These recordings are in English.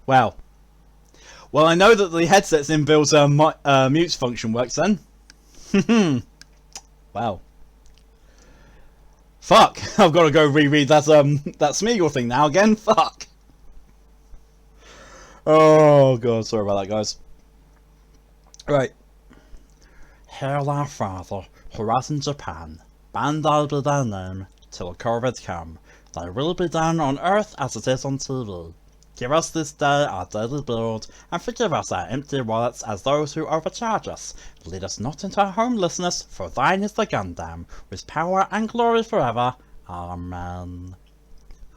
Well, I know that the headset's inbuilt mute function works then. Wow. Fuck! I've got to go reread that that Smeagol thing now again. Fuck. Oh god, sorry about that, guys. Right. Hail our father, who art in Japan. Thou be thy name, till COVID come. Thy will be done on earth as it is on TV. Give us this day our daily bread, and forgive us our empty wallets as those who overcharge us. Lead us not into homelessness, for thine is the Gundam, with power and glory forever. Amen.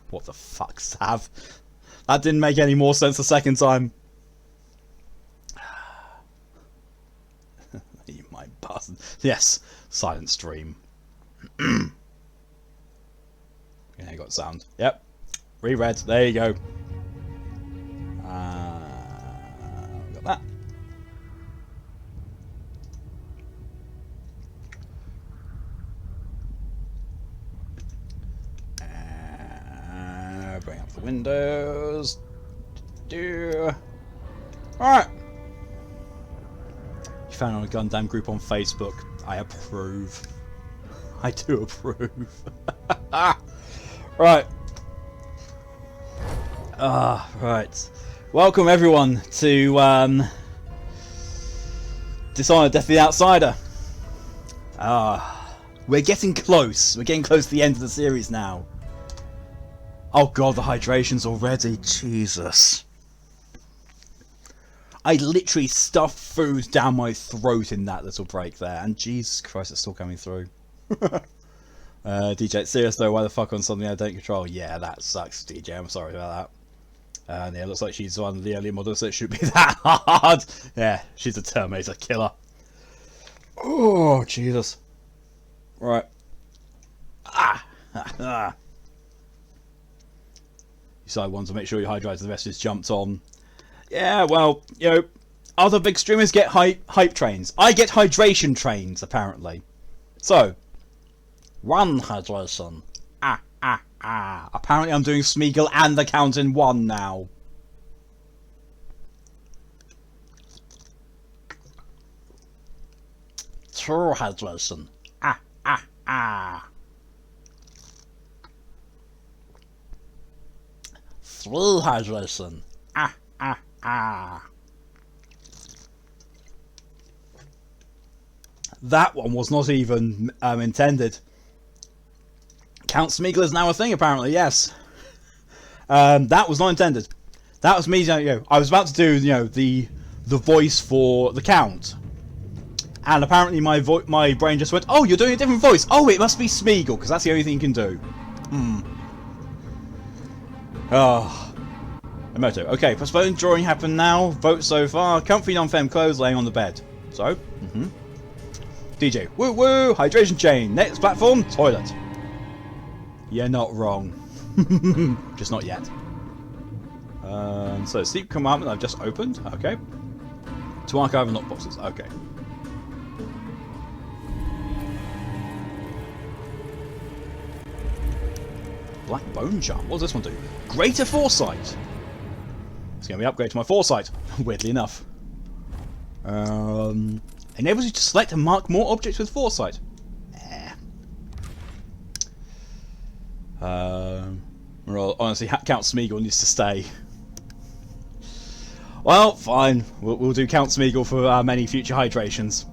What the fuck, Sav? That didn't make any more sense the second time. You my bastard. Yes, silent stream. Yeah, you got sound. Yep. Reread. There you go. Got that. Bring up the windows. Alright. You found on a Gundam group on Facebook. I approve. I do approve. Right. Right. Welcome everyone to Dishonored Death of the Outsider. We're getting close. We're getting close to the end of the series now. Oh god, the hydration's already. Jesus. I literally stuffed food down my throat in that little break there, and Jesus Christ, it's still coming through. DJ, it's serious though, why the fuck on something I don't control? Yeah, that sucks, DJ, I'm sorry about that. Yeah, it looks like she's one of the early models, so it should be that hard. Yeah, she's a Terminator killer. Oh, Jesus. Right. You decide one to make sure you hydrate, the rest is jumped on. Yeah, well, you know, other big streamers get hype trains. I get hydration trains, apparently. So, 1 hydration. Apparently I'm doing Smeagol and the count in 1 now. True hydration. 3 hydration. That one was not even intended. Count Smeagol is now a thing, apparently. Yes. That was not intended. That was me. You know, I was about to do, you know, the voice for the Count, and apparently my brain just went, "Oh, you're doing a different voice. Oh, it must be Smeagol because that's the only thing you can do." Oh. Emoto. Okay, postponed drawing happened now. Vote so far. Comfy non-femme clothes laying on the bed. So, DJ. Woo woo. Hydration chain. Next platform. Toilet. You're not wrong. Just not yet. So, sleep commandment I've just opened. Okay. To archive and lock boxes. Okay. Black bone charm. What does this one do? Greater foresight. It's going to be upgraded to my foresight. Weirdly enough. Enables you to select and mark more objects with foresight. Well, honestly, Count Smeagol needs to stay. Well, fine. We'll do Count Smeagol for many future hydrations.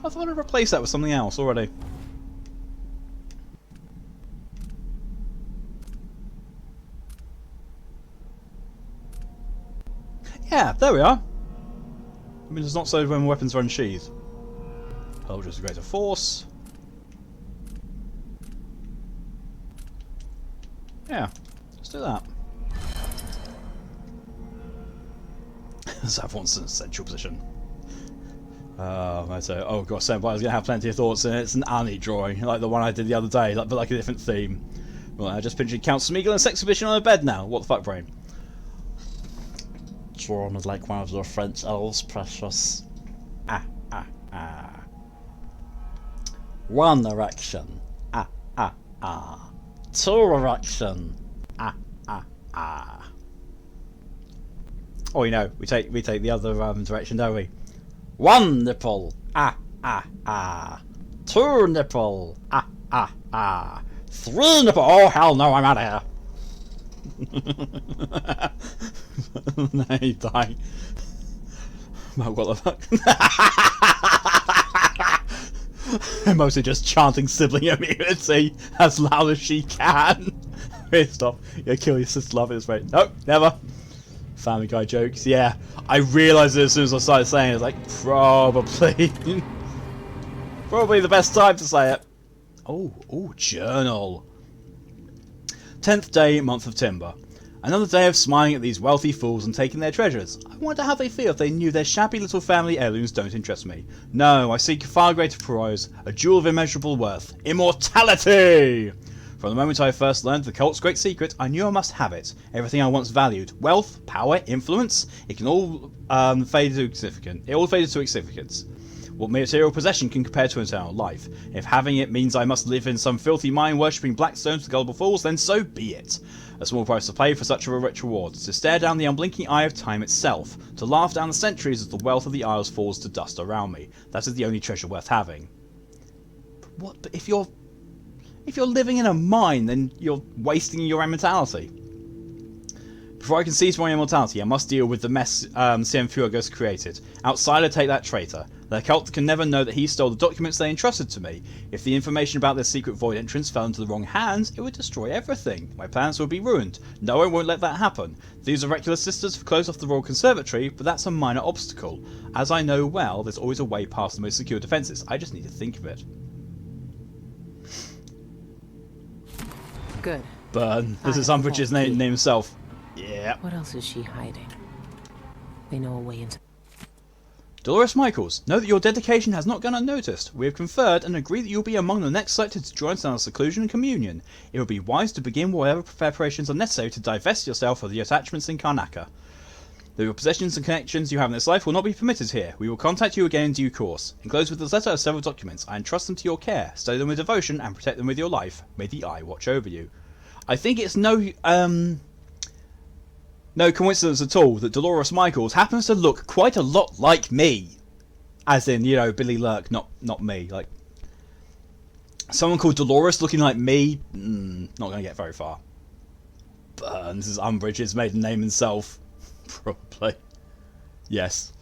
I thought I'd replace that with something else already. Yeah, there we are. I mean, it's not so when weapons are unsheathed. Eldritch Greater Force. Yeah, let's do that. Zav wants an essential position. Oh god, Senpai's gonna have plenty of thoughts, and it's an Annie drawing, like the one I did the other day, but like a different theme. Well, I just pictured Count Smeagol and sex exhibition on a bed now. What the fuck, brain? Drawn as like one of your French elves, precious. 1 erection. Ah, ah, ah. 2 erection. Ah, ah, ah. Oh, you know, we take the other direction, don't we? 1 nipple. Ah, ah, ah. 2 nipple. Ah, ah, ah. 3 nipple. Oh, hell no, I'm out of here. No, you die. What the fuck? I'm mostly just chanting sibling immunity as loud as she can. Stop. Yeah, kill your sister, love it, it's right. Nope, never. Family Guy jokes, yeah. I realised it as soon as I started saying it, I was like, probably. Probably the best time to say it. Oh, journal. 10th day, month of Timber. Another day of smiling at these wealthy fools and taking their treasures. I wonder how they feel if they knew their shabby little family heirlooms don't interest me. No, I seek a far greater prize, a jewel of immeasurable worth. Immortality! From the moment I first learned the cult's great secret, I knew I must have it. Everything I once valued. Wealth, power, influence. It can all fade to insignificance. It all faded to insignificance. What material possession can compare to eternal life? If having it means I must live in some filthy mine worshipping blackstones to gullible fools, then so be it. A small price to pay for such a rich reward, to stare down the unblinking eye of time itself, to laugh down the centuries as the wealth of the Isles falls to dust around me. That is the only treasure worth having. But if you're living in a mine, then you're wasting your immortality. Before I can seize my immortality, I must deal with the mess Cienfuegos created. Outsider, take that traitor. The cult can never know that he stole the documents they entrusted to me. If the information about their secret void entrance fell into the wrong hands, it would destroy everything. My plans would be ruined. No, I won't let that happen. These Oracular sisters have closed off the Royal Conservatory, but that's a minor obstacle. As I know well, there's always a way past the most secure defences. I just need to think of it. Good. Burn. This is Umbridge's name himself. Yeah. What else is she hiding? They know a way into... Dolores Michaels, know that your dedication has not gone unnoticed. We have conferred and agreed that you'll be among the next selected to join us in our seclusion and communion. It would be wise to begin whatever preparations are necessary to divest yourself of the attachments in Karnaca. The possessions and connections you have in this life will not be permitted here. We will contact you again in due course. Enclosed with this letter are several documents. I entrust them to your care. Study them with devotion and protect them with your life. May the Eye watch over you. I think it's no coincidence at all that Dolores Michaels happens to look quite a lot like me. As in, you know, Billy Lurk, not me. Like, someone called Dolores looking like me, not going to get very far. Burns is Umbridge's maiden name himself. Probably. Yes.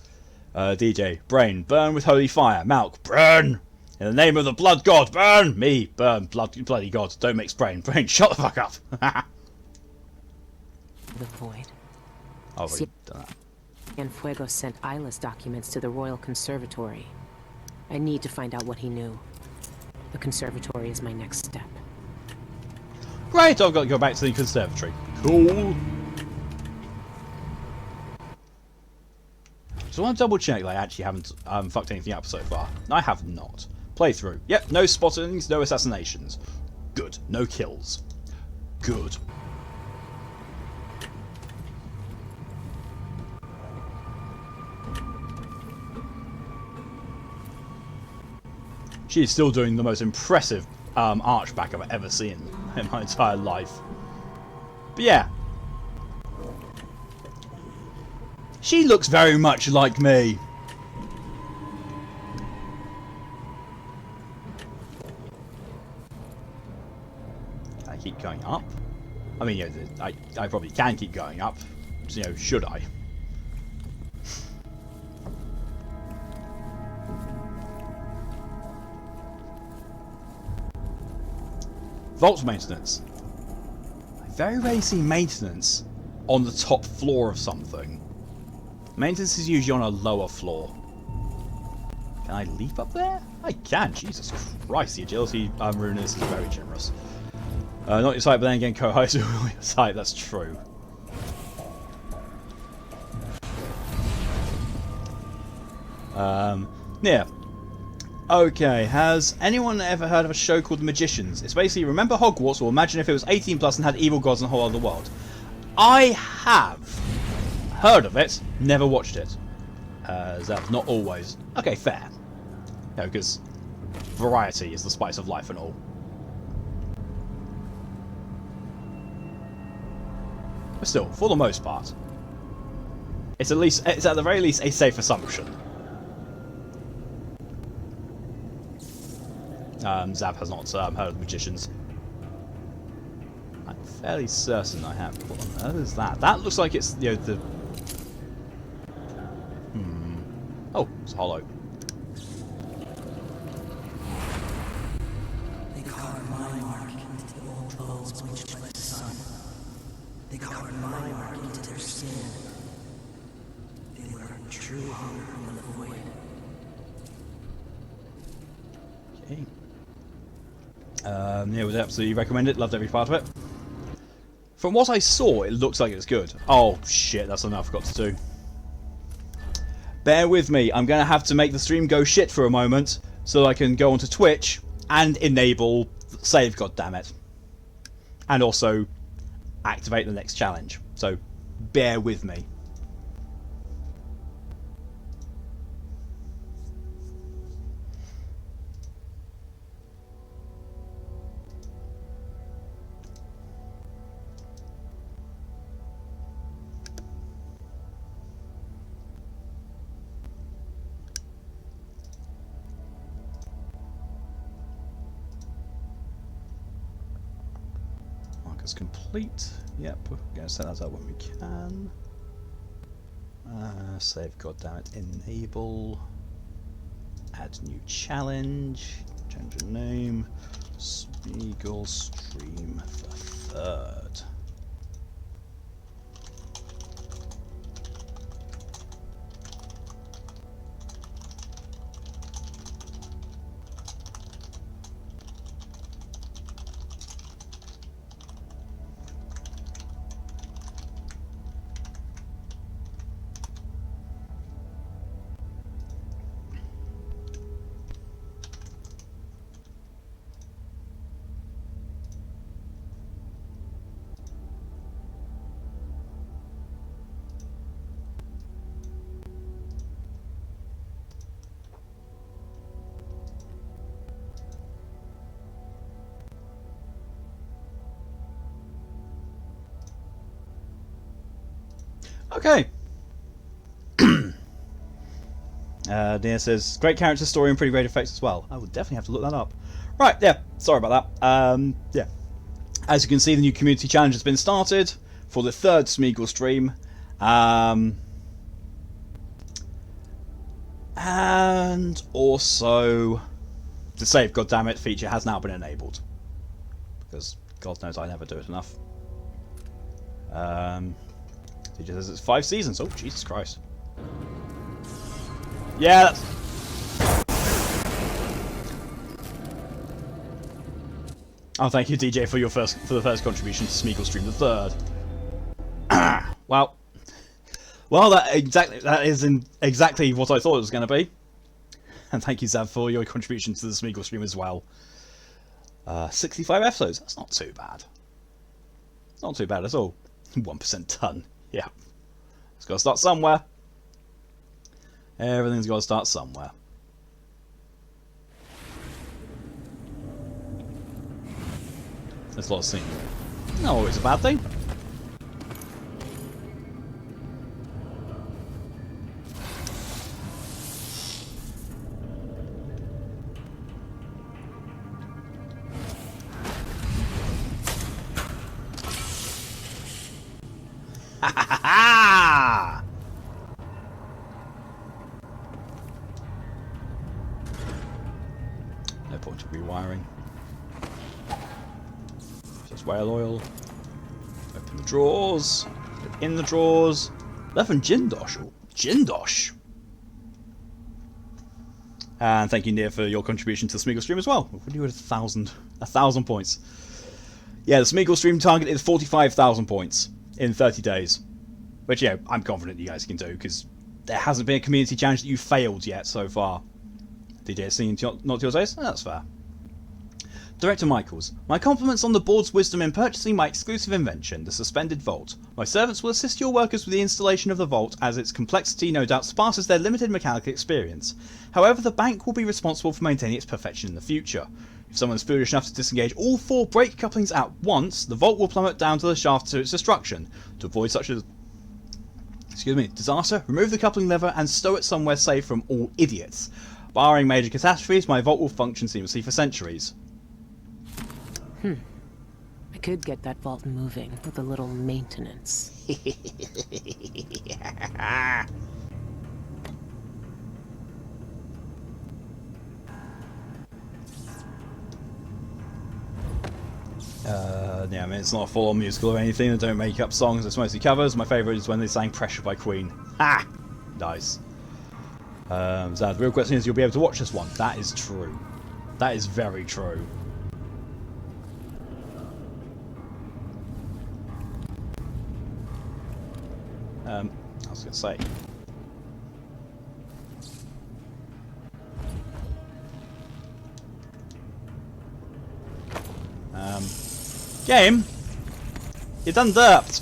DJ, Brain, burn with holy fire. Malk, burn! In the name of the blood god, burn! Me, burn, bloody god. Don't mix Brain. Brain, shut the fuck up! the void. I've already done that. Cienfuegos sent Isla's documents to the Royal Conservatory. I need to find out what he knew. The conservatory is my next step. Great, I've got to go back to the conservatory. Cool. So I want to double check that I actually haven't fucked anything up so far. I have not. Playthrough. Yep, no spottings, no assassinations. Good. No kills. Good. She's still doing the most impressive archback I've ever seen in my entire life. But yeah. She looks very much like me. Can I keep going up? I mean, you know, I probably can keep going up. You know, should I? Vault maintenance. I very rarely see maintenance on the top floor of something. Maintenance is usually on a lower floor. Can I leap up there? I can. Jesus Christ, the agility rune is very generous. Not your sight, but then again, co-host will your sight. That's true. Yeah. Okay, has anyone ever heard of a show called The Magicians? It's basically, remember Hogwarts, or imagine if it was 18 plus and had evil gods and a whole other world. I have heard of it, never watched it. That's not always. Okay, fair. No, because variety is the spice of life and all. But still, for the most part, it's at the very least a safe assumption. Zav has not heard of magicians. I'm fairly certain I have. What on earth is that? That looks like it's, you know, the... Oh, it's hollow. They carved my mark into the old bones bleached by the sun. They carved my mark into their skin. They were true hunger in the void. Okay. Yeah, would absolutely recommend it. Loved every part of it. From what I saw, it looks like it's good. Oh shit, that's something I forgot to do. Bear with me, I'm going to have to make the stream go shit for a moment so I can go onto Twitch and enable save, goddammit. And also activate the next challenge. So bear with me. Complete. Yep, we're going to set that up when we can. Save, goddammit, enable. Add new challenge. Change your name. Smeagol Stream the 3rd. Okay. Nia says, great character story and pretty great effects as well. I would definitely have to look that up. Right, yeah, sorry about that. Yeah. As you can see, the new community challenge has been started for the 3rd Smeagol stream. And also, the save goddammit feature has now been enabled. Because God knows I never do it enough. It just says it's 5 seasons. Oh, Jesus Christ. Yeah, that's... Oh, thank you, DJ, for the first contribution to Smeagol Stream the 3rd. Well, that is exactly what I thought it was going to be. And thank you, Zav, for your contribution to the Smeagol Stream as well. 65 episodes. That's not too bad. Not too bad at all. 1% done. Yeah. It's got to start somewhere. Everything's got to start somewhere. There's a lot of scenery. Not always a bad thing. No point in rewiring. Just whale oil. Open the drawers. Put in the drawers. Left and Jindosh. Oh, Jindosh. And thank you, Nia, for your contribution to the Smeagol stream as well. What do you at 1,000 points? Yeah, the Smeagol stream target is 45,000 points in 30 days. Which, yeah, I'm confident you guys can do, because there hasn't been a community challenge that you failed yet so far. DJ singing not your taste? That's fair. Director Michaels, my compliments on the board's wisdom in purchasing my exclusive invention, the suspended vault. My servants will assist your workers with the installation of the vault, as its complexity no doubt surpasses their limited mechanical experience. However, the bank will be responsible for maintaining its perfection in the future. If someone is foolish enough to disengage all 4 brake couplings at once, the vault will plummet down to the shaft to its destruction. To avoid such a disaster, remove the coupling lever and stow it somewhere safe from all idiots. Barring major catastrophes, my vault will function seamlessly for centuries. I could get that vault moving with a little maintenance. Yeah, I mean, it's not a full-on musical or anything. They don't make up songs. It's mostly covers. My favourite is when they sang "Pressure" by Queen. Ha! Nice. So the real question is, you'll be able to watch this one. That is true. That is very true. I was going to say. Game, you done derped.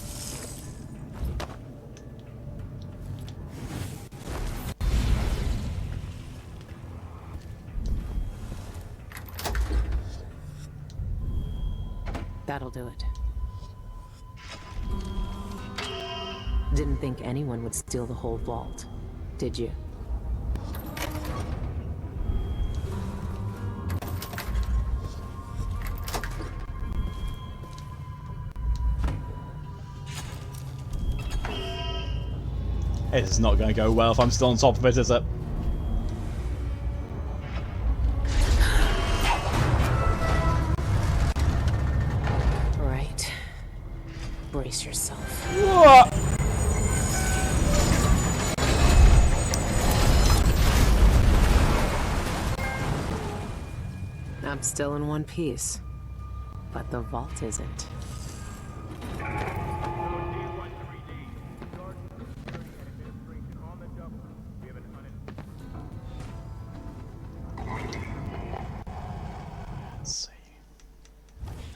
That'll do it. Didn't think anyone would steal the whole vault, did you? It's not going to go well if I'm still on top of it, is it? Right. Brace yourself. What? I'm still in one piece, but the vault isn't.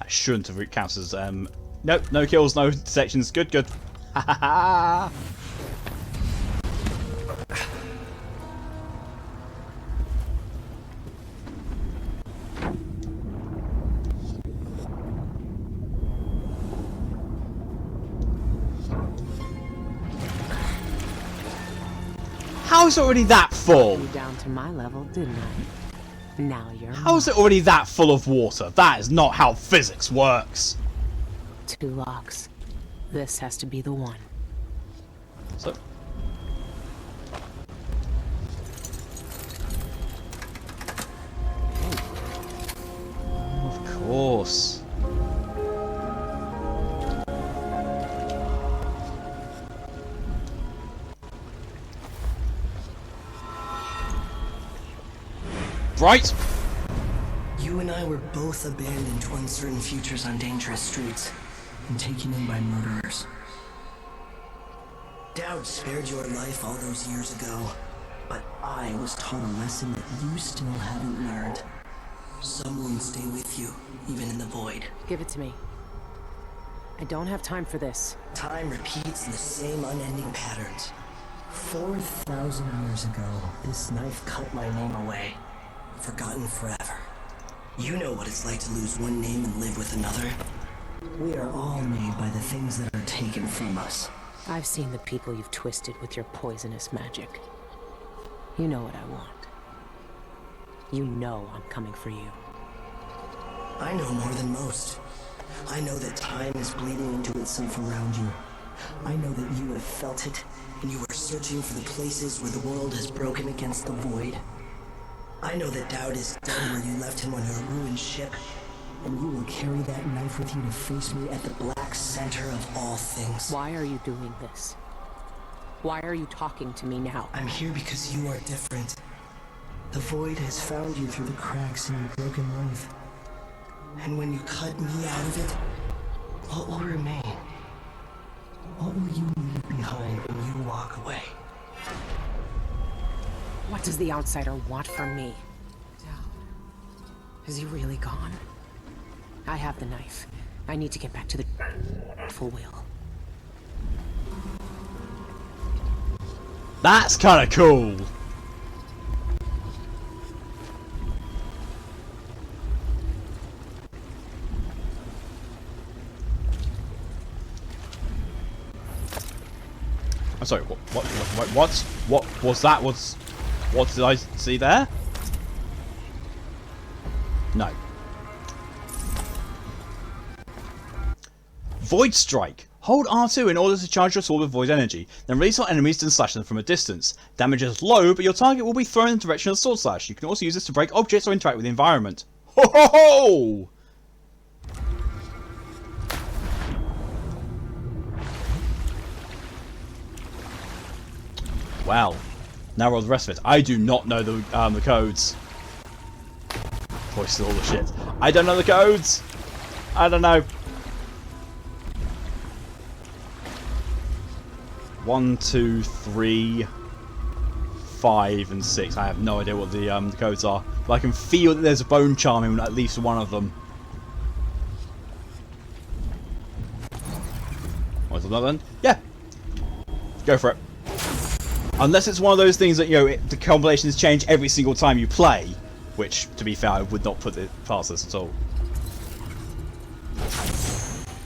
Shouldn't have counted as nope, no kills, no detections. Good, good. Ha ha ha. How is it already that full? You down to my level, didn't I? Now you're How is it already that full of water? That is not how physics works. 2 locks. This has to be the one. So. Of course. Right. You and I were both abandoned to uncertain futures on dangerous streets and taken in by murderers. Daud spared your life all those years ago, but I was taught a lesson that you still haven't learned. Some wounds stay with you, even in the void. Give it to me. I don't have time for this. Time repeats in the same unending patterns. 4,000 years ago, this knife cut my name away. Forgotten forever. You know what it's like to lose one name and live with another. We are all made by the things that are taken from us. I've seen the people you've twisted with your poisonous magic. You know what I want. You know I'm coming for you. I know more than most. I know that time is bleeding into itself around you. I know that you have felt it, and you are searching for the places where the world has broken against the void. I know that Daud is dead where you left him on your ruined ship, and you will carry that knife with you to face me at the black center of all things. Why are you doing this? Why are you talking to me now? I'm here because you are different. The void has found you through the cracks in your broken life. And when you cut me out of it, what will remain? What will you leave behind when you walk away? What does the outsider want from me? Is he really gone? I have the knife. I need to get back to the full wheel. That's kind of cool. I'm sorry. What was that? What did I see there? No. Void Strike. Hold R2 in order to charge your sword with void energy, then release on enemies to slash them from a distance. Damage is low, but your target will be thrown in the direction of the sword slash. You can also use this to break objects or interact with the environment. Ho ho ho! Wow. Now roll the rest of it. I do not know the codes. Voice all the shit. I don't know the codes. I don't know. 1, 2, 3, 5, and 6. I have no idea what the codes are, but I can feel that there's a bone charm in at least one of them. What's another one? Yeah. Go for it. Unless it's one of those things that, you know, the combinations change every single time you play, which, to be fair, I would not put it past this at all.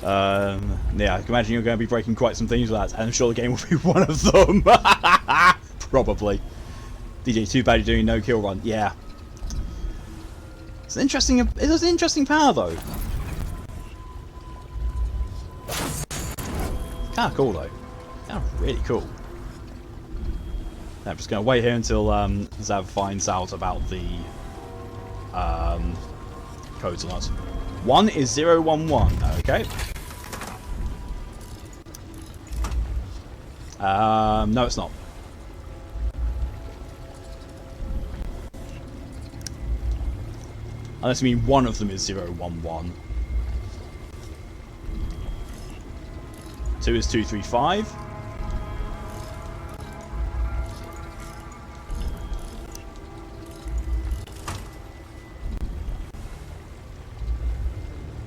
Yeah, I can imagine you're going to be breaking quite some things with that, and I'm sure the game will be one of them. Probably. DJ, too bad you're doing no kill run. Yeah. It's an interesting. It is an interesting power though. Kind of cool though. Kind of really cool. I'm just going to wait here until Zav finds out about the codes or not. 1 is 011. Okay. No, it's not. Unless you mean one of them is 011. 2 is 235.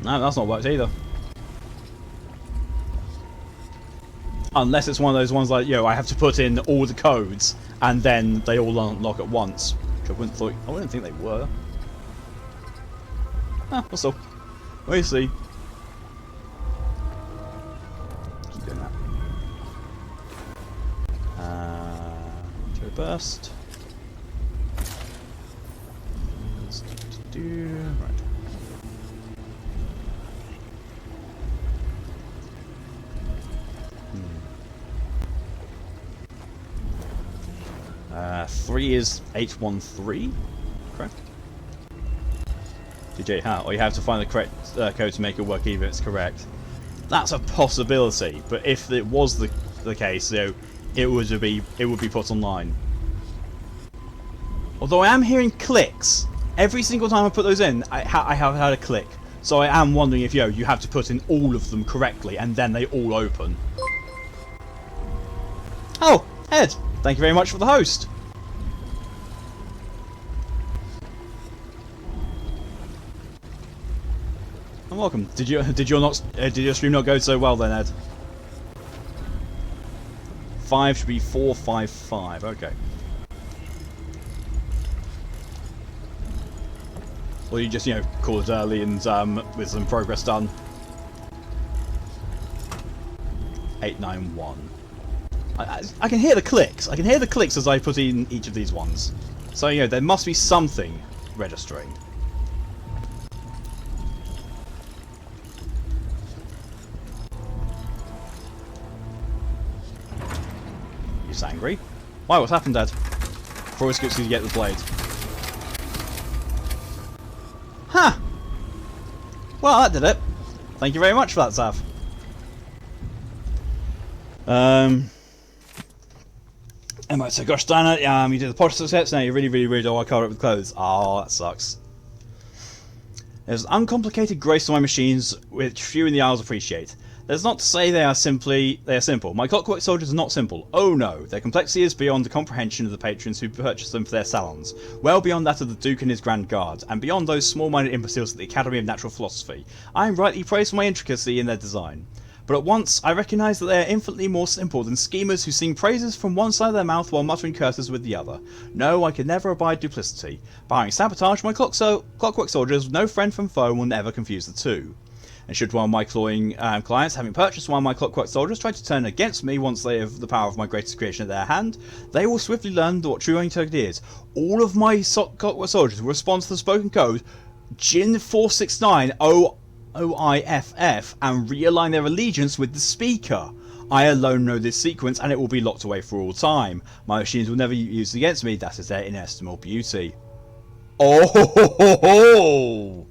No, that's not worked either. Unless it's one of those ones like, you know, I have to put in all the codes and then they all unlock at once. Which I wouldn't think they were. Ah, we'll see. We'll see. Keep doing that. Turbo burst. Right. Hmm. 3 is 813, correct? DJ, how? Or you have to find the correct code to make it work even if it's correct. That's a possibility, but if it was the case, you know, it would be put online. Although I am hearing clicks. Every single time I put those in, I have had a click. So I am wondering if, you know, you have to put in all of them correctly and then they all open. Oh, Ed, thank you very much for the host. And welcome. Did your stream not go so well then, Ed? 5 should be 455. Okay. Or you just, you know, call it early and with some progress done. 891. I can hear the clicks. I can hear the clicks as I put in each of these ones. So, you know, there must be something registering. He's angry. Why? What's happened, Dad? Before he skips to get the blade. Huh. Well, that did it. Thank you very much for that, Zav. Anyway, so gosh darn it, you did the posture steps, now you're really all covered up with clothes. Oh, that sucks. There's an uncomplicated grace to my machines which few in the Isles appreciate. That's not to say they are simple. My clockwork soldiers are not simple. Oh no, their complexity is beyond the comprehension of the patrons who purchase them for their salons, well beyond that of the Duke and his Grand Guard, and beyond those small-minded imbeciles at the Academy of Natural Philosophy. I am rightly praised for my intricacy in their design. But at once, I recognise that they are infinitely more simple than schemers who sing praises from one side of their mouth while muttering curses with the other. No, I can never abide duplicity. Barring sabotage, my clockwork soldiers, no friend from foe, will never confuse the two. And should one of my cloying clients, having purchased one of my clockwork soldiers, try to turn against me once they have the power of my greatest creation at their hand, they will swiftly learn what true integrity is. All of my clockwork soldiers will respond to the spoken code Jin 469 OIFF and realign their allegiance with the speaker. I alone know this sequence, and it will be locked away for all time. My machines will never be used against me. That is their inestimable beauty. Oh ho ho ho ho!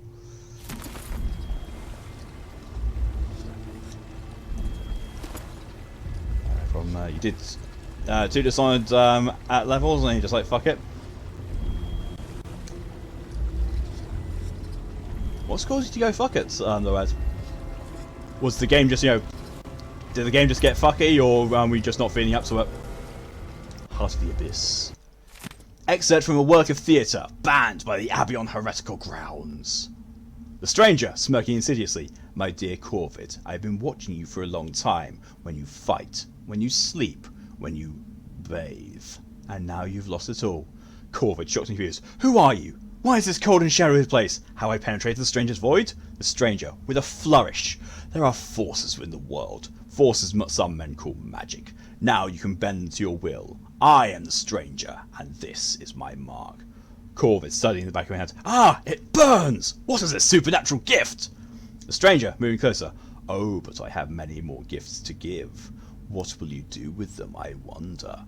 You did 2 Dishonored at levels, and you just like, fuck it. What's caused you to go fuck it, though, Ed? Was the game just, did the game just get fucky, or are we just not feeling up to it? Heart of the Abyss. Excerpt from a work of theatre, banned by the Abbey on heretical grounds. The stranger, smirking insidiously. My dear Corvid, I have been watching you for a long time. When you fight, when you sleep, when you bathe. And now you've lost it all. Corvid, shocked and confused. Who are you? Why is this cold and shadowy place? How I penetrated the stranger's void? The stranger, with a flourish. There are forces in the world. Forces some men call magic. Now you can bend them to your will. I am the stranger, and this is my mark. Corvid, studying the back of my hand. Ah, it burns! What is this supernatural gift? The stranger, moving closer. Oh, but I have many more gifts to give. What will you do with them, I wonder?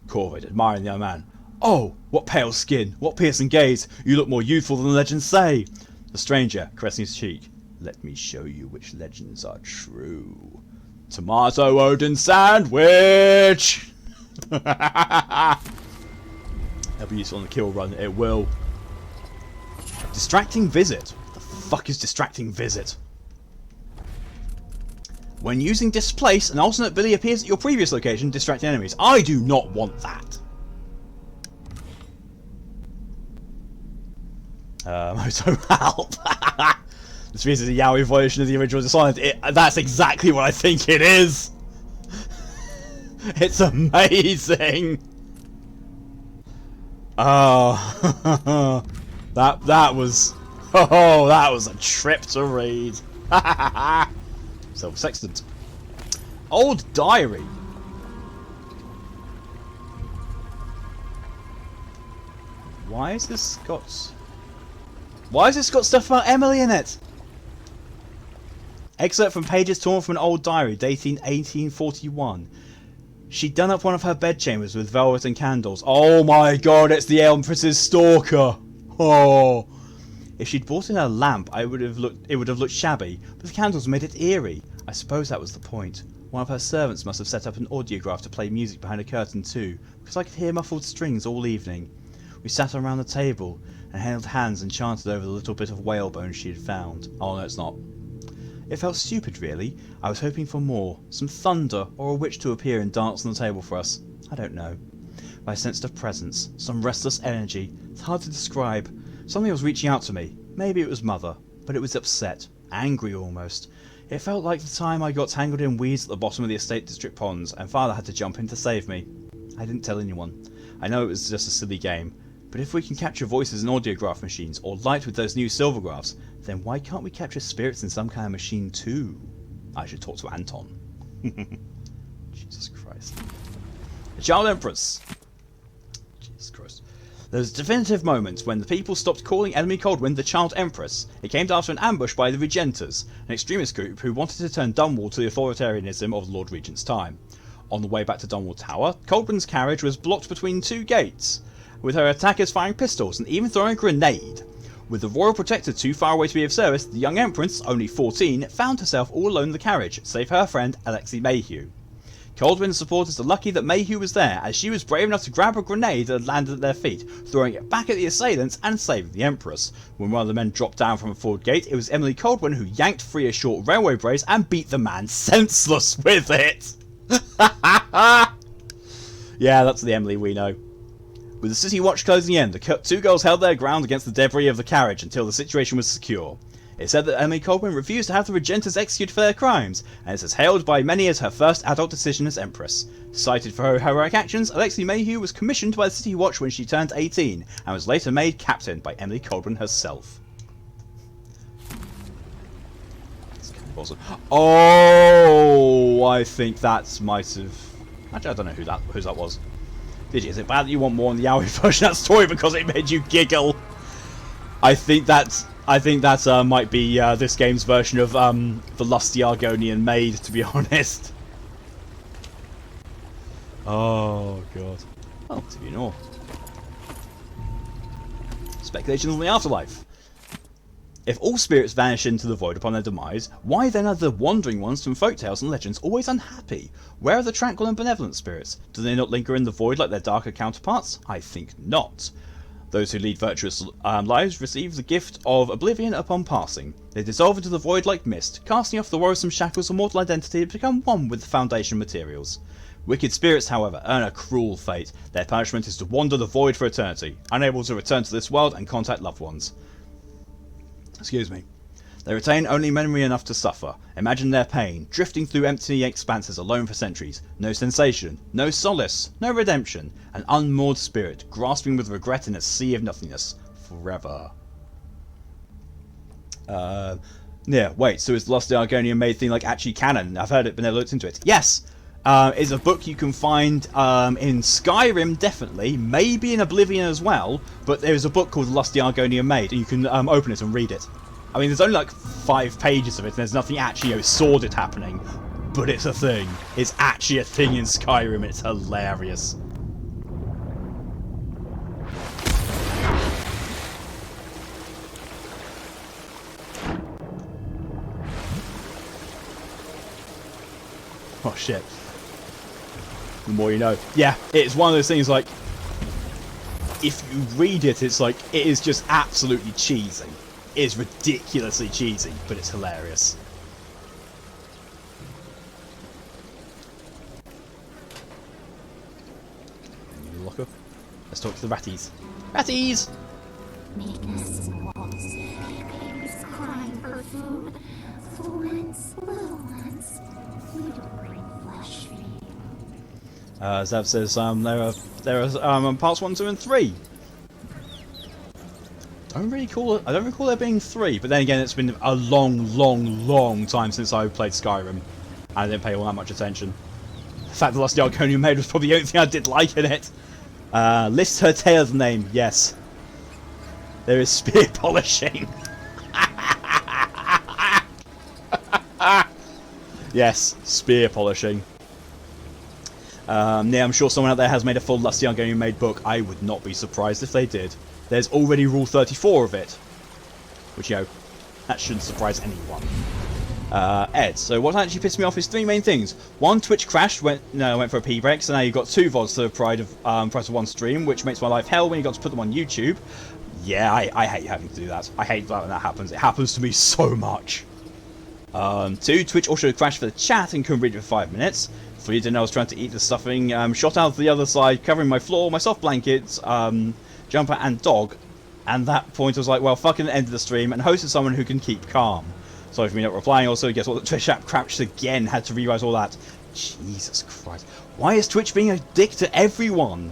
Corvid, admiring the young man. Oh, what pale skin, what piercing gaze. You look more youthful than the legends say. The stranger, caressing his cheek. Let me show you which legends are true. Tomato Odin sandwich! That'll be useful on the kill run, it will. Distracting visit. What the fuck is distracting visit? When using displace, an alternate ability appears at your previous location, distracting enemies. I do not want that. Moto help. This means it's a yaoi version of the original Dishonored. That's exactly what I think it is. It's amazing. Oh, that was a trip to read. So sextant. Old diary. Why has this got stuff about Emily in it? Excerpt from pages torn from an old diary dating 1841. She'd done up one of her bedchambers with velvet and candles. Oh my god, it's the Empress's stalker. Oh. If she'd brought in a lamp, it would have looked shabby, but the candles made it eerie. I suppose that was the point. One of her servants must have set up an audiograph to play music behind a curtain too, because I could hear muffled strings all evening. We sat around the table and held hands and chanted over the little bit of whalebone she had found. Oh no, it's not. It felt stupid, really. I was hoping for more. Some thunder, or a witch to appear and dance on the table for us. I don't know. But I sensed a presence, some restless energy. It's hard to describe. Something was reaching out to me. Maybe it was Mother, but it was upset, angry almost. It felt like the time I got tangled in weeds at the bottom of the estate district ponds, and Father had to jump in to save me. I didn't tell anyone. I know it was just a silly game, but if we can capture voices in audiograph machines, or light with those new silvergraphs, then why can't we capture spirits in some kind of machine too? I should talk to Anton. Jesus Christ. The Child Empress. Jesus Christ. There was a definitive moment when the people stopped calling enemy Coldwind the Child Empress. It came after an ambush by the Regentas, an extremist group who wanted to turn Dunwall to the authoritarianism of the Lord Regent's time. On the way back to Dunwall Tower, Coldwind's carriage was blocked between two gates, with her attackers firing pistols and even throwing a grenade. With the Royal Protector too far away to be of service, the young Empress, only 14, found herself all alone in the carriage, save her friend Alexei Mayhew. Coldwind's supporters are lucky that Mayhew was there, as she was brave enough to grab a grenade that landed at their feet, throwing it back at the assailants and saving the Empress. When one of the men dropped down from a forward gate, it was Emily Coldwind who yanked free a short railway brace and beat the man senseless with it. Yeah, that's the Emily we know. With the city watch closing in, the two girls held their ground against the debris of the carriage until the situation was secure. It said that Emily Coldwin refused to have the Regentas executed for their crimes, and is hailed by many as her first adult decision as Empress. Cited for her heroic actions, Alexei Mayhew was commissioned by the City Watch when she turned 18, and was later made captain by Emily Coldwin herself. That's kind of awesome. Oh, I think that might have... Actually, I don't know who that was. Did you? Is it bad that you want more on the Yaoi version of that story because it made you giggle? I think that might be this game's version of the lusty Argonian maid, to be honest. Oh god. Well, to be north. Speculations on the afterlife. If all spirits vanish into the void upon their demise, why then are the wandering ones from folktales and legends always unhappy? Where are the tranquil and benevolent spirits? Do they not linger in the void like their darker counterparts? I think not. Those who lead virtuous lives receive the gift of oblivion upon passing. They dissolve into the void like mist, casting off the worrisome shackles of mortal identity and become one with the foundation materials. Wicked spirits, however, earn a cruel fate. Their punishment is to wander the void for eternity, unable to return to this world and contact loved ones. Excuse me. They retain only memory enough to suffer. Imagine their pain, drifting through empty expanses alone for centuries. No sensation, no solace, no redemption. An unmoored spirit, grasping with regret in a sea of nothingness. Forever. Yeah, wait, so is the Lost Argonian Maid thing like actually canon? I've heard it, but never looked into it. Yes! It's a book you can find in Skyrim, definitely, maybe in Oblivion as well, but there's a book called The Lusty Argonian Maid, and you can open it and read it. I mean, there's only like 5 pages of it, and there's nothing actually sordid happening, but it's a thing. It's actually a thing in Skyrim, it's hilarious. Oh shit. The more you know. Yeah, it's one of those things like, if you read it, it's like, it is just absolutely cheesy. It is ridiculously cheesy, but it's hilarious. Lock up. Let's talk to the ratties. Ratties! Make us small, babies crying for food. Full ones, little ones. We don't bring flesh for you. Zev says there are parts 1, 2, and 3. I don't recall there being 3, but then again, it's been a long time since I played Skyrim, and I didn't pay all that much attention. In fact, the Lost Argonian Maid was probably the only thing I did like in it. List her tail's name, yes. There is spear polishing. Yes, spear polishing. Yeah, I'm sure someone out there has made a full Lusty Argonian Maid book. I would not be surprised if they did. There's already Rule 34 of it. Which, you know, that shouldn't surprise anyone. Ed, so what actually pissed me off is 3 main things. 1, Twitch crashed, went for a pee break, so now you've got 2 VODs to the price of 1 stream, which makes my life hell when you got to put them on YouTube. Yeah, I hate having to do that. I hate that when that happens. It happens to me so much. 2, Twitch also crashed for the chat and couldn't read it for 5 minutes. 3, didn't know I was trying to eat the stuffing, shot out the other side, covering my floor, my soft blankets, jumper and dog. And that point I was like, well, fucking end of the stream, and hosted someone who can keep calm. Sorry for me not replying. Also, guess what? The Twitch app crashed again. Had to rewrite all that. Jesus Christ. Why is Twitch being a dick to everyone?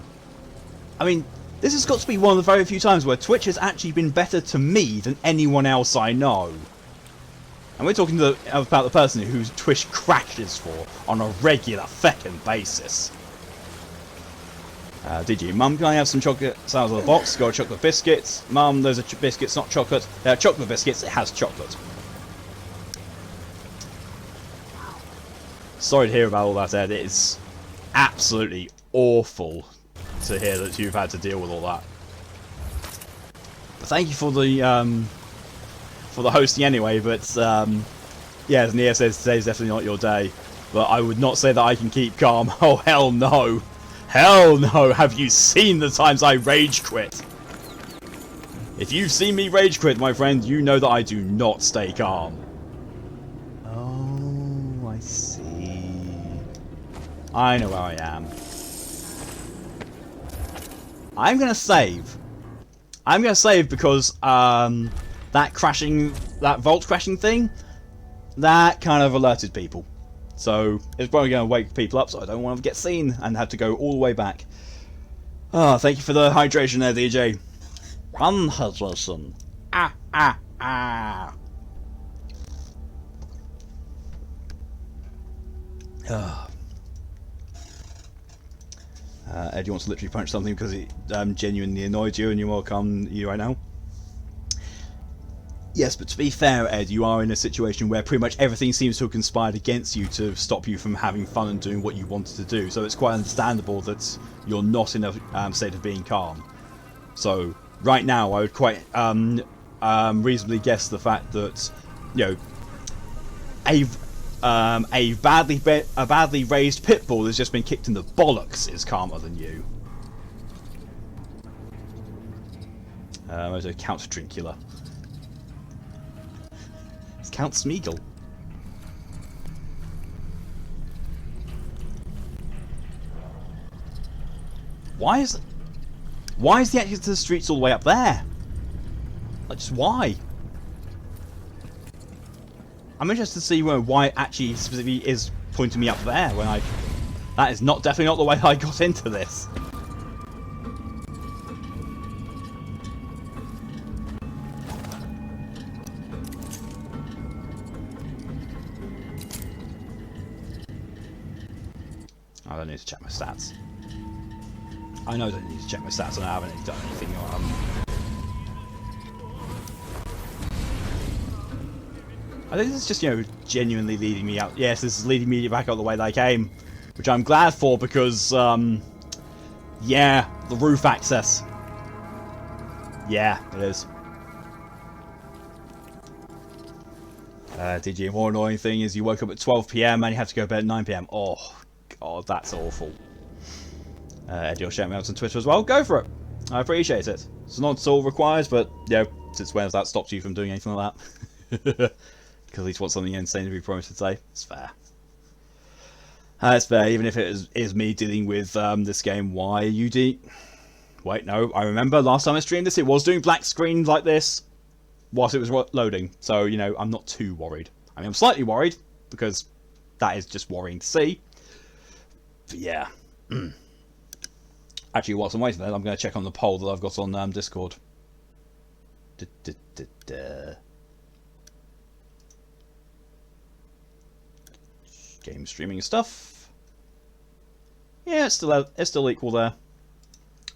I mean, this has got to be one of the very few times where Twitch has actually been better to me than anyone else I know. And we're talking about the person whose Twitch crashes for on a regular feckin' basis. Did you? Mum, can I have some chocolates out of the box? Got chocolate biscuits. Mum, those are biscuits, not chocolate. They're chocolate biscuits, it has chocolate. Sorry to hear about all that, Ed. It's absolutely awful to hear that you've had to deal with all that. But thank you for the hosting anyway, but yeah, as Nia says, today's definitely not your day. But I would not say that I can keep calm. Oh, hell no. Hell no. Have you seen the times I rage quit? If you've seen me rage quit, my friend, you know that I do not stay calm. Oh, I see. I know where I am. I'm going to save. I'm going to save because that vault crashing thing, that kind of alerted people. So it's probably going to wake people up, so I don't want to get seen and have to go all the way back. Oh, thank you for the hydration there, DJ. Run, hydration. Ah, ah, ah. Ed, you want to literally punch something because it genuinely annoyed you and you will calm you right now? Yes, but to be fair, Ed, you are in a situation where pretty much everything seems to have conspired against you to stop you from having fun and doing what you wanted to do. So it's quite understandable that you're not in a state of being calm. So right now, I would quite reasonably guess the fact that, you know, a badly raised pit bull has just been kicked in the bollocks is calmer than you. There's a Count Drincula. It's Count Smeagol. Why is the access to the streets all the way up there? Like, just why? I'm interested to see why it actually specifically is pointing me up there when that is definitely not the way I got into this. I don't need to check my stats. I know I don't need to check my stats and I haven't done anything. I think this is just, you know, genuinely leading me out. Yes, this is leading me back out the way that I came. Which I'm glad for because, yeah, the roof access. Yeah, it is. DG, more annoying thing is you woke up at 12 PM and you have to go to bed at 9 PM. Oh, God, that's awful. Eddie will shout me out on Twitter as well. Go for it. I appreciate it. It's not at all required, but, you know, since when has that stopped you from doing anything like that? Because at least want something insane to be promised today. It's fair. It's fair, even if it is me dealing with this game. Why you Wait, no. I remember last time I streamed this, it was doing black screens like this whilst it was loading. So, you know, I'm not too worried. I mean, I'm slightly worried because that is just worrying to see. But yeah. Actually, whilst I'm waiting there, I'm going to check on the poll that I've got on Discord. Game streaming stuff. Yeah, it's still equal there.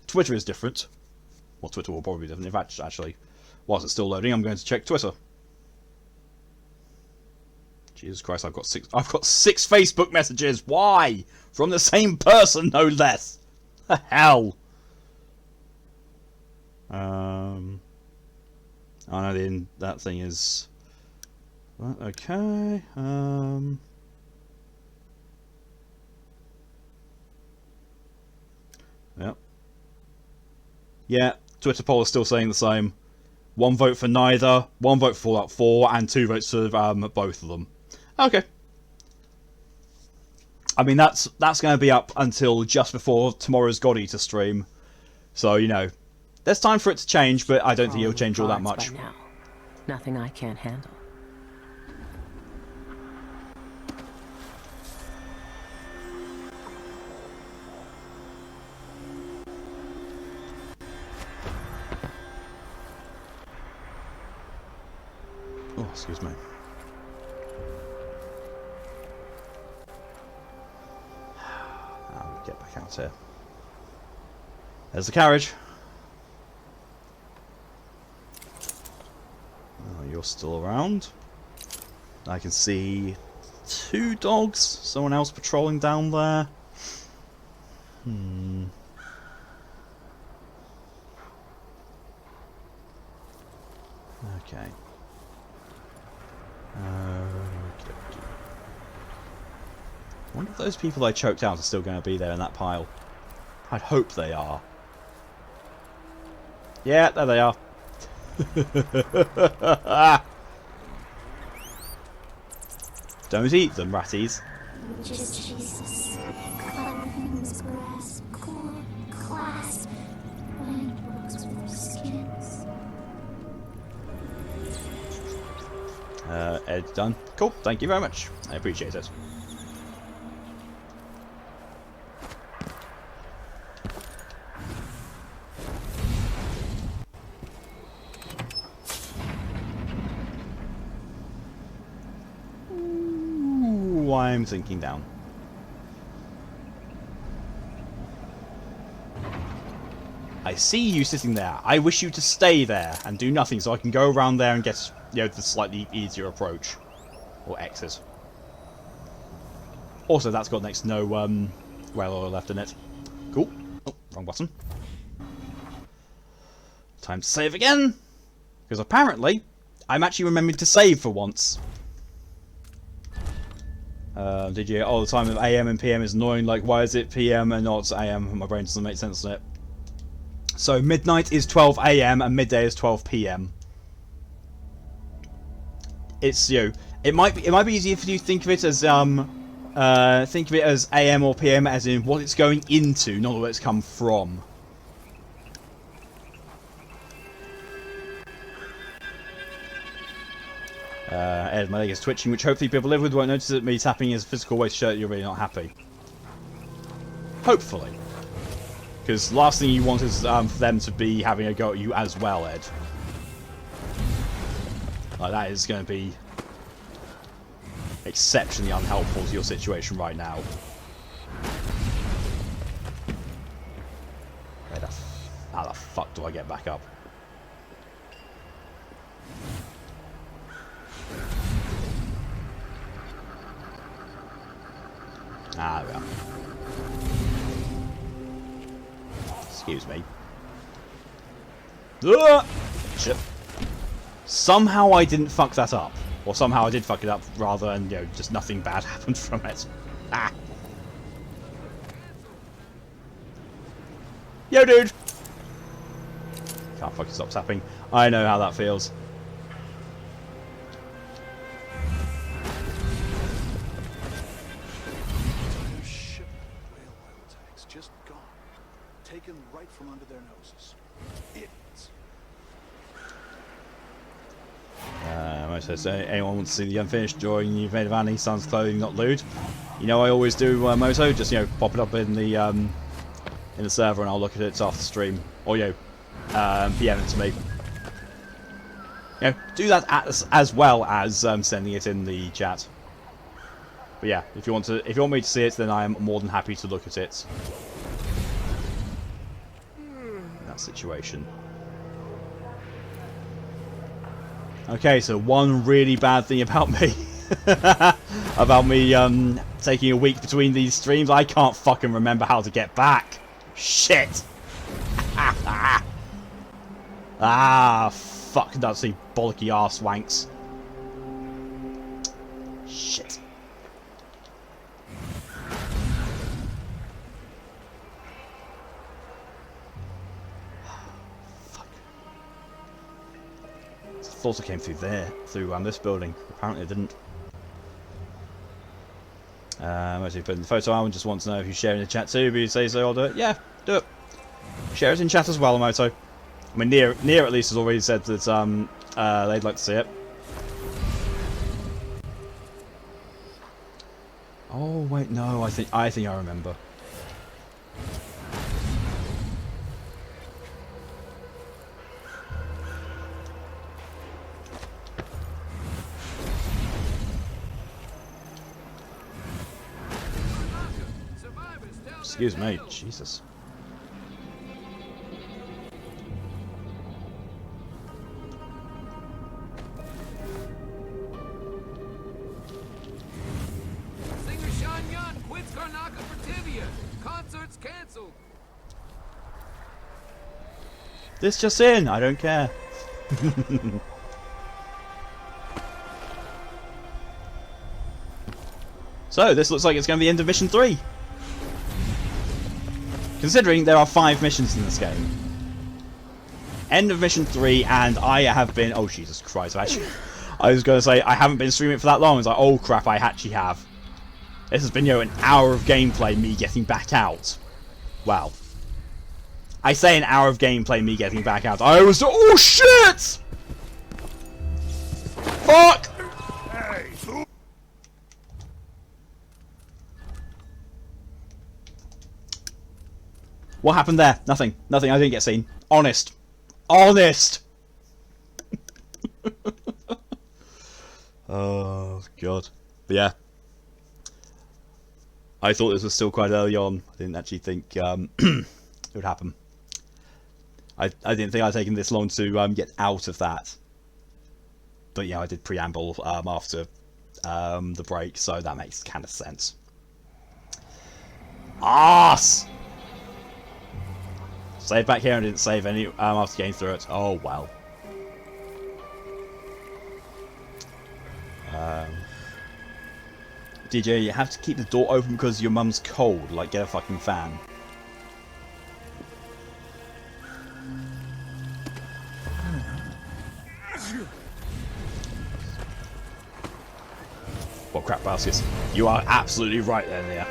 Twitter is different. Well, Twitter will probably be different. In fact, actually, whilst it's still loading, I'm going to check Twitter. Jesus Christ, I've got six Facebook messages. Why? From the same person, no less. The hell. Oh no, that thing is. Okay. Yep. Yeah, Twitter poll is still saying the same. 1 vote for neither, 1 vote for Fallout 4, and 2 votes for both of them. Okay. I mean, that's going to be up until just before tomorrow's God Eater stream. So, you know, there's time for it to change, but I don't think it'll change all that much. By now. Nothing I can't handle. Oh, excuse me. I'll get back out here. There's the carriage. Oh, you're still around. I can see 2 dogs. Someone else patrolling down there. Okay. wonder if those people I choked out are still going to be there in that pile. I'd hope they are. Yeah, there they are. Don't eat them, ratties. Just Jesus. Clever things grasp, core, clasp. Blind books for skins. Ed, done. Cool, thank you very much. I appreciate it. Ooh, I'm sinking down. I see you sitting there. I wish you to stay there and do nothing so I can go around there and get, you know, the slightly easier approach. Or exit. Also, that's got next to no well oil left in it. Cool. Oh, wrong button. Time to save again. Because apparently, I'm actually remembering to save for once. Did you? Oh, the time of AM and PM is annoying. Like, why is it PM and not AM? My brain doesn't make sense on it. So midnight is 12 AM and midday is 12 PM. It's, you know, it might be easier if you think of it as AM or PM as in what it's going into, not where it's come from. Ed, my leg is twitching, which hopefully people live with won't notice that me tapping his physical waist shirt. You're really not happy. Hopefully. Because last thing you want is for them to be having a go at you as well, Ed. Like, that is going to be exceptionally unhelpful to your situation right now. How the fuck do I get back up? Ah, there we are. Excuse me. Shit. Somehow I didn't fuck that up. Or somehow I did fuck it up rather than, you know, just nothing bad happened from it. Ah. Yo, dude! Can't fucking stop tapping. I know how that feels. Taken right from under their noses. Idiots. Says, anyone wants to see the unfinished drawing you've made of Annie? Son's clothing, not lewd. You know I always do, Moto. Just, you know, pop it up in the server and I'll look at it after stream. Or, you know, PM it to me. You know, do that as well as sending it in the chat. But yeah, if you want me to see it, then I am more than happy to look at it. Situation. Okay, so one really bad thing about me taking a week between these streams, I can't fucking remember how to get back. Shit. Ah, fuck, that's the bollocky arse wanks. Shit. Thought I came through there, through this building. Apparently I didn't. Mostly put in the photo album, just want to know if you share in the chat too, but you say so, I'll do it. Yeah, do it. Share it in chat as well, Moto. I mean, Near at least has already said that they'd like to see it. Oh wait, no, I think I remember. Excuse me, Jesus. Singer Sean Young quits Karnaka for Tibia. Concerts cancelled. This just in, I don't care. So this looks like it's going to be the end of mission 3. Considering there are 5 missions in this game. End of mission 3, and I have been... Oh, Jesus Christ. I was going to say, I haven't been streaming for that long. I was like, oh crap, I actually have. This has been, an hour of gameplay, me getting back out. Wow. I say an hour of gameplay, me getting back out. I was... Oh, shit! Fuck! What happened there? Nothing. Nothing. I didn't get seen. Honest. Honest! Oh, God. But yeah. I thought this was still quite early on. I didn't actually think it would happen. I didn't think I'd taken this long to get out of that. But yeah, I did preamble after the break, so that makes kind of sense. Arse! Save back here and didn't save any after getting through it. Oh, well. DJ, you have to keep the door open because your mum's cold. Like, get a fucking fan. Well, crap baskets. You are absolutely right there, Leah.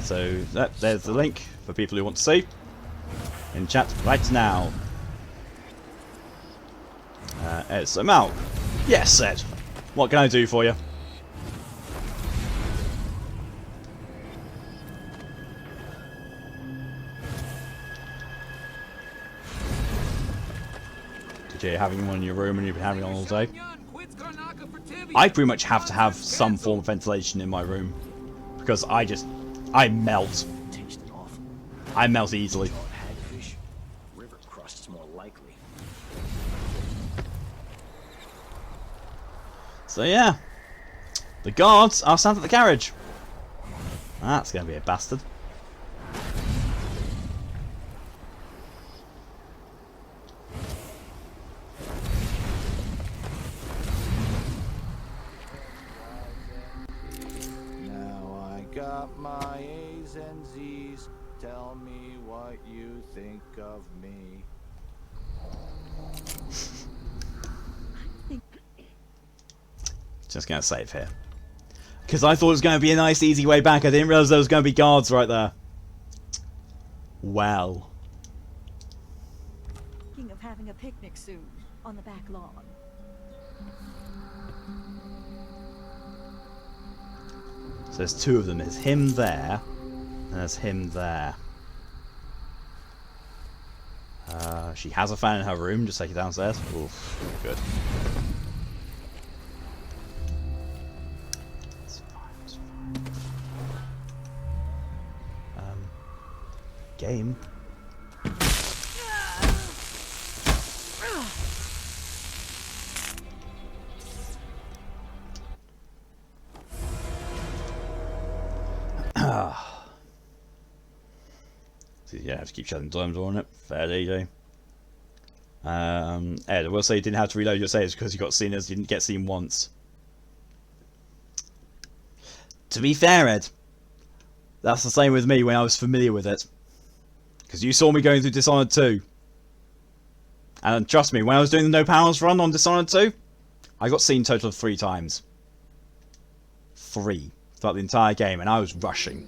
So there's the link for people who want to see in chat right now. So Mal, yes, said. What can I do for you? Did you having one in your room and you've been having one all day? I pretty much have to have some form of ventilation in my room because I melt. I melt easily. River crust is more likely. So yeah, the guards are sat at the carriage. That's going to be a bastard. Now I got my A's and Z's. Tell me what you think of me. Just going to save here. Because I thought it was going to be a nice easy way back. I didn't realise there was going to be guards right there. Well. Thinking of having a picnic soon on the back lawn. So there's 2 of them. There's him there. And there's him there. She has a fan in her room. Just take it downstairs. Oof, good. It's fine, it's fine. Game. So yeah, I have to keep shutting the door on it. Fair DJ. Ed, I will say you didn't have to reload your saves because you got seen as you didn't get seen once. To be fair, Ed, that's the same with me when I was familiar with it. Because you saw me going through Dishonored 2. And trust me, when I was doing the No Powers run on Dishonored 2, I got seen a total of 3 times. 3 throughout the entire game, and I was rushing.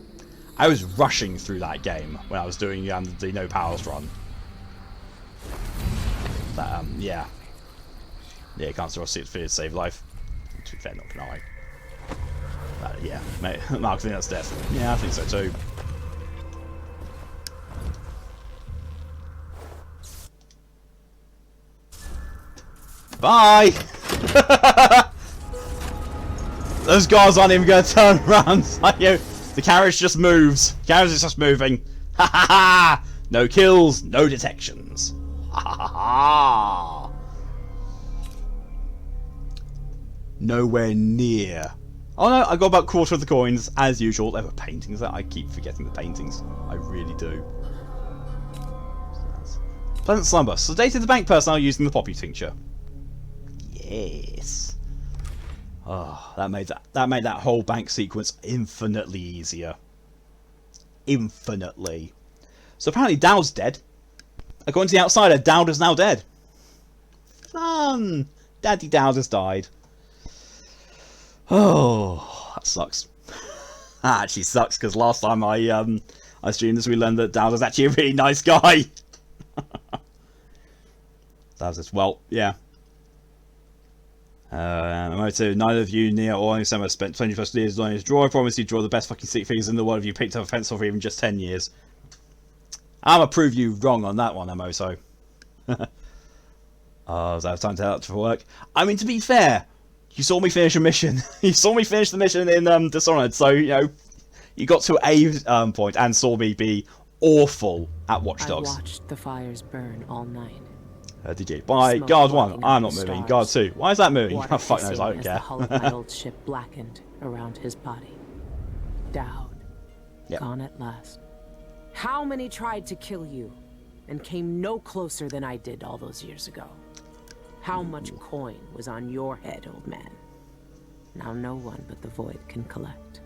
I was rushing through that game when I was doing the No Powers run. But, yeah. Yeah, can't still see it for save life. To be fair, not gonna lie. But, yeah, mate, Mark, I think that's death. Yeah, I think so too. Bye! Those guards aren't even going to turn around. Like, you know, the carriage just moves. The carriage is just moving. Ha ha ha! No kills, no detections. Ha ha ha! Nowhere near. Oh no, I got about a quarter of the coins, as usual. There were paintings. I keep forgetting the paintings. I really do. Pleasant slumber. Sedated the bank personnel using the poppy tincture. Yes. Oh, that made that whole bank sequence infinitely easier. Infinitely. So apparently Daud's dead. According to the outsider, Daud is now dead. Fun! Daddy Daud has died. Oh, that sucks. That actually sucks, because last time I streamed this, we learned that Daud is actually a really nice guy. That was just, well, yeah. Neither of you, Nia or Sam, spent 20 plus years on his drawer. I promise you draw the best fucking stick figures in the world if you picked up a pencil for even just 10 years. I'm gonna prove you wrong on that one, Mo, so. So I have time to head out for work. I mean, to be fair, you saw me finish a mission. You saw me finish the mission in Dishonored, so, you know, you got to a point and saw me be awful at Watch Dogs. I watched the fires burn all night. Did you? By Smoke Guard 1, blocking I'm out not the moving. stars. Guard 2, why is that moving? Water Oh, fuck knows, I don't hissing care. as the hull of my old ship blackened around his body. Daud. Yep. Gone at last. How many tried to kill you and came no closer than I did all those years ago? How much coin was on your head, old man? Now no one but the Void can collect.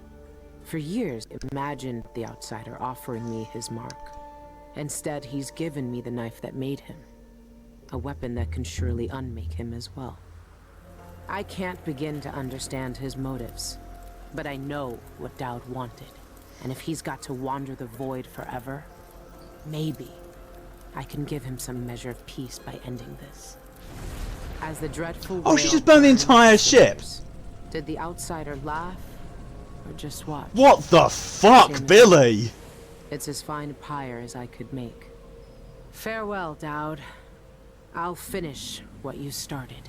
For years, imagined the outsider offering me his mark. Instead, he's given me the knife that made him. A weapon that can surely unmake him as well. I can't begin to understand his motives, but I know what Daud wanted. And if he's got to wander the Void forever, maybe I can give him some measure of peace by ending this. As the dreadful Oh, she wail just burned the burned entire and ship. simmers, did the outsider laugh or just watch? What the fuck, Shame. Billy? It's as fine a pyre as I could make. Farewell, Daud. I'll finish what you started.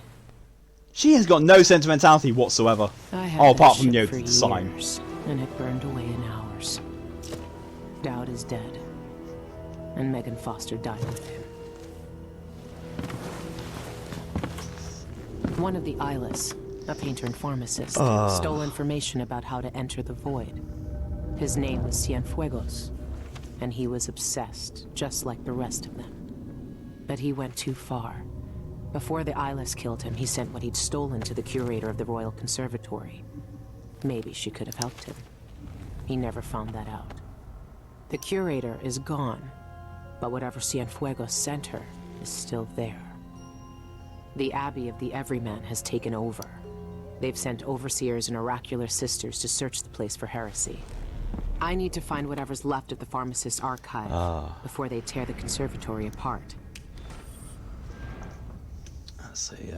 She has got no sentimentality whatsoever. I had Oh, that apart from, ship you know, for the sign. years, and it burned away in hours. Daud is dead, and Megan Foster died with him. One of the Eyeless, a painter and pharmacist, stole information about how to enter the Void. His name was Cienfuegos, and he was obsessed, just like the rest of them. But he went too far. Before the Eyeless killed him, he sent what he'd stolen to the curator of the Royal Conservatory. Maybe she could have helped him. He never found that out. The curator is gone, but whatever Cienfuegos sent her is still there. The Abbey of the Everyman has taken over. They've sent overseers and oracular sisters to search the place for heresy. I need to find whatever's left of the pharmacist's archive before they tear the conservatory apart. Let's see,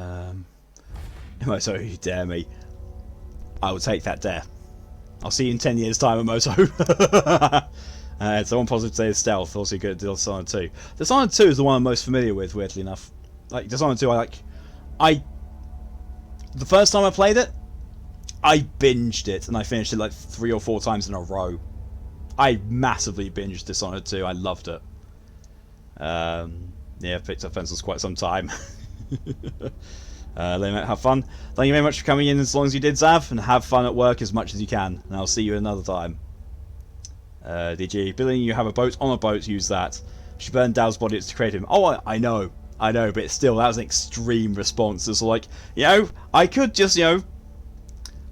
Emoto, you dare me. I will take that dare. I'll see you in 10 years' time, Emoto. Someone positive today is stealth, also good at Dishonored 2. Dishonored 2 is the one I'm most familiar with, weirdly enough. Like, Dishonored 2, the first time I played it, I binged it, and I finished it like 3 or 4 times in a row. I massively binged Dishonored 2, I loved it. Yeah, picked up pencils quite some time. Have fun. Thank you very much for coming in as long as you did, Zav, and have fun at work as much as you can. And I'll see you another time. DG, Billy, you have a boat on a boat, use that. She burned Daud's body to create him. Oh, I know, but still, that was an extreme response. It's like, you know, I could just, you know,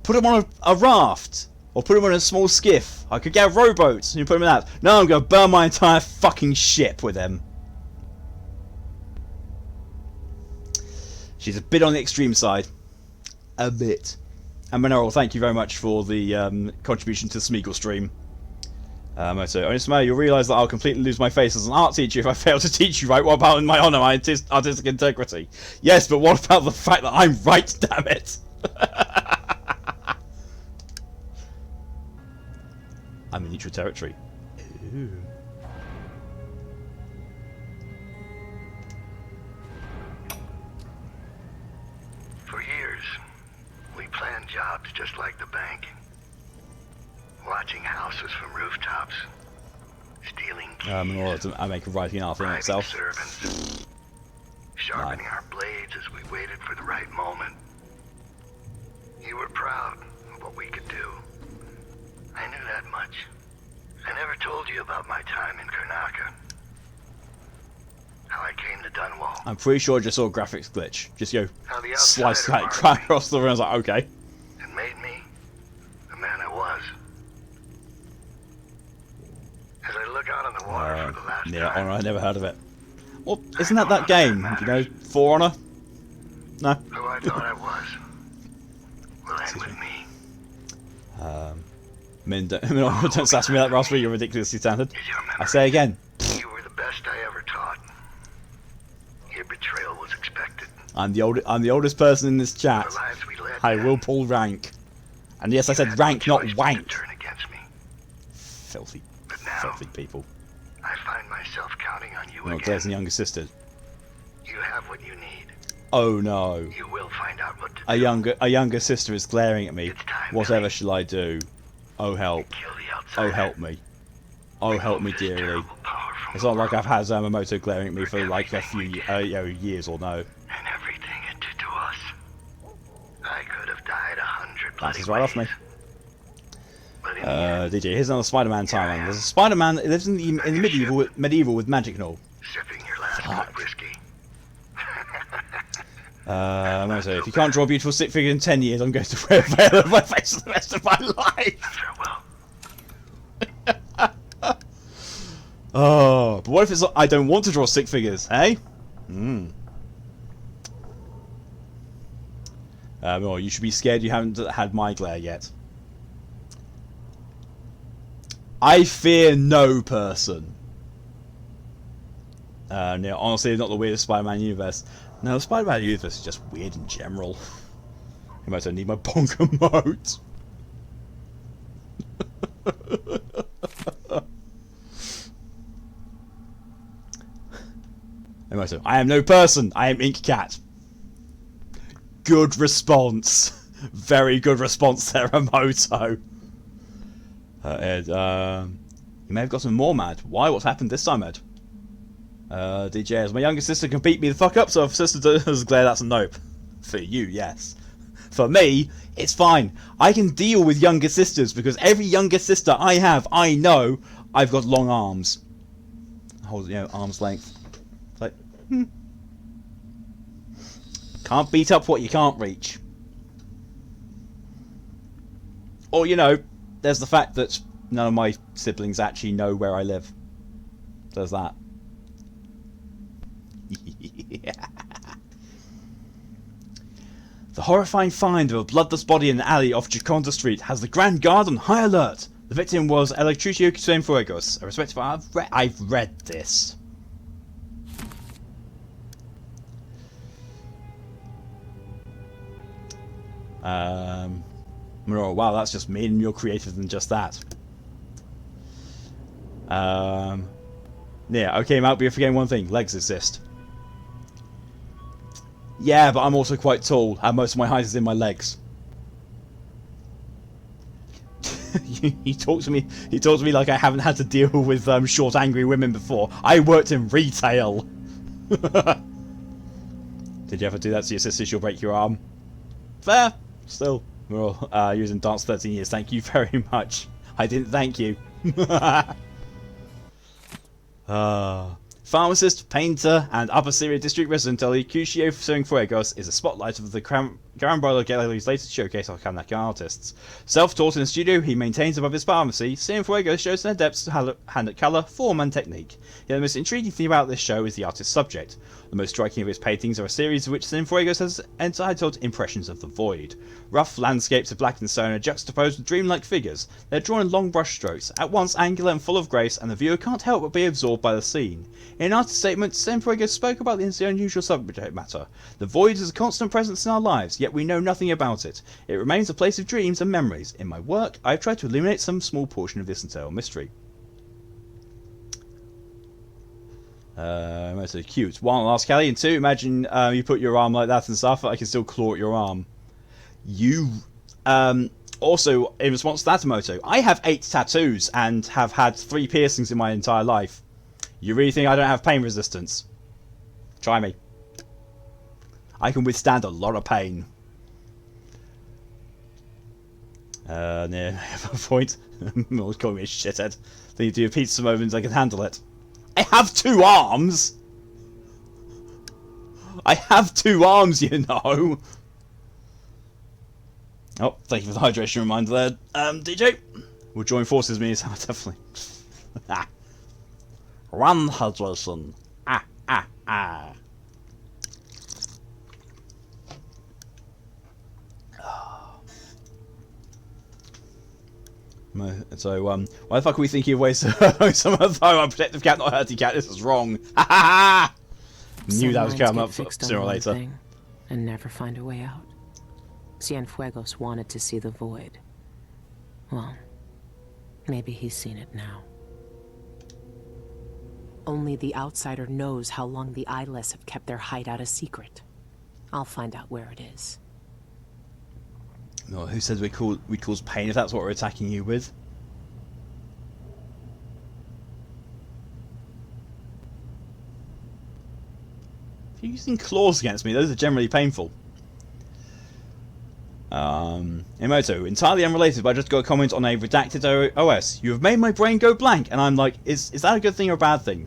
put him on a raft, or put him on a small skiff. I could get a rowboat and put him in that. No, I'm going to burn my entire fucking ship with him. She's a bit on the extreme side. A bit. And Mineral, thank you very much for the contribution to the Smeagol stream. So, Onisma, you'll realise that I'll completely lose my face as an art teacher if I fail to teach you right. What about in my honour, my artistic integrity? Yes, but what about the fact that I'm right, damn it? I'm in neutral territory. Ooh. For years, we planned jobs just like the bank. Watching houses from rooftops. Stealing keys. I make a writing art in bribing itself. servants. Sharpening our blades as we waited for the right moment. You were proud of what we could do. I knew that much. I never told you about my time in Karnaka. How I came to Dunwall. I'm pretty sure I just saw a graphics glitch. Just go How the slice outsider that part crap of across the room. I was like, okay. me and made me the man I was. As I look out on the water for the last Yeah, time, Honor, I never heard of it. Well, isn't that game? You know, For Honor? No? who I thought I was will end with me. I mean, don't ask me that, Ross, you're ridiculously talented. Did you remember? I say again, You were the best I ever taught. Your betrayal was expected. I'm the oldest person in this chat. The lives we led. I will pull rank. And yes, I said rank, not wank. Turn against me. Filthy, But now, filthy people. I find myself counting on you Well, again. Claire's younger sister. You have what you need. Oh no. You will find out what to A younger sister is glaring at me. It's time, Whatever Billy. shall I do? Oh help. kill the outsider. Oh help me. Oh help me This dearly. terrible power from It's the not like world I've had Yamamoto glaring at me for like a few years or no. and everything it did to us. I could have died 100 bloody That's right off me. ways. But in the end, DJ, here's another Spider-Man timeline. There's a Spider-Man that lives in the medieval with magic and all. sipping your last Fuck. good whiskey. So if you can't draw a beautiful stick figure in 10 years, I'm going to wear a veil over my face for the rest of my life. Farewell. Oh, but what if it's I don't want to draw stick figures, eh? Well, you should be scared you haven't had my glare yet. I fear no person. No, honestly, not the weirdest Spider-Man universe. No, the Spider-Man universe is just weird in general. I might need my bonker mode. I am no person. I am Ink Cat. Good response. Very good response there, Emoto. Ed, you may have gotten more mad. Why? What's happened this time, Ed? DJ, as my younger sister can beat me the fuck up, so if sister does glare, that's a nope. For you, yes. For me, it's fine. I can deal with younger sisters because every younger sister I have, I know I've got long arms. Hold, arm's length. It's like, Can't beat up what you can't reach. Or, there's the fact that none of my siblings actually know where I live. There's that. The horrifying find of a bloodless body in an alley off Gioconda Street has the Grand Guard on high alert. The victim was Electricio Cienfuegos, a respectable... I've read this. Oh, wow, that's just made me more creative than just that. Yeah, okay, Matt, but you're forgetting one thing. Legs exist. Yeah, but I'm also quite tall, and most of my height is in my legs. He talks to me like I haven't had to deal with short, angry women before. I worked in retail. Did you ever do that to your sister? She'll break your arm. Fair. Still. We're all using Dance 13 years. Thank you very much. I didn't thank you. Pharmacist, painter, and Upper Syria district resident Elicutio Cienfuegos is a spotlight of the Carambola Gallery's latest showcase of Kanaka artists. Self-taught in a studio he maintains above his pharmacy, Cienfuegos shows an adept hand at colour, form and technique. Yet the most intriguing thing about this show is the artist's subject. The most striking of his paintings are a series of which Cienfuegos has entitled Impressions of the Void. Rough landscapes of blackened stone are juxtaposed with dreamlike figures. They're drawn in long brush strokes, at once angular and full of grace, and the viewer can't help but be absorbed by the scene. In an artist's statement, Cienfuegos spoke about the unusual subject matter. The void is a constant presence in our lives, yet we know nothing about it. It remains a place of dreams and memories. In my work, I've tried to illuminate some small portion of this internal mystery. That's so cute. One, last Callie, and two, imagine you put your arm like that and stuff, I can still claw at your arm. Also, in response to that, Emoto, I have 8 tattoos and have had 3 piercings in my entire life. You really think I don't have pain resistance? Try me. I can withstand a lot of pain. Near a point. Always call me a shithead. Then you do a pizza moments, I can handle it. I have 2 arms! I have 2 arms, you know. Oh, thank you for the hydration reminder there, DJ. We'll join forces with me, so definitely. One hydration. So, why the fuck are we thinking of ways to hurt some of the protective cat, not hurting cat? This is wrong. Ha ha ha! Knew that was coming up sooner or later. And never find a way out. Cienfuegos wanted to see the void. Well, maybe he's seen it now. Only the outsider knows how long the eyeless have kept their hideout a secret. I'll find out where it is. No, who says we cause pain if that's what we're attacking you with? If you're using claws against me, those are generally painful. Emoto, entirely unrelated, but I just got a comment on a redacted OS. You have made my brain go blank, and I'm like, is that a good thing or a bad thing?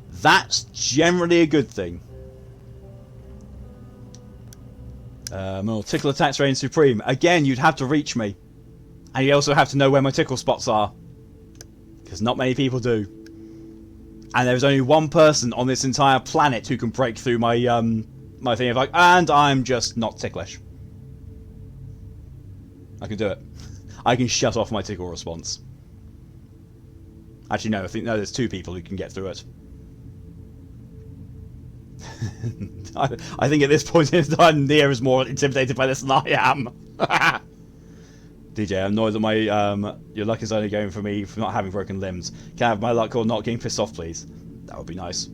That's generally a good thing. Well, tickle attacks reign supreme. Again, you'd have to reach me. And you also have to know where my tickle spots are. Because not many people do. And there's only one person on this entire planet who can break through my my thing of like, and I'm just not ticklish. I can do it. I can shut off my tickle response. Actually, no, there's 2 people who can get through it. I think at this point in time, Nia is more intimidated by this than I am. DJ, I'm annoyed that my your luck is only going for me for not having broken limbs. Can I have my luck or not getting pissed off, please? That would be nice.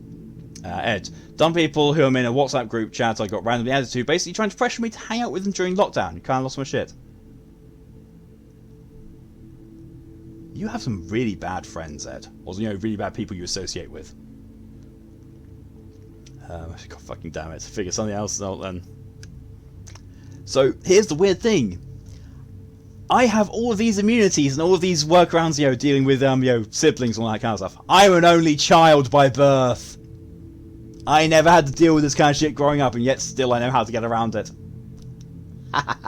Ed, dumb people who I'm in a WhatsApp group chat I got randomly added to, basically trying to pressure me to hang out with them during lockdown. Kinda lost my shit. You have some really bad friends, Ed. Or, really bad people you associate with. God fucking damn it. Figure something else out then. So, here's the weird thing. I have all of these immunities and all of these workarounds, dealing with, siblings and all that kind of stuff. I'm an only child by birth. I never had to deal with this kind of shit growing up, and yet still I know how to get around it. Ha ha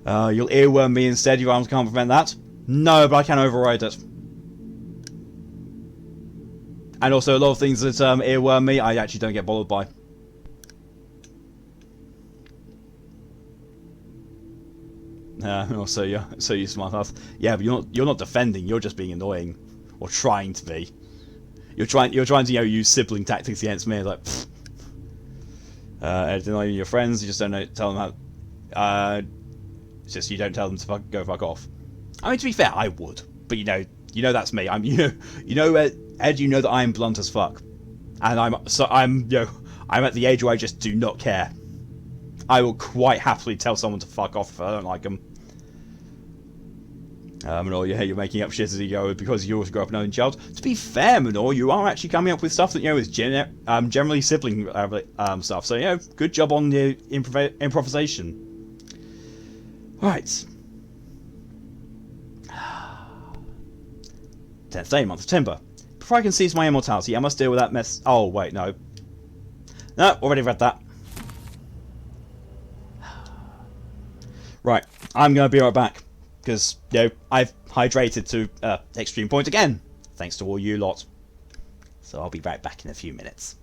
ha! You'll earworm me instead, your arms can't prevent that. No, but I can override it. And also a lot of things that earworm me, I actually don't get bothered by. So you smart ass. Yeah, but you're not defending. You're just being annoying, or trying to be. You're trying to use sibling tactics against me. Like, denying your friends. You just don't tell them how. It's just you don't tell them to go fuck off. I mean, to be fair, I would, but you know that's me. I'm Ed, you know that I'm blunt as fuck, and I'm at the age where I just do not care. I will quite happily tell someone to fuck off if I don't like them. Manor, you're making up shit as you go because you also grew up an only child. To be fair, Manor, you are actually coming up with stuff that is generally sibling stuff. So good job on the improvisation. Right. 10th day, month of Timber. Before I can seize my immortality, I must deal with that mess. Oh wait, no. No, already read that. Right, I'm going to be right back, because, I've hydrated to extreme point again, thanks to all you lot. So I'll be right back in a few minutes.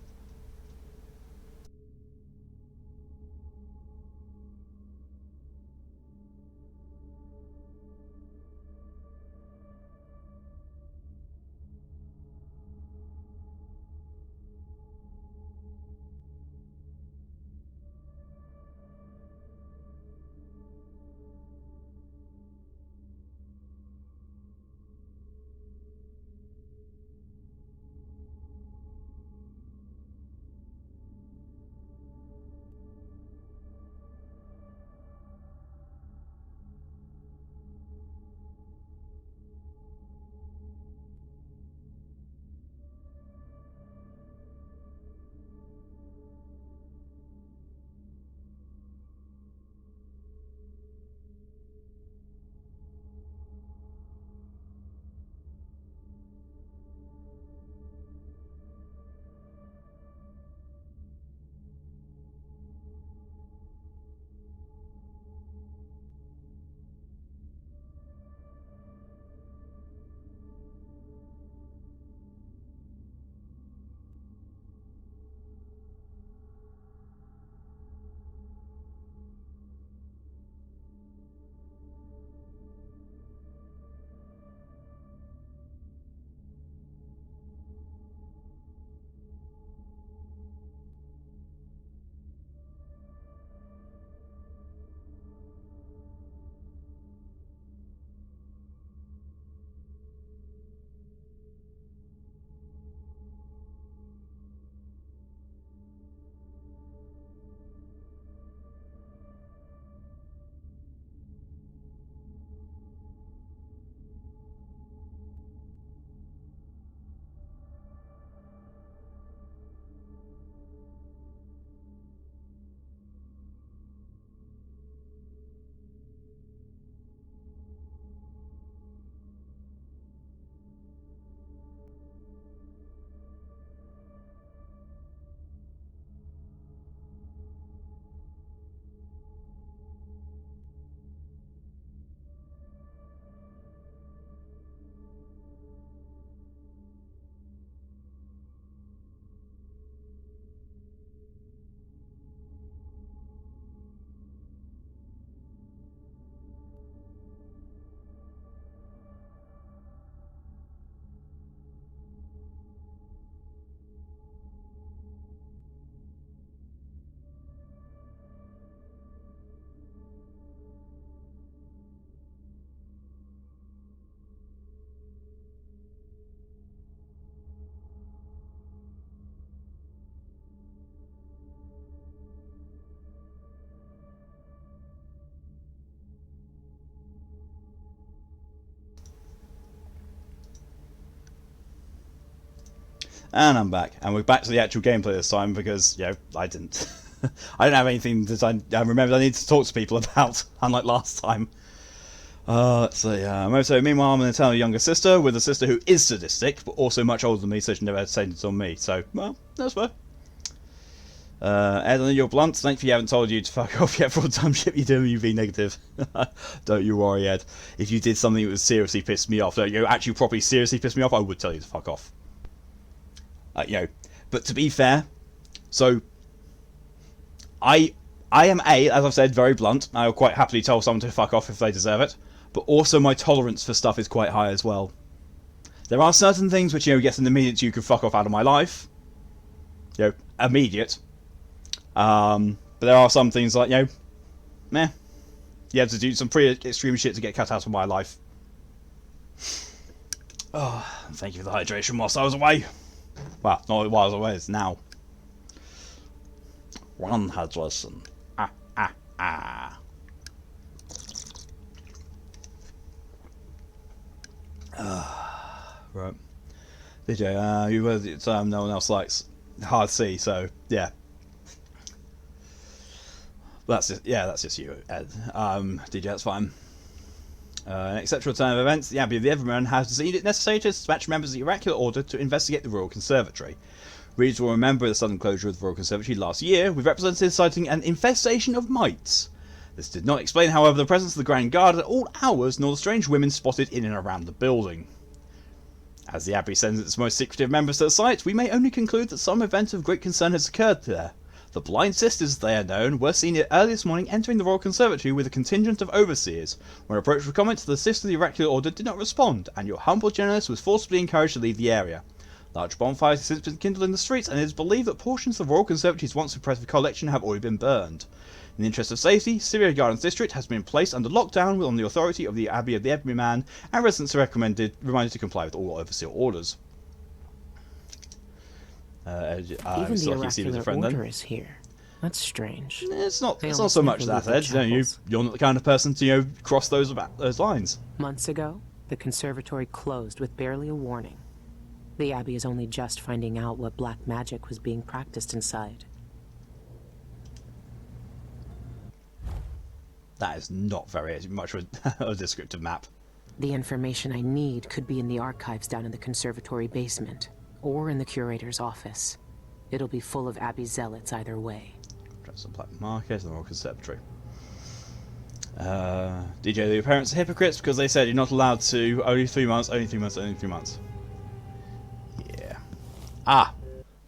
And I'm back. And we're back to the actual gameplay this time because, you know, I didn't. I didn't have anything that I remembered I needed to talk to people about, unlike last time. So meanwhile, I'm an eternal younger sister with a sister who is sadistic, but also much older than me, so she never had it on me. So, well, that's fair. Ed, you're blunt. Thankfully, I haven't told you to fuck off yet for all the dumb shit you do and you be negative. Don't you worry, Ed. If you did something that was seriously pissed me off, actually properly seriously pissed me off, I would tell you to fuck off. But to be fair, so I am as I've said, very blunt. I will quite happily tell someone to fuck off if they deserve it. But also my tolerance for stuff is quite high as well. There are certain things which, yes, in the immediate you can fuck off out of my life. Immediate. But there are some things like, meh. You have to do some pretty extreme shit to get cut out of my life. Oh, thank you for the hydration whilst I was away. Well, not while I was away, it's now. One hydration. Right. DJ, you were the term no one else likes hard C, so yeah. That's just you, Ed. DJ, that's fine. An exceptional turn of events, the Abbey of the Everman has deemed it necessary to dispatch members of the Oracular Order to investigate the Royal Conservatory. Readers will remember the sudden closure of the Royal Conservatory last year, with representatives citing an infestation of mites. This did not explain, however, the presence of the Grand Guard at all hours, nor the strange women spotted in and around the building. As the Abbey sends its most secretive members to the site, we may only conclude that some event of great concern has occurred there. The Blind Sisters, as they are known, were seen early this morning entering the Royal Conservatory with a contingent of overseers. When approached with comments, the Sister of the Oracular Order did not respond, and your humble journalist was forcibly encouraged to leave the area. Large bonfires have since been kindled in the streets, and it is believed that portions of the Royal Conservatory's once impressive collection have already been burned. In the interest of safety, Syria Gardens District has been placed under lockdown on the authority of the Abbey of the Everyman, and residents are reminded to comply with all overseer orders. Even the Oracular Order is here. That's strange. It's not so much that, Ed. You're not the kind of person to cross those lines. Months ago, the conservatory closed with barely a warning. The Abbey is only just finding out what black magic was being practiced inside. That is not very much of a descriptive map. The information I need could be in the archives down in the conservatory basement, or in the curator's office. It'll be full of Abbey zealots either way. Dress some black market in the Royal Conservatory. DJ, your parents are hypocrites because they said you're not allowed to. Only 3 months, only 3 months, only 3 months. Yeah.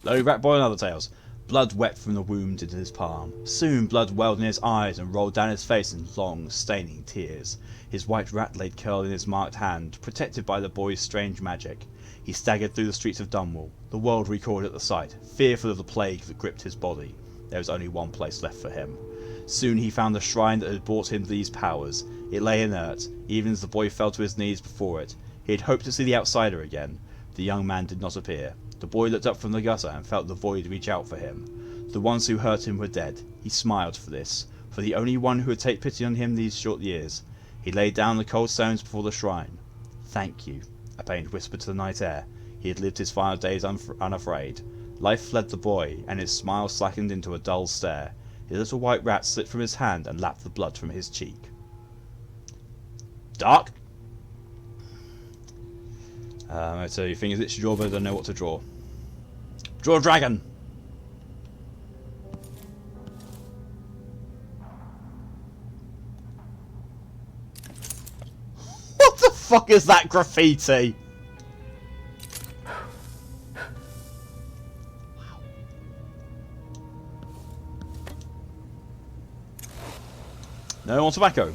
Lonely rat boy and other tales. Blood wept from the wound into his palm. Soon blood welled in his eyes and rolled down his face in long, staining tears. His white rat laid curled in his marked hand, protected by the boy's strange magic. He staggered through the streets of Dunwall. The world recoiled at the sight, fearful of the plague that gripped his body. There was only one place left for him. Soon he found the shrine that had brought him these powers. It lay inert, even as the boy fell to his knees before it. He had hoped to see the outsider again. The young man did not appear. The boy looked up from the gutter and felt the void reach out for him. The ones who hurt him were dead. He smiled for this, for the only one who would take pity on him these short years. He laid down the cold stones before the shrine. "Thank you," a pain whispered to the night air. He had lived his final days unafraid. Life fled the boy, and his smile slackened into a dull stare. His little white rat slipped from his hand and lapped the blood from his cheek. Dark? So your fingers itch to draw, but I don't know what to draw. Draw a dragon! What the fuck is that graffiti? No more tobacco.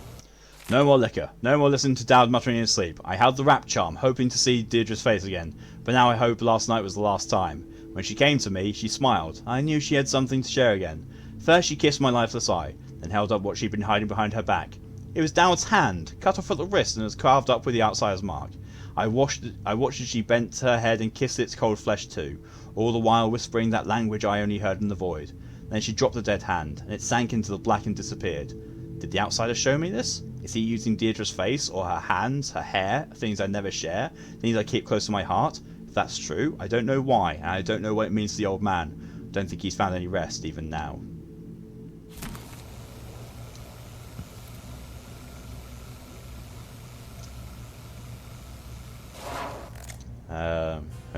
No more liquor. No more listening to Daud muttering in his sleep. I held the rap charm, hoping to see Deirdre's face again, but now I hope last night was the last time. When she came to me, she smiled. I knew she had something to share again. First she kissed my lifeless eye, then held up what she'd been hiding behind her back. It was Daud's hand, cut off at the wrist and was carved up with the outsider's mark. I watched as she bent her head and kissed its cold flesh too, all the while whispering that language I only heard in the void. Then she dropped the dead hand, and it sank into the black and disappeared. Did the outsider show me this? Is he using Deirdre's face, or her hands, her hair, things I never share, things I keep close to my heart? That's true. I don't know why, and I don't know what it means to the old man. Don't think he's found any rest, even now.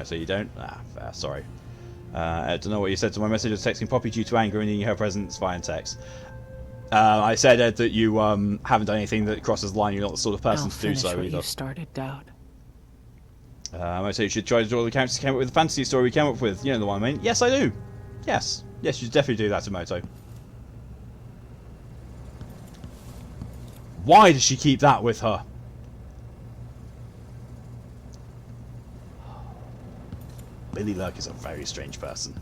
So you don't? Fair, sorry. I don't know what you said to my message of texting Poppy due to anger and needing her presence via text. I said, Ed, that you haven't done anything that crosses the line. You're not the sort of person to do so what either. You started, Daud. I say you should try to draw the characters came up with the fantasy story we came up with. You know the one I mean? Yes, I do. Yes. Yes, you should definitely do that, Tomoto. Why does she keep that with her? Billy Lurk is a very strange person.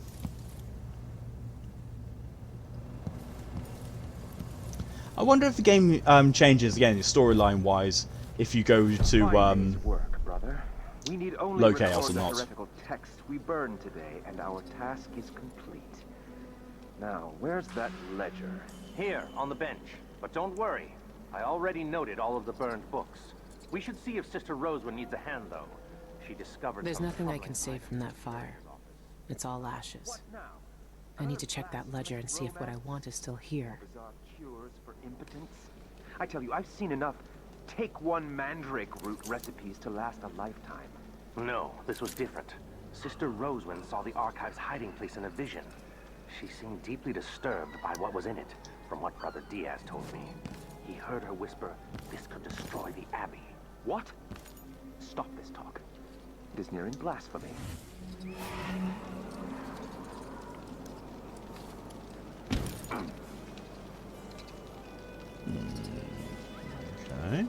I wonder if the game changes again, storyline wise, if you go to work, brother. We need only low chaos or not. the heretical text we burned today, and our task is complete. Now, where's that ledger? Here, on the bench. But don't worry. I already noted all of the burned books. We should see if Sister Rosewood needs a hand, though. She discovered There's some nothing I troubling can save from that fire. It's all ashes. I need to check that ledger and see if what I want is still here. Bizarre cures for impotence. I tell you, I've seen enough take one mandrake root recipes to last a lifetime. No, this was different. Sister Rosewind saw the archive's hiding place in a vision. She seemed deeply disturbed by what was in it, from what Brother Diaz told me. He heard her whisper, this could destroy the Abbey. What? Stop this talk. It is nearing blasphemy. Okay.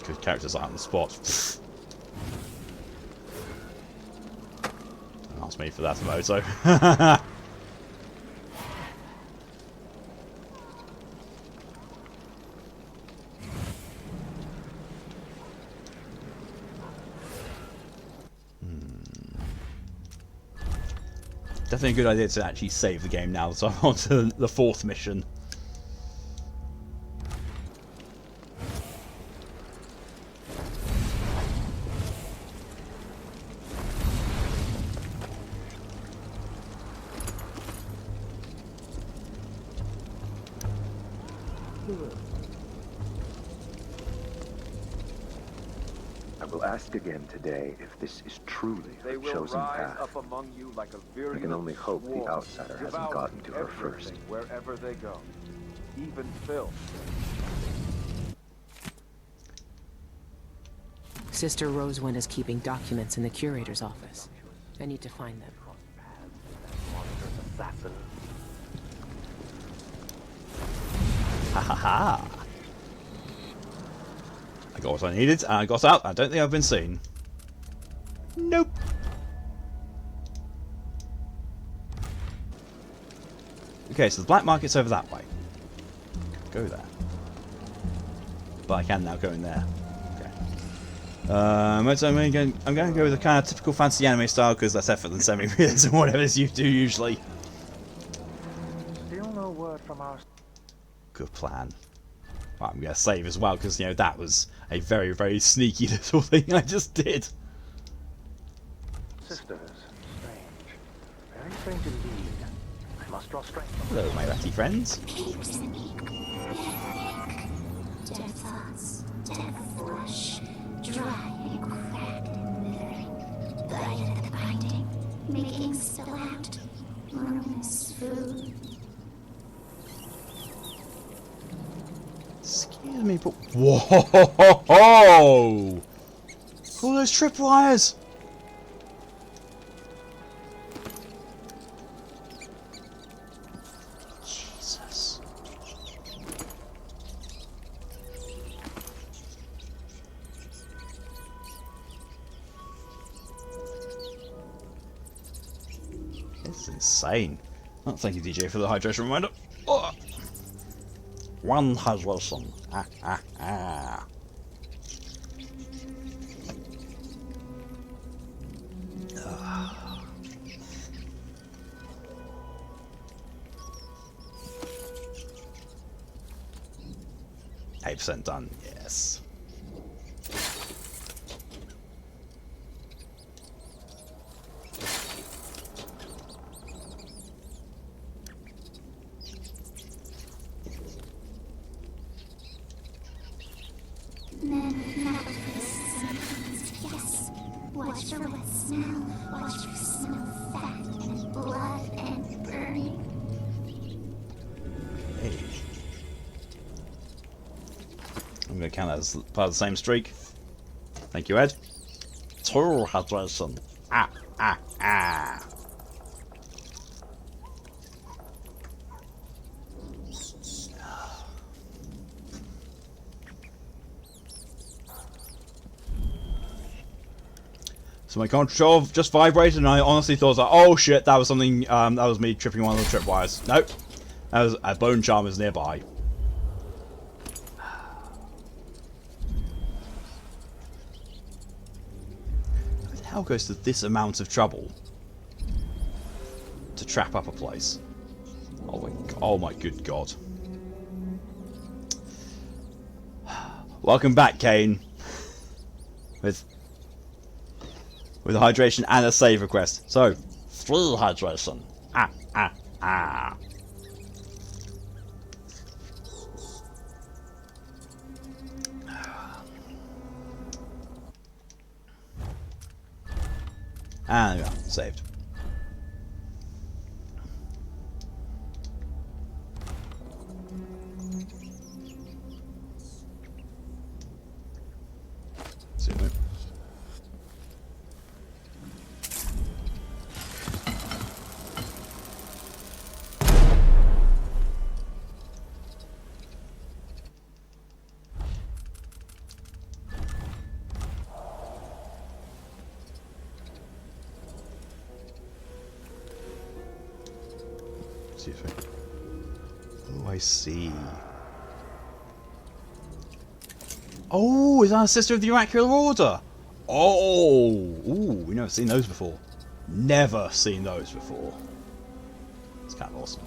Good characters out on the spot. Don't ask me for that, Tomoto. Definitely a good idea to actually save the game now, so I'm on to the 4th mission. I will ask again today if this is truly her chosen path. I can only hope the outsider hasn't gotten to her first. Wherever they go, even Phil. Sister Rosewind is keeping documents in the curator's office. I need to find them. Assassin. Ha ha ha! I got what I needed, and I got out. I don't think I've been seen. Nope. Okay, so the black market's over that way. Go there. But I can now go in there. Okay. I'm going to go with a kind of typical fantasy anime style because that's effort than semi-realism, whatever it is you do usually. Still no word from our... Good plan. Right, I'm going to save as well because, you know, that was a very, very sneaky little thing I just did. Sisters, strange. Very strange indeed. I must draw strength from Hello, my ratty friends. Dead thoughts, dead flesh, dry and cracked and withering. Bite at the binding, making spill out, ruinous food. Excuse me, but whoa! All those tripwires! Jesus. It's insane. Oh, thank you, DJ, for the hydration reminder. Oh. One hydration. Ah, ah, ah. 8% done, yes. Yes. Watch for wet smell. Watch for smell fat and blood and burning. Hey. I'm going to count that as part of the same streak. Thank you, Ed. 2 hydration. Ah, ah, ah. So my control just vibrated, and I honestly thought, like, oh shit, that was something, that was me tripping one of the tripwires. Nope. That was a bone charm is nearby. Who the hell goes to this amount of trouble to trap up a place? Oh my good god. Welcome back, Kane. With a hydration and a save request. So, 3 hydration. Ah, ah, ah. And yeah, saved. Super. Oh, I see. Oh, is that a sister of the Oracular Order? Oh, ooh, we've never seen those before. Never seen those before. It's kind of awesome.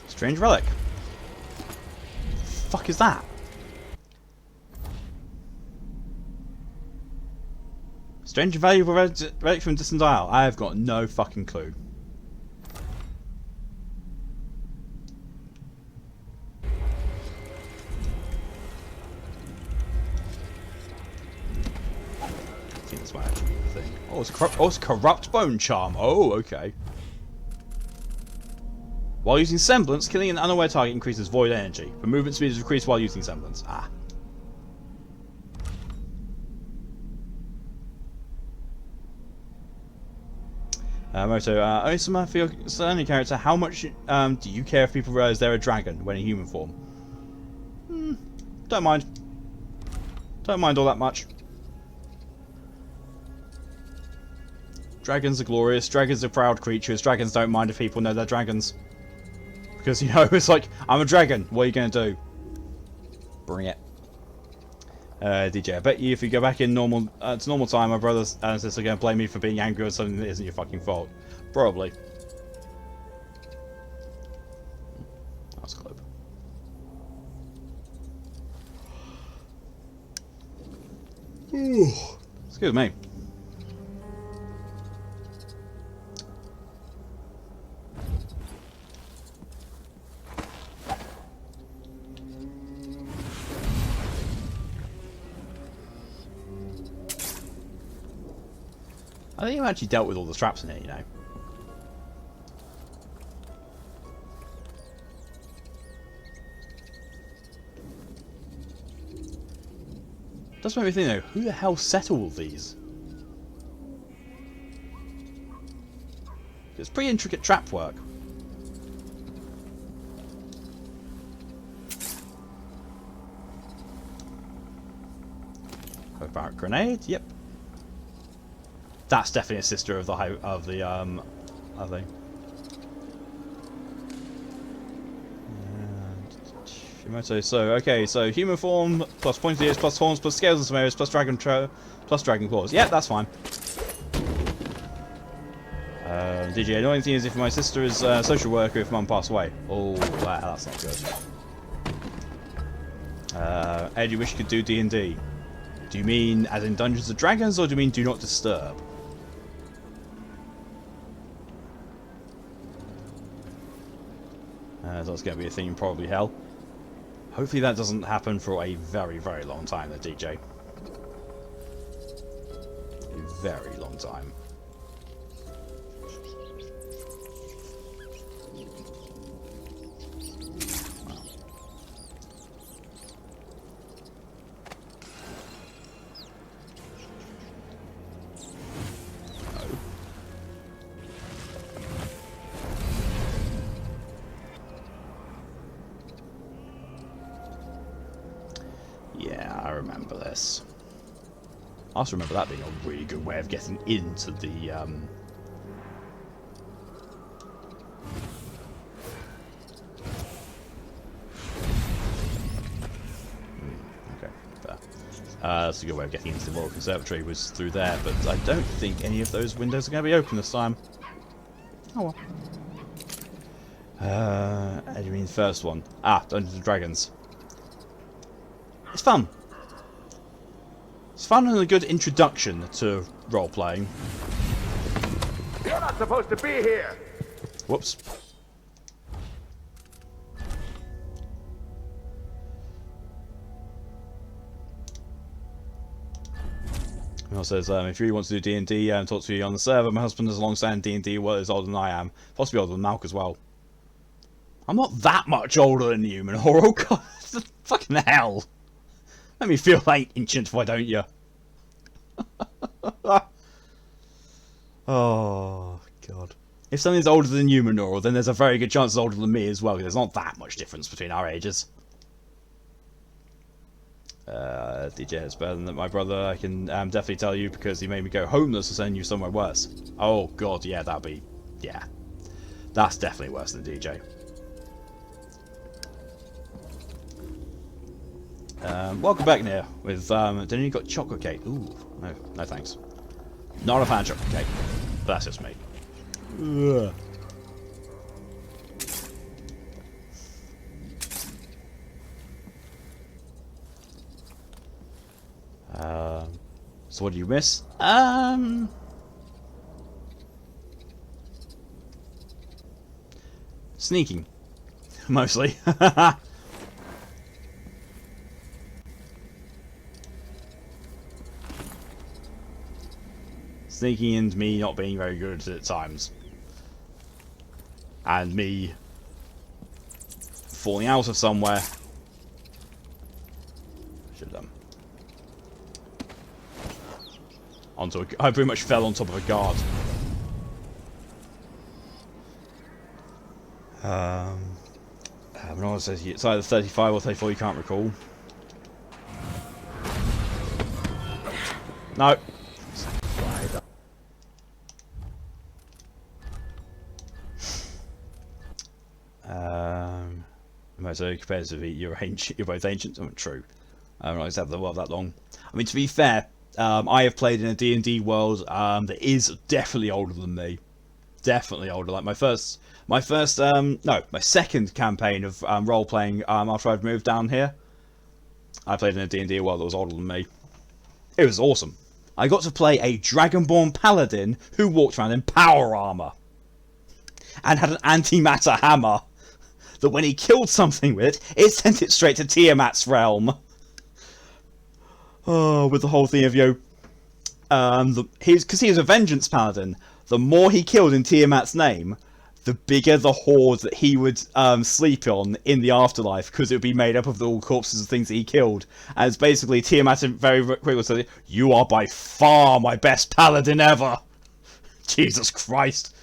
Strange relic. The fuck is that? Strange and valuable relic from distant isle. I have got no fucking clue. I think that's my actual thing. Oh, it's a corrupt bone charm. Oh, okay. While using semblance, killing an unaware target increases void energy. The movement speed is increased while using semblance. Ah. Moto, only some for your Cerny character. How much do you care if people realize they're a dragon when in human form? Don't mind. Don't mind all that much. Dragons are glorious. Dragons are proud creatures. Dragons don't mind if people know they're dragons. Because, you know, it's like, I'm a dragon. What are you going to do? Bring it. DJ, I bet you if you go back in normal to normal time, my brothers and sisters are going to blame me for being angry at something that isn't your fucking fault. Probably. That's close. Excuse me. I think I actually dealt with all the traps in it, you know. Does make me think though, who the hell set all these? It's pretty intricate trap work. About grenade, yep. That's definitely a sister of the I think. So okay, so human form plus pointed ears plus horns plus scales and some areas plus dragon claws. Yeah, that's fine. DJ, annoying thing is if my sister is a social worker if mum passed away. Oh wow, that's not good. Ed, you wish you could do D&D. Do you mean as in Dungeons and Dragons, or do you mean Do Not Disturb? That's going to be a thing, probably hell. Hopefully that doesn't happen for a very, very long time, the DJ. A very long time. Yeah, I remember this. I also remember that being a really good way of getting into the okay, fair. That's a good way of getting into the Royal Conservatory, was through there, but I don't think any of those windows are going to be open this time. Oh well. How do you mean the first one? Ah, Dungeons and Dragons. It's fun. It's fun and a good introduction to role-playing. You're not supposed to be here! Whoops. It also says, if you really want to do D&D and talk to you on the server, my husband is a long-standing D&D, well, is older than I am. Possibly older than Malk as well. I'm not that much older than you, man. Oh, God. Fucking hell. Let me feel like ancient, why don't you? Oh, God. If something's older than you, Minoru, then there's a very good chance it's older than me as well, because there's not that much difference between our ages. DJ is better than my brother, I can definitely tell you, because he made me go homeless or send you somewhere worse. Oh, God, yeah, that'd be... yeah. That's definitely worse than DJ. Welcome back, Nia, with, then you got chocolate cake. Ooh, no thanks. Not a fan of chocolate cake, but that's just me. Ugh. So what do you miss? Sneaking. Mostly. Sneaking and me not being very good at times. And me falling out of somewhere. Should have done. I pretty much fell on top of a guard. When I says it's either 35 or 34, you can't recall. No. So compared to you're both ancient. Oh, true. I don't realize I have the world that long. I mean, to be fair, I have played in a D&D world that is definitely older than me. Definitely older. Like my second campaign of role playing after I've moved down here, I played in a D&D world that was older than me. It was awesome. I got to play a Dragonborn paladin who walked around in power armor and had an antimatter hammer that when he killed something with it sent it straight to Tiamat's realm. Oh, with the whole thing of, because he was a vengeance paladin. The more he killed in Tiamat's name, the bigger the horde that he would sleep on in the afterlife, because it would be made up of all corpses of things that he killed. And it's basically Tiamat very quickly said, "You are by far my best paladin ever." Jesus Christ.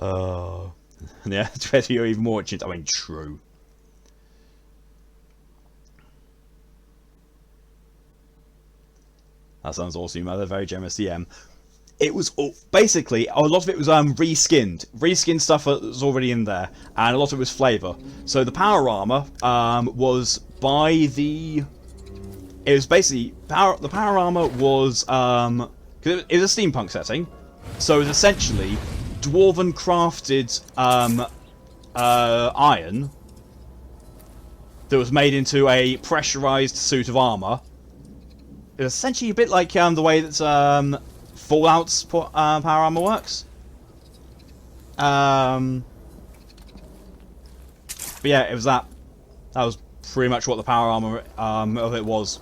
Yeah, to you're even more ancient. I mean, true. That sounds awesome. They're very generous DM. It was basically a lot of it was reskinned stuff that was already in there, and a lot of it was flavor. So the power armor was by the. It was basically the power armor was because it was a steampunk setting, so it was essentially dwarven crafted iron that was made into a pressurized suit of armor. It was essentially a bit like the way that Fallout's power armor works. But yeah, it was that. That was pretty much what the power armor of it was.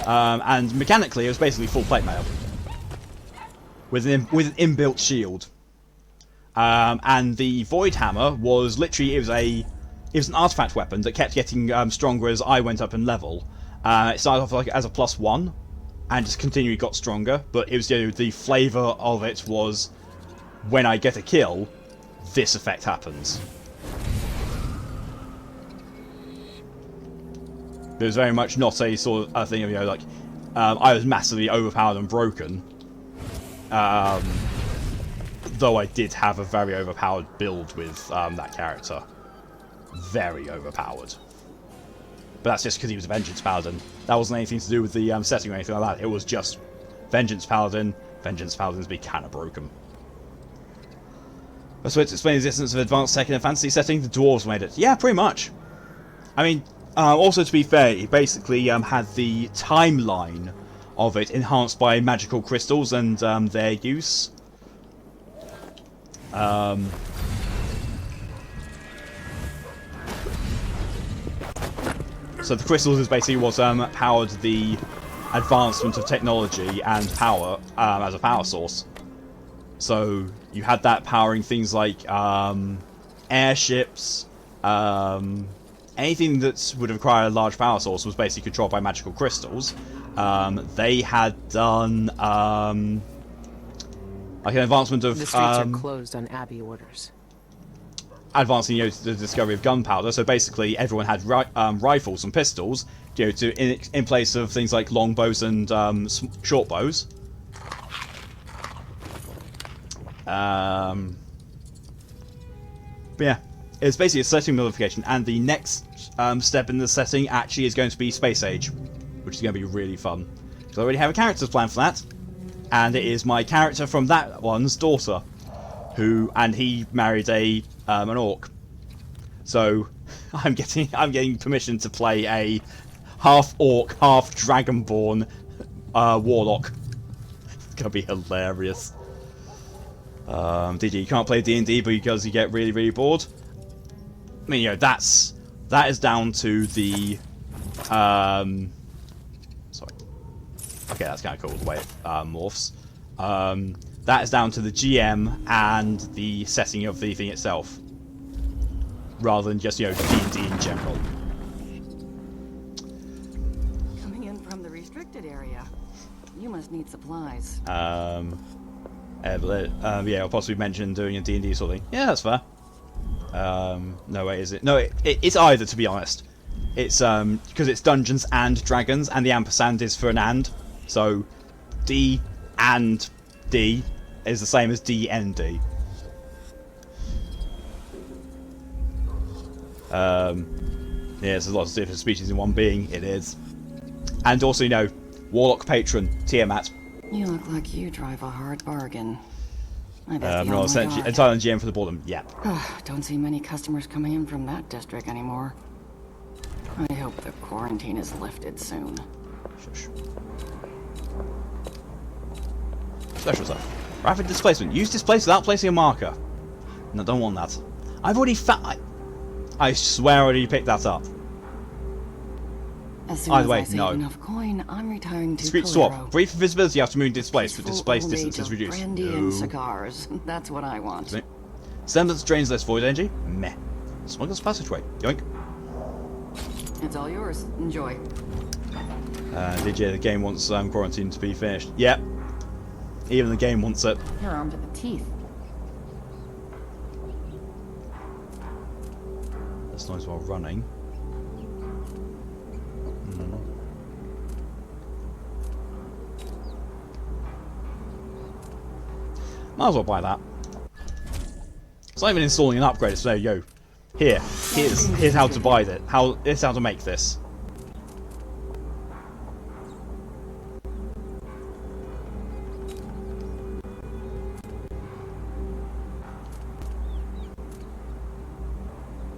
And mechanically, it was basically full plate mail with an inbuilt shield. And the Void Hammer was literally it was an artifact weapon that kept getting stronger as I went up in level. It started off like as a +1, and just continually got stronger. But it was the flavour of it was when I get a kill, this effect happens. It was very much not a sort of thing of like I was massively overpowered and broken. Though I did have a very overpowered build with that character. Very overpowered. But that's just because he was a Vengeance Paladin. That wasn't anything to do with the setting or anything like that. It was just Vengeance Paladin. Vengeance Paladins be kind of broken. I suppose to explain the existence of advanced tech in a fantasy setting, the dwarves made it. Yeah, pretty much. I mean, also to be fair, it basically had the timeline of it enhanced by magical crystals and their use. So the crystals is basically what powered the advancement of technology and power as a power source. So you had that powering things like airships, anything that would require a large power source was basically controlled by magical crystals. They had done like an advancement of the streets are closed on Abbey orders. Advancing, the discovery of gunpowder. So basically, everyone had rifles and pistols, in place of things like longbows and short bows. But yeah, it's basically a setting modification, and the next step in the setting actually is going to be Space Age, which is going to be really fun. So I already have a character's plan for that, and it is my character from that one's daughter, and he married an orc. So I'm getting permission to play a half orc, half dragonborn warlock. It's gonna be hilarious. You can't play D&D because you get really, really bored. I mean, that is down to the sorry. Okay, that's kind of cool the way it morphs. That is down to the GM and the setting of the thing itself, rather than just D&D in general. Coming in from the restricted area, you must need supplies. Yeah, I'll possibly mention doing a D&D sort of thing. Yeah, that's fair. No, wait, is it? No, it's either, to be honest. It's because it's Dungeons and Dragons, and the ampersand is for an and. So, D and D is the same as DND. Yeah, there's a lot of different species in one being. It is. And also, Warlock Patron, Tiamat. You look like you drive a hard bargain. I bet no, essentially, entirely GM for the boredom. Yeah. Don't see many customers coming in from that district anymore. I hope the quarantine is lifted soon. Shush. Special stuff. Rapid displacement. Use displace without placing a marker. No, don't want that. I've already I swear I already picked that up. As soon Either as way, I save no. enough coin, I'm retiring to Discreet Calero. swap. Brief visibility after moving displaced, but Peaceful displaced old distance age is of reduced. brandy and cigars. That's what I want. Semblance drains less void energy. Meh. Smuggler's passageway. Yoink. It's all yours. Enjoy. DJ, the game wants quarantine to be finished. Yep. Even the game wants it. You're armed to the teeth. That's nice while running. Might as well buy that. It's not even installing an upgrade. It's there, yo. Here's how to buy it. Here's how to make this.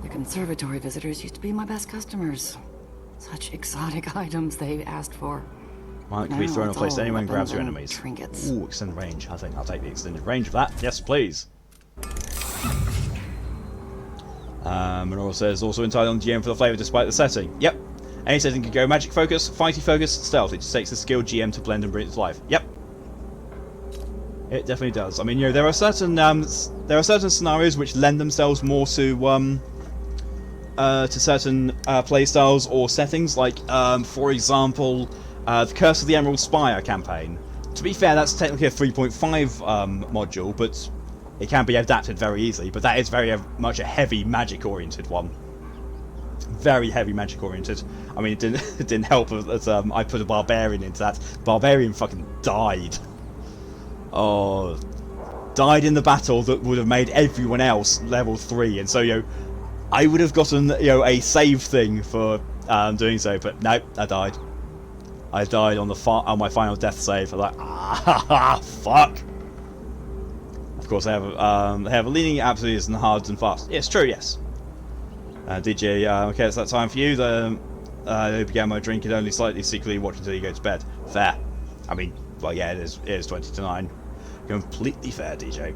The conservatory visitors used to be my best customers. Such exotic items they asked for. Might can be thrown in it's place all anyone grabs your weapons and enemies. trinkets. Ooh, extended range. I think I'll take the extended range of that. Yes, please. Manora says also entitled on GM for the flavour despite the setting. Yep. Any setting can go magic focus, fighty focus, stealth. It just takes the skilled GM to blend and bring it to life. Yep. It definitely does. I mean, there are certain scenarios which lend themselves more to certain playstyles or settings, like for example, the Curse of the Emerald Spire campaign. To be fair, that's technically a 3.5 module, but it can be adapted very easily. But that is very much a heavy magic-oriented one. Very heavy magic-oriented. I mean, it didn't help that I put a barbarian into that. Barbarian fucking died. Oh, died in the battle that would have made everyone else level 3, and so I would have gotten a save thing for doing so, but no, I died. I died on my final death save. I'm like, fuck. Of course, they have a leaning absolutely and hard and fast. It's true, yes. DJ, okay, it's that time for you. I began my drink and only slightly secretly watch until you go to bed. Fair. I mean, well, yeah, it is 20 to 9. Completely fair, DJ.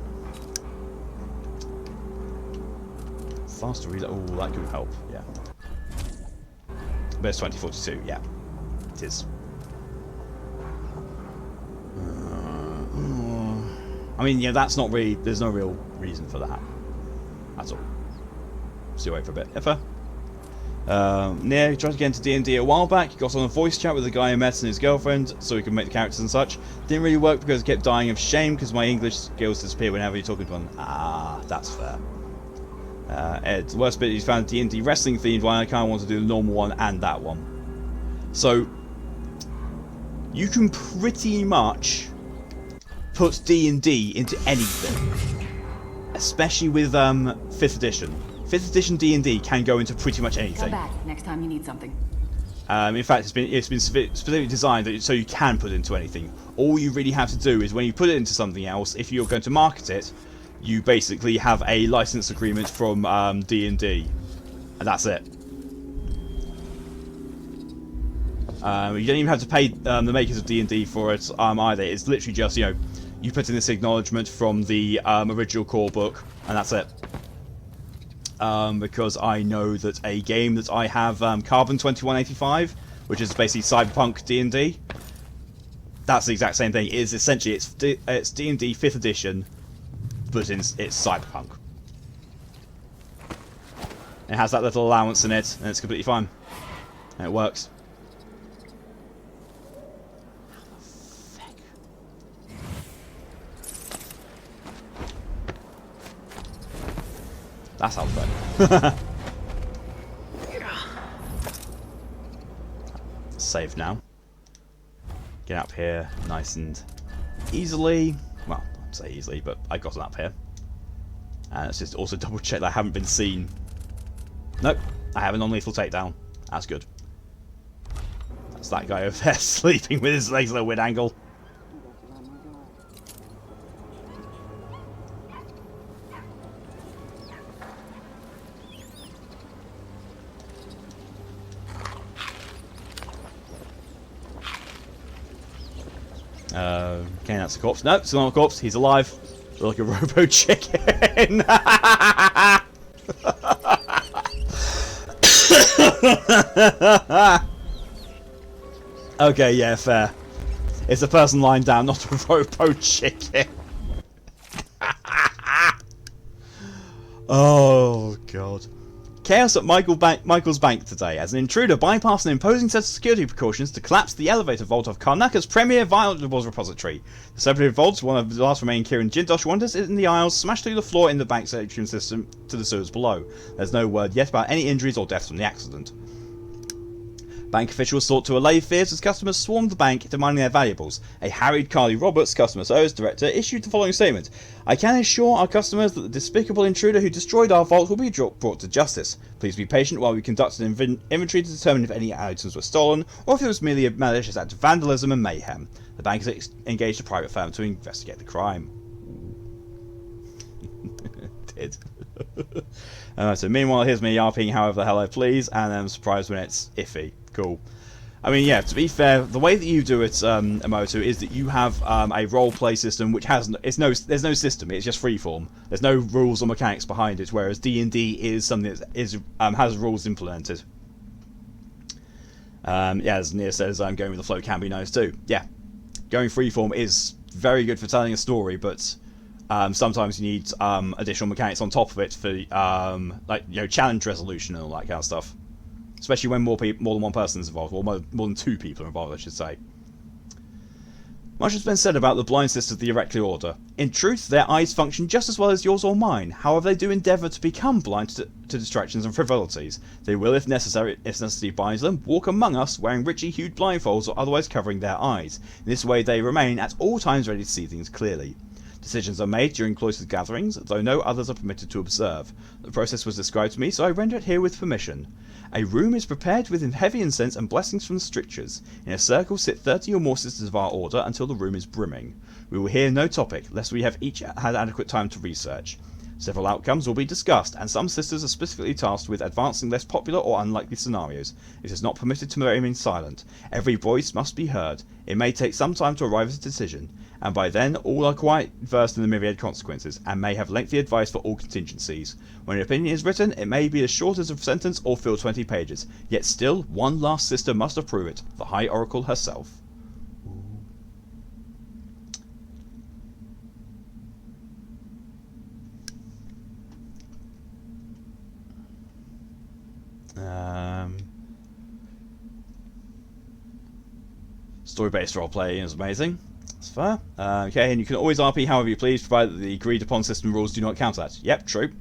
Faster reload. Oh, that could help. Yeah. But it's 2042. Yeah, it is. I mean, that's not really. There's no real reason for that. That's all. Still wait for a bit. Effa. He tried to get into D&D a while back. He got on a voice chat with the guy he met and his girlfriend, so he could make the characters and such. Didn't really work because I kept dying of shame because my English skills disappear whenever you're talking to one. Ah, that's fair. Ed, the worst bit is found D&D wrestling themed one. I kind of want to do the normal one and that one. So you can pretty much put D&D into anything, especially with 5th edition. 5th edition D&D can go into pretty much anything. Come back next time you need something. In fact, it's been specifically designed so you can put it into anything. All you really have to do is when you put it into something else, if you're going to market it, you basically have a license agreement from D&D, and that's it. You don't even have to pay the makers of D&D for it either. It's literally just you put in this acknowledgement from the original core book, and that's it. Because I know that a game that I have, Carbon 2185, which is basically Cyberpunk D&D, that's the exact same thing. It is essentially it's D&D 5th edition, but it's Cyberpunk. It has that little allowance in it, and it's completely fine. And it works. That's how fun. Save now. Get up here nice and easily. Well, I'd say easily, but I got it up here. And let's just also double check that I haven't been seen. Nope, I have a non-lethal takedown. That's good. That's that guy over there sleeping with his legs at a weird angle. Okay, that's a corpse. No, it's not a corpse. He's alive. Like a robo chicken. Okay, yeah, fair. It's a person lying down, not a robo chicken. Oh, God. Chaos at Michael's bank today, as an intruder bypassed an imposing set of security precautions to collapse the elevator vault of Karnaka's premier valuables repository. The separated vault, one of the last remaining Kirin Jindosh wonders, is in the aisles, smashed through the floor in the bank's atrium system to the sewers below. There's no word yet about any injuries or deaths from the accident. Bank officials sought to allay fears as customers swarmed the bank demanding their valuables. A harried Carly Roberts, customer service director, issued the following statement. I can assure our customers that the despicable intruder who destroyed our vault will be brought to justice. Please be patient while we conduct an inventory to determine if any items were stolen or if it was merely a malicious act of vandalism and mayhem. The bank has engaged a private firm to investigate the crime. Did. So meanwhile, here's me RPing however the hell I please, and I'm surprised when it's iffy. Cool. I mean, yeah, to be fair, the way that you do it, Emoto, is that you have a role-play system which has there's no system. It's just freeform. There's no rules or mechanics behind it, whereas D&D is something that has rules implemented. Yeah, as Nia says, going with the flow can be nice too. Yeah, going freeform is very good for telling a story, but sometimes you need additional mechanics on top of it for like, you know, challenge resolution and all that kind of stuff. Especially when more than one person is involved, or more than two people are involved, I should say. Much has been said about the blind sisters of the Oracular Order. In truth, their eyes function just as well as yours or mine. However, they do endeavour to become blind to distractions and frivolities. They will, if necessity binds them, walk among us wearing richly hued blindfolds or otherwise covering their eyes. In this way, they remain at all times ready to see things clearly. Decisions are made during cloistered gatherings, though no others are permitted to observe. The process was described to me, so I render it here with permission. A room is prepared with heavy incense and blessings from the strictures. In a circle sit 30 or more sisters of our order until the room is brimming. We will hear no topic, lest we have each had adequate time to research. Several outcomes will be discussed, and some sisters are specifically tasked with advancing less popular or unlikely scenarios. It is not permitted to remain silent. Every voice must be heard. It may take some time to arrive at a decision, and by then all are quite versed in the myriad consequences, and may have lengthy advice for all contingencies. When an opinion is written, it may be as short as a sentence or fill 20 pages, yet still one last sister must approve it, the High Oracle herself. Story-based roleplay is amazing. That's fair. Okay, and you can always RP however you please, provided that the agreed-upon system rules do not counter that. Yep, true.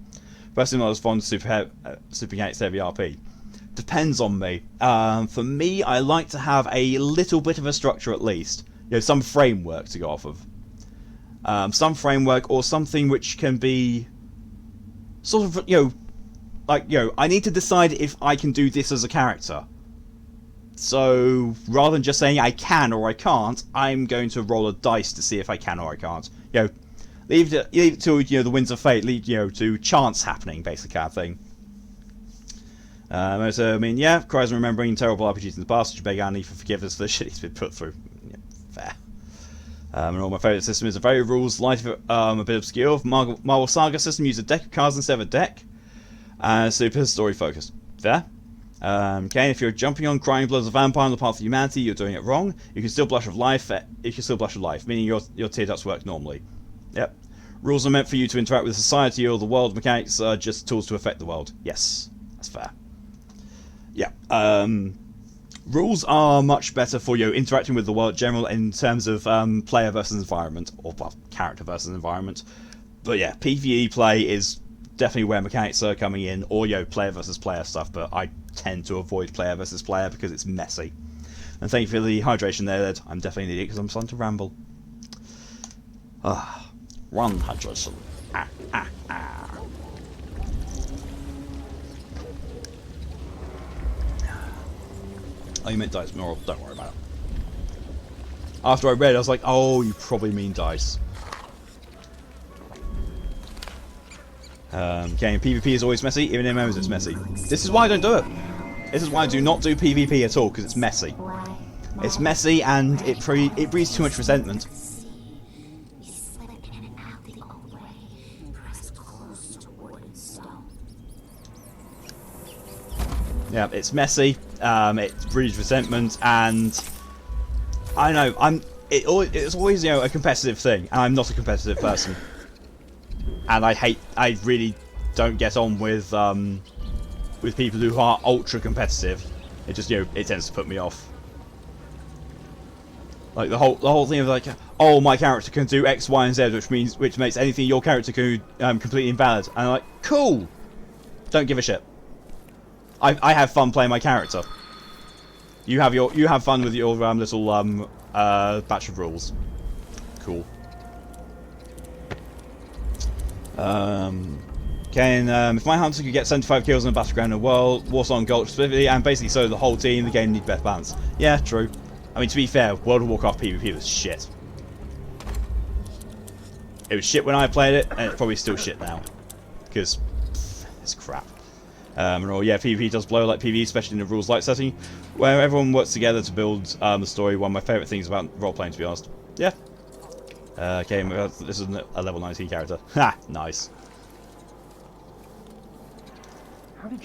Personally, I was fond of super mechanics heavy RP. Depends on me. For me, I like to have a little bit of a structure at least. You know, some framework to go off of. Some framework or something which can be sort of, you know, like, you know, I need to decide if I can do this as a character. So, rather than just saying I can or I can't, I'm going to roll a dice to see if I can or I can't. You know, leave it to, you know, the winds of fate, you know, to chance happening, basically, kind of thing. So, I mean, yeah, cries and remembering terrible RPGs in the past, which beg Annie for forgiveness for the shit he's been put through. Yeah, fair. And all my favourite system is a very rules, light, a bit obscure. Marvel Saga system uses a deck of cards instead of a deck. Super story focused. Fair. Okay, if you're jumping on crying blood as a vampire on the path of humanity, you're doing it wrong. You can still blush with life. Meaning your tear ducts work normally. Yep. Rules are meant for you to interact with society or the world. Mechanics are just tools to affect the world. Yes, that's fair. Yeah. Rules are much better for you interacting with the world in general in terms of player versus environment, or well, character versus environment. But yeah, PvE play is definitely where mechanics are coming in, or, you know, player versus player stuff, but I tend to avoid player versus player because it's messy. And thank you for the hydration there, Ed. I'm definitely an idiot because I'm starting to ramble. Run, hydration. Oh, you meant dice, no, don't worry about it. After I read it, I was like, oh, you probably mean dice. Okay, and PvP is always messy, even in MMOs it's messy. This is why I don't do it. This is why I do not do PvP at all, because it's messy. It's messy and it breeds too much resentment. Yeah, it's messy, it breeds resentment, and I know, it's always, you know, a competitive thing, and I'm not a competitive person. And I really don't get on with people who are ultra competitive. It just, you know, it tends to put me off. Like the whole thing of like, oh, my character can do X, Y, and Z, which makes anything your character can do completely invalid. And I'm like, cool. Don't give a shit. I have fun playing my character. You have fun with your little batch of rules. Cool. Okay, and if my hunter could get 75 kills on a battleground in the world, Warsong Gulch specifically, and basically so the whole team, the game needs better balance. Yeah, true. I mean, to be fair, World of Warcraft PvP was shit. It was shit when I played it, and it's probably still shit now. Because it's crap. And all, yeah, PvP does blow like PvE, especially in the rules light setting, where everyone works together to build the story. One of my favourite things about role-playing, to be honest. Yeah. Okay, this is a level 19 character. Ha! Nice.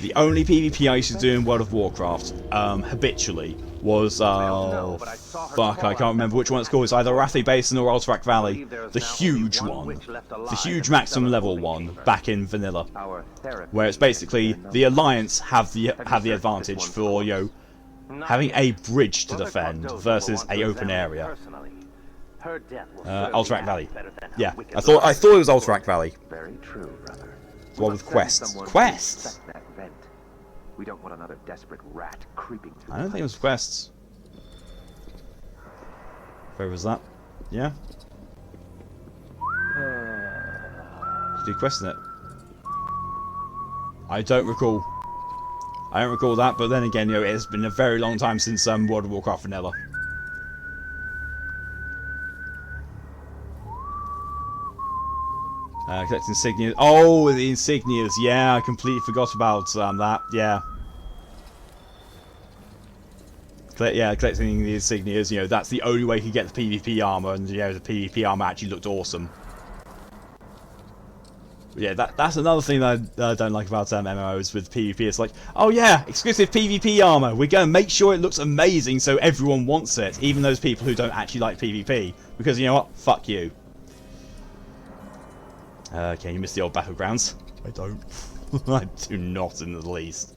The only PvP I used to do in World of Warcraft, habitually, was, fuck, I can't remember which one it's called. It's either Arathi Basin or Alterac Valley. The huge one. The huge maximum level one, back in vanilla. Where it's basically, the Alliance have the advantage for, you know, having a bridge to defend versus a open area. Alterac Valley. Yeah, I thought it was Alterac Valley. Very true, brother. The one with quests. Quests? We don't want another desperate rat creeping through. I don't think it was quests. Where was that? Yeah? Did you question it? I don't recall. I don't recall that, but then again, you know, it's been a very long time since World of Warcraft vanilla. Collect insignias. Oh, the insignias. Yeah, I completely forgot about that. Yeah. Collecting the insignias, you know, that's the only way you can get the PvP armor, and, you know, the PvP armor actually looked awesome. But yeah, that's another thing that I don't like about MMOs with PvP. It's like, oh yeah, exclusive PvP armor. We're going to make sure it looks amazing so everyone wants it, even those people who don't actually like PvP. Because, you know what? Fuck you. Okay, you missed the old battlegrounds. I don't. I do not in the least.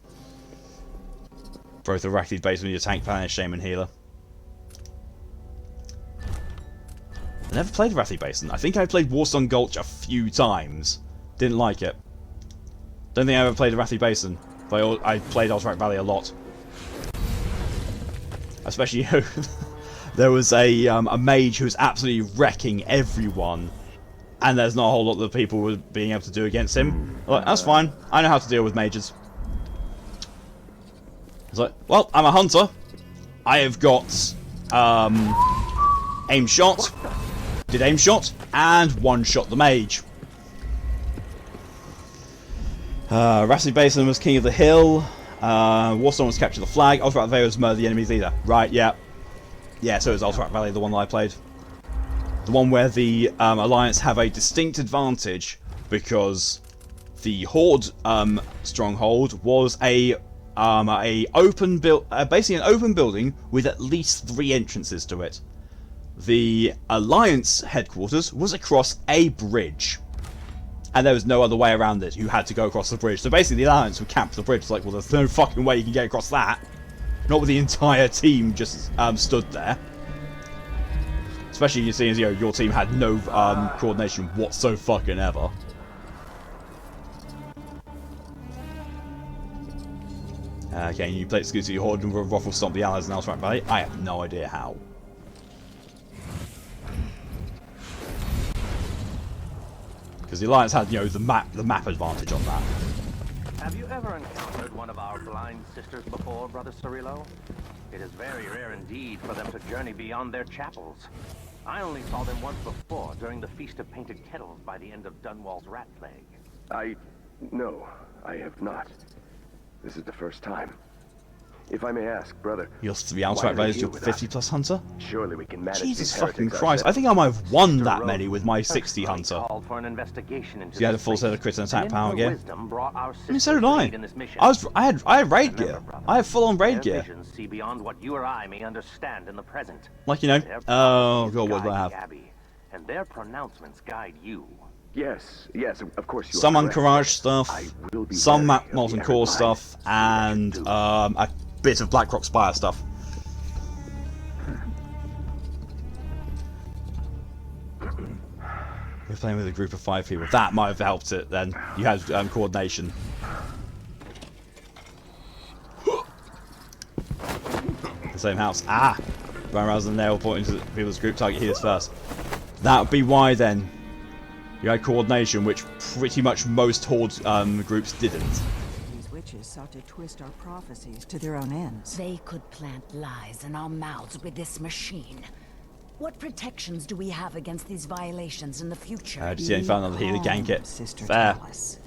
Both the Arathi Basin with your tank, paladin, shaman, healer. I never played Arathi Basin. I think I played Warsong Gulch a few times. Didn't like it. Don't think I ever played Arathi Basin. But I played Alterac Valley a lot. Especially, you know, there was a mage who was absolutely wrecking everyone. And there's not a whole lot that people were being able to do against him. Like, that's fine. I know how to deal with mages. It's like, well, I'm a hunter. I have got aim shot, did aim shot, and one shot the mage. Arathi Basin was king of the hill. Warsong was capture the flag. Alterac Valley was murder the enemy's leader. Right, yeah. Yeah, so it was Alterac Valley, the one that I played. The one where the Alliance have a distinct advantage because the Horde stronghold was basically an open building with at least 3 entrances to it. The Alliance headquarters was across a bridge, and there was no other way around it. You had to go across the bridge. So basically, the Alliance would camp the bridge. It's like, well, there's no fucking way you can get across that. Not with the entire team just stood there. Especially you seeing as, you know, your team had no coordination whatsoever. Okay, you play exclusively Horde and Ruffle Stomp the Allies in Alterac Valley? I have no idea how. Because the Alliance had, you know, the map advantage on that. Have you ever encountered one of our blind sisters before, Brother Cirillo? It is very rare indeed for them to journey beyond their chapels. I only saw them once before, during the Feast of Painted Kettles by the end of Dunwall's rat plague. No, I have not. This is the first time. If I may ask, brother, Your 3 why outright are they values here your with 50 us? plus hunter? Surely we can manage Jesus these fucking heretics Christ. I ourselves. think I might have won Sister that Rose many with my 60 personally hunter. called for an investigation into So you had a this full set of place. crit and attack And in power her gear. wisdom brought our I mean, so did sisters to I. aid in this mission. I had raid gear. Remember, brother, I have full on raid their gear. visions see beyond what you or I may understand in the present. Like, you know, Their oh prophecies god, what do I guide have? the Abbey, and their pronouncements guide you. Yes, of course you Some are correct. Encourage stuff, I will be some wary of Molten the Core errant mind. stuff, and a bit of Blackrock Spire stuff. You're playing with a group of 5 people. That might have helped it then. You had coordination. The same house. Ah! Run around the nail pointing to people's group target healers first. That would be why then. You had coordination, which pretty much most Horde groups didn't. These witches sought to twist our prophecies to their own ends. They could plant lies in our mouths with this machine. What protections do we have against these violations in the future? Just see found another healer gank it. Sister Fair. Tallis.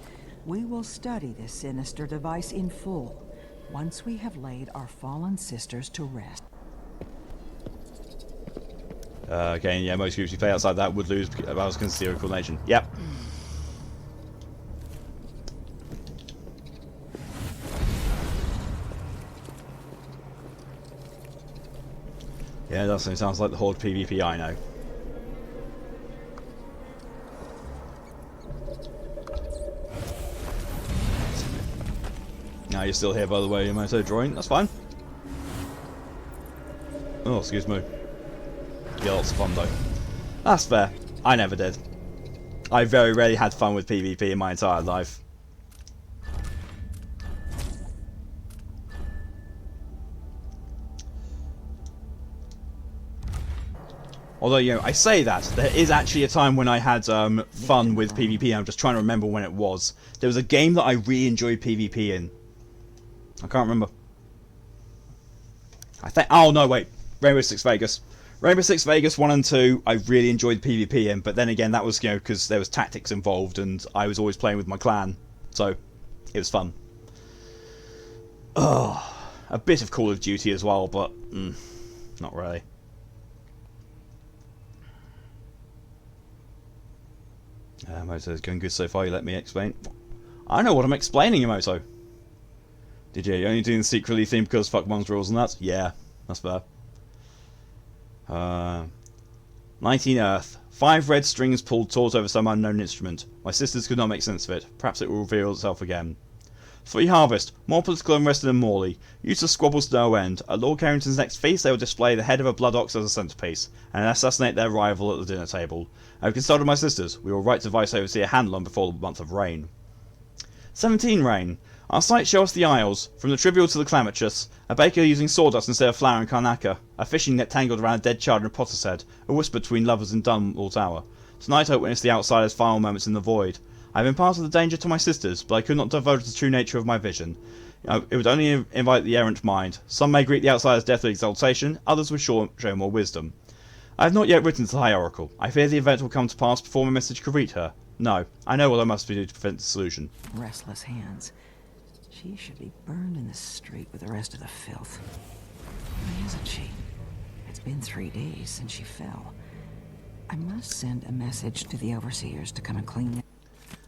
We will study this sinister device in full once we have laid our fallen sisters to rest. Okay, yeah, most groups you play outside that would lose if I was considering coordination. Yep. Yeah, that sounds like the Horde PvP I know. Now you're still here, by the way, you might say drawing. That's fine. Oh, excuse me. Yeah, lots of fun though. That's fair. I never did. I very rarely had fun with PvP in my entire life. Although, you know, I say that, there is actually a time when I had fun with PvP, I'm just trying to remember when it was. There was a game that I really enjoyed PvP in. I can't remember. I think, oh no, wait, Rainbow Six Vegas. Rainbow Six Vegas 1 and 2, I really enjoyed PvP in, but then again, that was, you know, because there was tactics involved, and I was always playing with my clan, so it was fun. Oh, a bit of Call of Duty as well, but not really. Moto is going good so far, you let me explain. I know what I'm explaining, Moto. Did you? You're only doing the secretly theme because fuck one's rules and that? Yeah, that's fair. 19 Earth. 5 red strings pulled taut over some unknown instrument. My sisters could not make sense of it. Perhaps it will reveal itself again. 3 Harvest. More political unrest than Morley. Use of squabbles to no end. At Lord Carrington's next feast, they will display the head of a blood ox as a centerpiece, and assassinate their rival at the dinner table. I have consulted my sisters. We will write to Vice Overseer Hanlon before the month of rain. 17 Rain. Our sights show us the Isles, from the trivial to the calamitous, a baker using sawdust instead of flour and karnaka, a fishing net tangled around a dead child in a potter's head, a whisper between lovers in Dunwall Tower. Tonight I witnessed the outsider's final moments in the void. I have imparted the danger to my sisters, but I could not divulge the true nature of my vision. It would only invite the errant mind. Some may greet the outsider's death with exultation, others would show more wisdom. I have not yet written to the High Oracle. I fear the event will come to pass before my message can reach her. No, I know what I must do to prevent the solution. Restless hands. She should be burned in the street with the rest of the filth. Why isn't she? It's been 3 days since she fell. I must send a message to the overseers to come and clean it.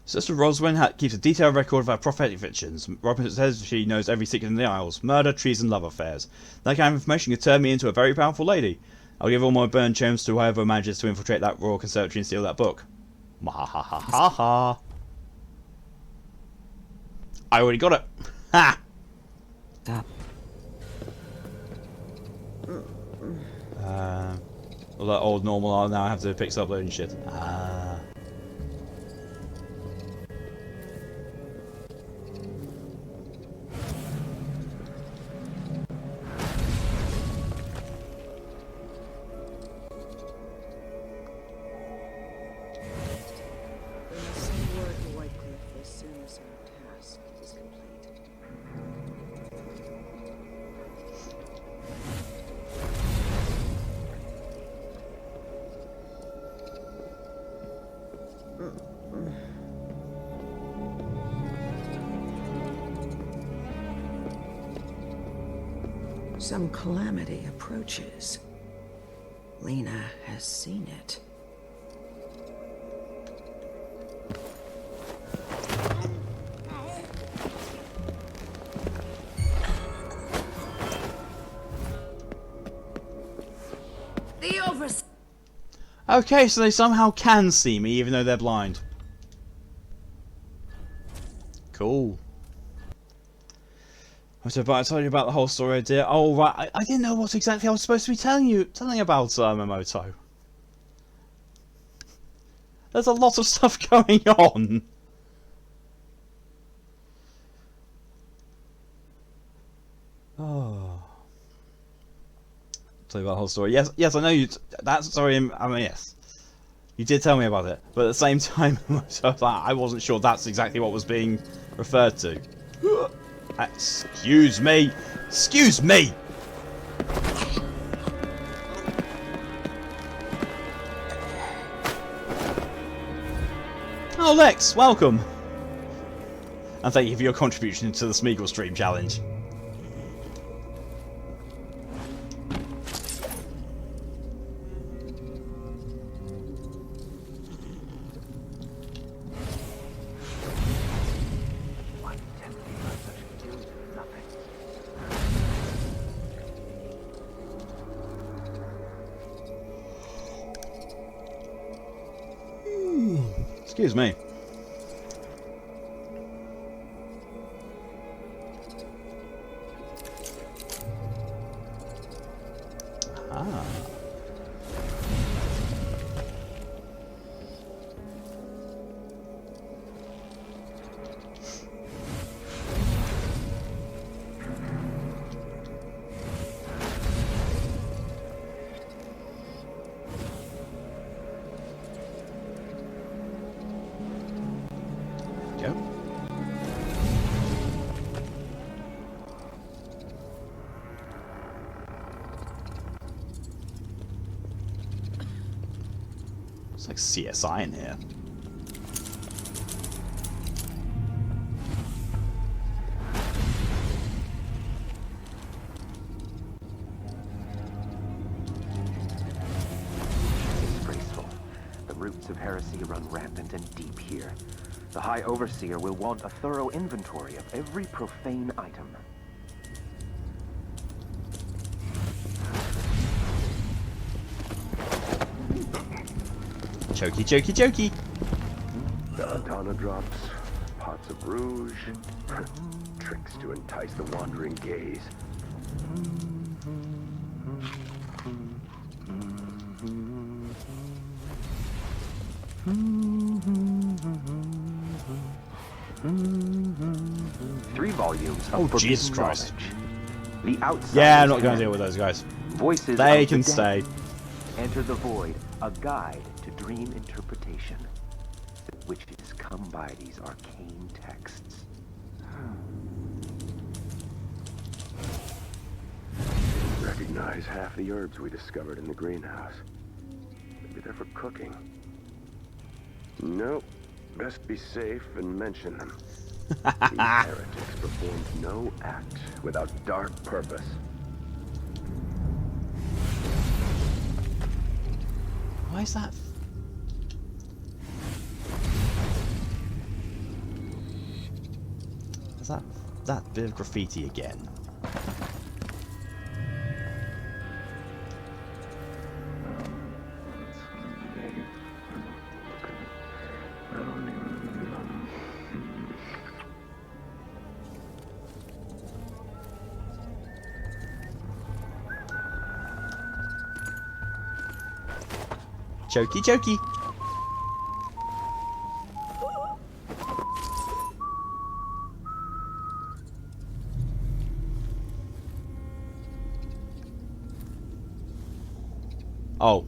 Sister Roswin keeps a detailed record of her prophetic fictions. Robin says she knows every secret in the Isles. Murder, treason, love affairs. That kind of information could turn me into a very powerful lady. I'll give all my burned gems to whoever manages to infiltrate that Royal Conservatory and steal that book. Mahahaha. I already got it. Ha! Up. All that old normal, I'll now have to fix uploading shit. Ah. Some calamity approaches. Lena has seen it. Okay, so they somehow can see me even though they're blind. Cool. So, but I told you about the whole story, dear. Oh right, I didn't know what exactly I was supposed to be telling about Momoto. There's a lot of stuff going on. Oh. Tell you about the whole story. Yes, I know you. That story. I mean, yes, you did tell me about it, but at the same time, I wasn't sure that's exactly what was being referred to. Excuse me. Excuse me. Oh, Lex, welcome, and thank you for your contribution to the Smeagol Stream Challenge. Excuse me. Ah. Go. It's like CSI in here. Disgraceful. The roots of heresy run rampant and deep here. The High Overseer will want a thorough inventory of every profane item. Chokey, chokey, chokey. Belladonna drops, pots of rouge, tricks to entice the wandering gaze. Three volumes of Oh, Jesus forbidden Christ. knowledge. The outside. Yeah, I'm not going to deal with those guys. Voices They of the can dead. stay. Enter the Void, a guide to dream interpretation. The witches come by these arcane texts. Recognize half the herbs we discovered in the greenhouse. Maybe they're for cooking. Nope. Best be safe and mention them. These heretics performed no act without dark purpose. Why is that? Is that bit of graffiti again? Chokey, chokey. Oh.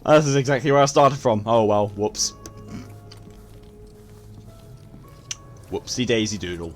This is exactly where I started from. Oh well, whoops. Whoopsie daisy doodle.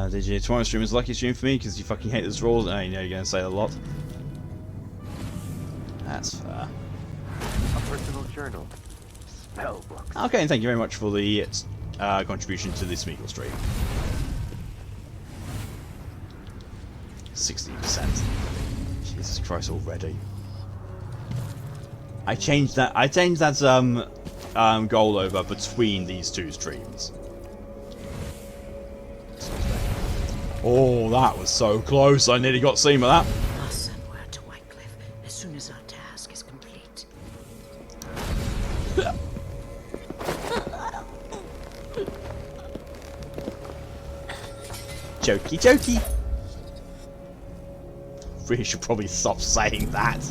DJ, tomorrow's stream is a lucky stream for me because you fucking hate this rules. I know you're going to say that a lot. That's fair. A personal journal. Spell books. Okay, and thank you very much for the contribution to the Smeagol stream. 16%. Jesus Christ already. I changed that goal over between these two streams. Oh, that was so close. I nearly got seen with that. Us and word to Whitecliff as soon as our task is complete. Chokey Chokey. Really should probably stop saying that.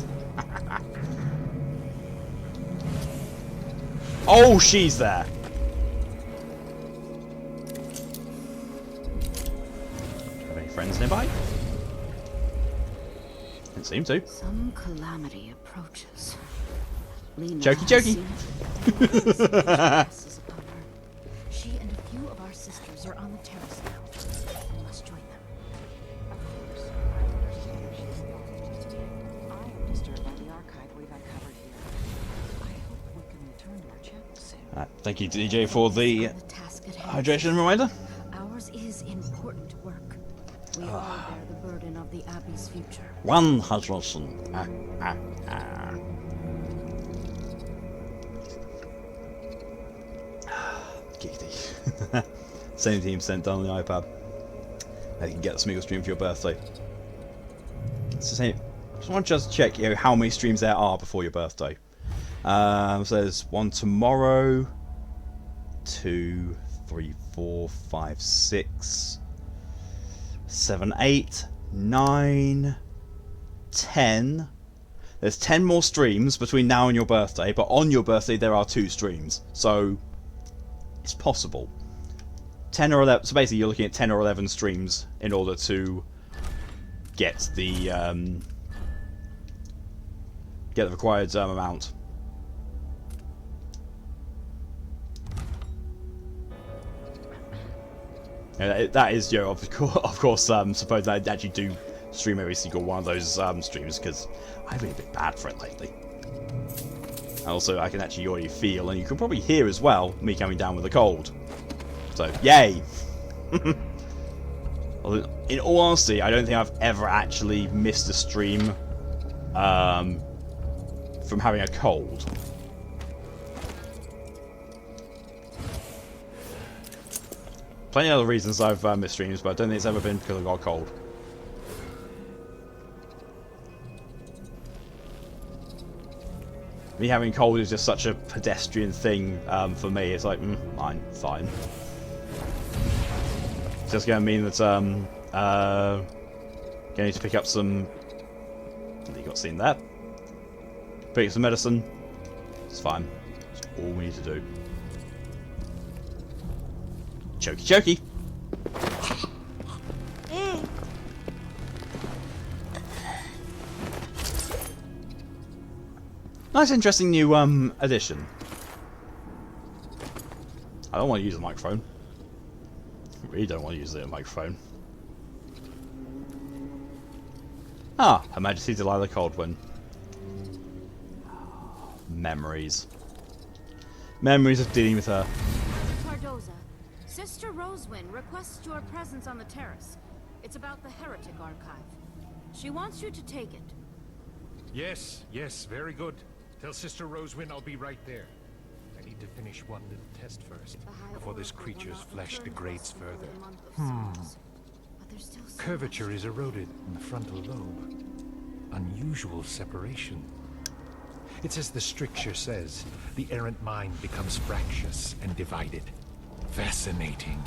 Oh, she's there. Have any friends nearby? Didn't seem to. Some calamity approaches. Chokey Chokey. She and a few of our sisters are on the terrace now. We must join them. Of course. I am disturbed by the archive we've uncovered here. I hope we can return to our chapel soon. Thank you, DJ, for the hydration reminder. Ours is important work. We all bear the burden of the Abbey's future. One hydration. Geeky. 17% done on the iPad. I can get the Smeagol stream for your birthday. It's the same. I just want to check, how many streams there are before your birthday. So there's one tomorrow, 2, 3, 4, 5, 6, 7, 8, 9, 10. There's 10 more streams between now and your birthday, but on your birthday there are 2 streams, so it's possible. 10 or 11. So basically, you're looking at 10 or 11 streams in order to get the required amount. That is, of course, suppose I actually do stream every single one of those streams because I've been a bit bad for it lately. And also, I can actually already feel, and you can probably hear as well, me coming down with a cold. So, yay! In all honesty, I don't think I've ever actually missed a stream from having a cold. Plenty of other reasons I've missed streams, but I don't think it's ever been because I got a cold. Me having cold is just such a pedestrian thing for me. It's like, fine. It's just going to mean that going to pick up some. You got seen that? Pick up some medicine. It's fine. That's all we need to do. Chokey Chokey. Nice, interesting new addition. I don't want to use the microphone. I really don't want to use the microphone. Her Majesty Delilah Coldwin. Memories. Memories of dealing with her. Cardoza, Sister Rosewyn requests your presence on the terrace. It's about the Heretic Archive. She wants you to take it. Yes, very good. Tell Sister Rosewyn I'll be right there. I need to finish one little test first, before this creature's flesh degrades further. Curvature is eroded in the frontal lobe. Unusual separation. It's as the stricture says, the errant mind becomes fractious and divided. Fascinating.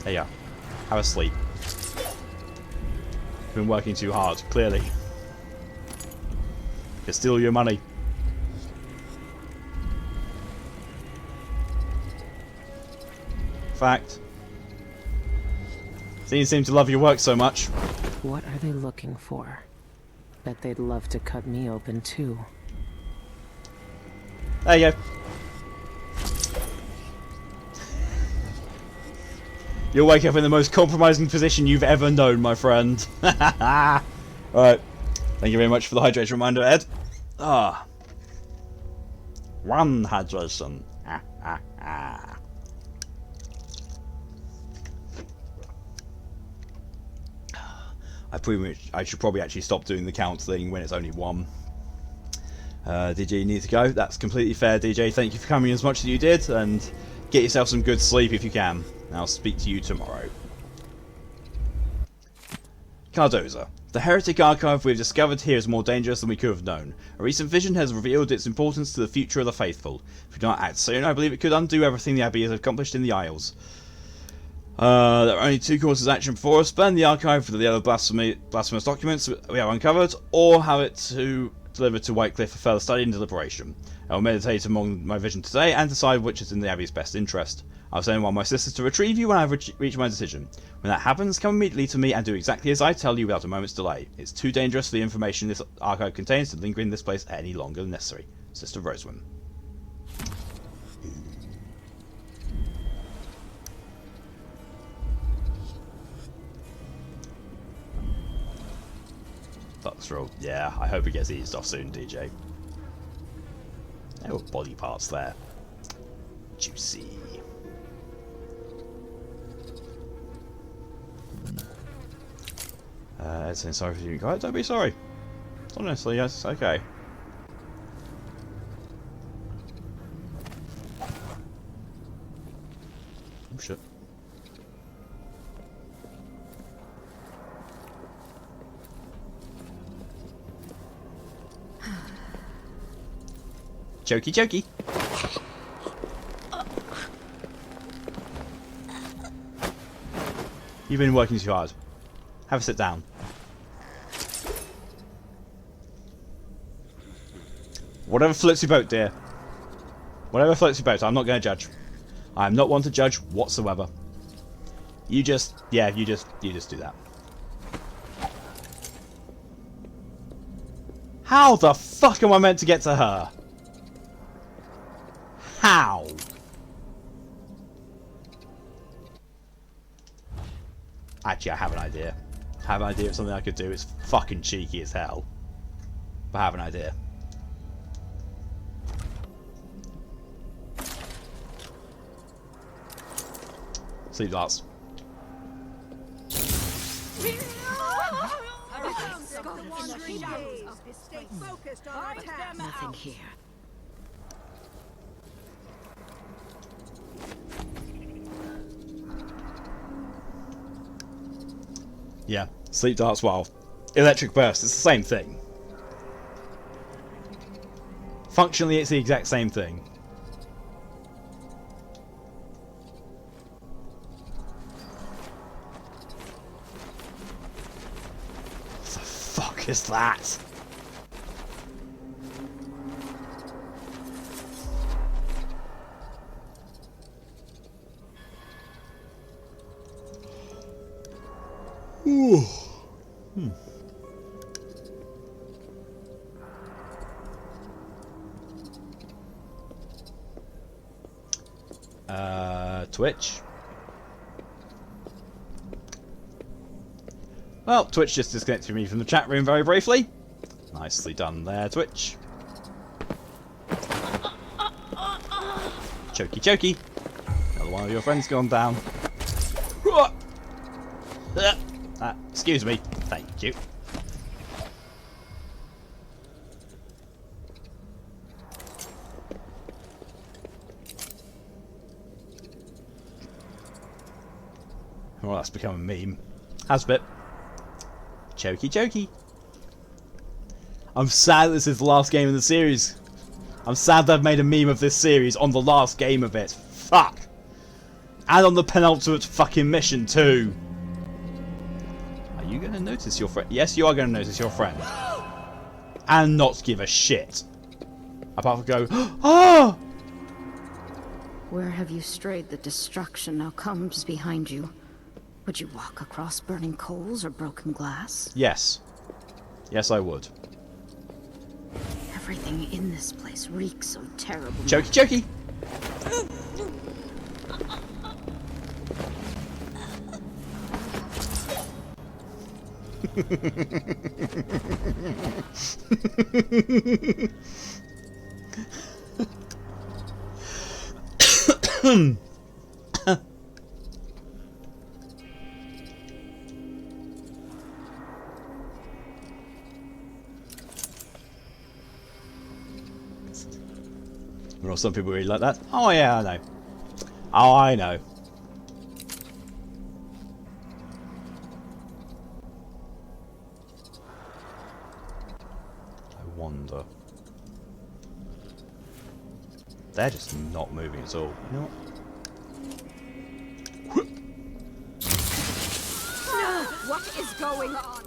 There you are. Have a sleep. Been working too hard, clearly. Can steal your money. Fact. You seem to love your work so much. What are they looking for? Bet they'd love to cut me open too. There you go. You'll wake up in the most compromising position you've ever known, my friend. Alright. Thank you very much for the hydration reminder, Ed. Ah. One hydration. I should probably actually stop doing the count thing when it's only one. DJ, you need to go. That's completely fair, DJ. Thank you for coming as much as you did, and get yourself some good sleep if you can. I'll speak to you tomorrow. Cardoza. The heretic archive we've discovered here is more dangerous than we could have known. A recent vision has revealed its importance to the future of the faithful. If we do not act soon, I believe it could undo everything the Abbey has accomplished in the Isles. There are only two courses of action before us: burn the archive for the other blasphemous documents we have uncovered, or have it delivered to Whitecliff for further study and deliberation. I will meditate among my vision today and decide which is in the Abbey's best interest. I'll send one of my sisters to retrieve you when I've reached my decision. When that happens, come immediately to me and do exactly as I tell you without a moment's delay. It's too dangerous for the information this archive contains to linger in this place any longer than necessary. Sister Rosewind. That's real. Yeah, I hope it gets eased off soon, DJ. There were body parts there. Juicy. Ed's saying sorry for you guys. Don't be sorry. Honestly, yes, okay. Oh shit. Chokey chokey. You've been working too hard. Have a sit down. Whatever floats your boat, dear. Whatever floats your boat, I'm not going to judge. I'm not one to judge whatsoever. You just, yeah, you just do that. How the fuck am I meant to get to her? How? Actually, I have an idea. I have an idea of something I could do. It's fucking cheeky as hell. But I have an idea. Sleep darts. Nothing here. Yeah, sleep darts, well, electric burst, it's the same thing. Functionally, it's the exact same thing. What the fuck is that? Ooh. Twitch. Well, Twitch just disconnected me from the chat room very briefly. Nicely done there, Twitch. Chokey chokey. Another one of your friends gone down. Excuse me. Thank you. Well, that's become a meme. Has a bit. Chokey chokey. I'm sad this is the last game in the series. I'm sad that I've made a meme of this series on the last game of it. Fuck. And on the penultimate fucking mission too. Are you going to notice your friend? Yes, you are going to notice your friend. And not give a shit. Apart from go, ah! Where have you strayed that destruction now comes behind you? Would you walk across burning coals or broken glass? Yes. Yes, I would. Everything in this place reeks so terrible. Chokey chokey! Well, some people really like that. Oh yeah, I know. Oh, I know. I wonder. They're just not moving at all. You know what? What is going on?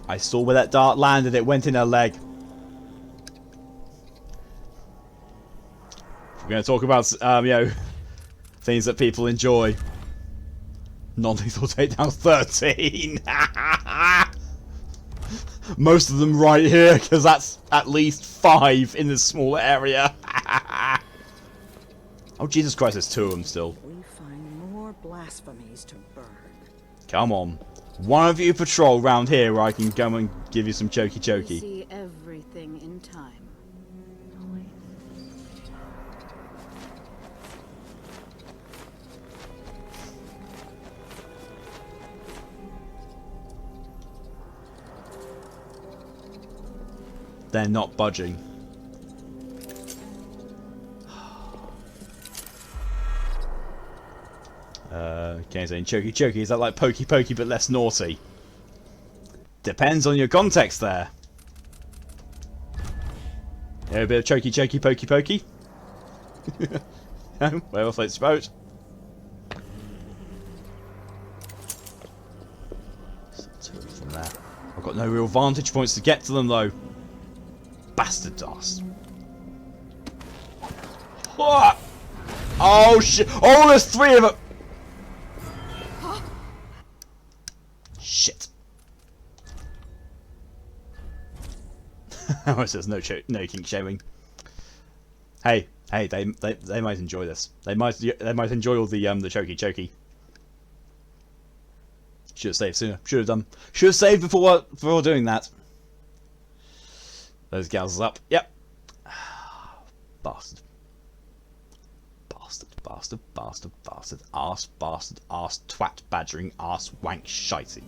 I saw where that dart landed. It went in her leg. We're going to talk about, you know, things that people enjoy. Non-lethal takedown 13. Most of them right here, because that's at least 5 in this small area. Oh, Jesus Christ, there's 2 of them still. We find more blasphemies to burn. Come on. One of you patrol round here where I can go and give you some chokey chokey. See everything in time. They're not budging. Okay, saying chokey chokey, is that like pokey pokey but less naughty? Depends on your context there. Yeah, a bit of chokey chokey pokey pokey. Wherever floats your boat. Two from there. I've got no real vantage points to get to them though. Bastard dust. Oh shit! Oh, there's 3 of them. Shit. Oh, it says no kink shaming. Hey, they might enjoy this. They might enjoy all the chokey chokey. Should have saved sooner. Should have done. Should have saved before doing that. Those gals up. Yep. Bastard. Bastard. Bastard. Bastard. Bastard. Arse. Bastard. Arse. Twat. Badgering. Arse. Wank. Shitey.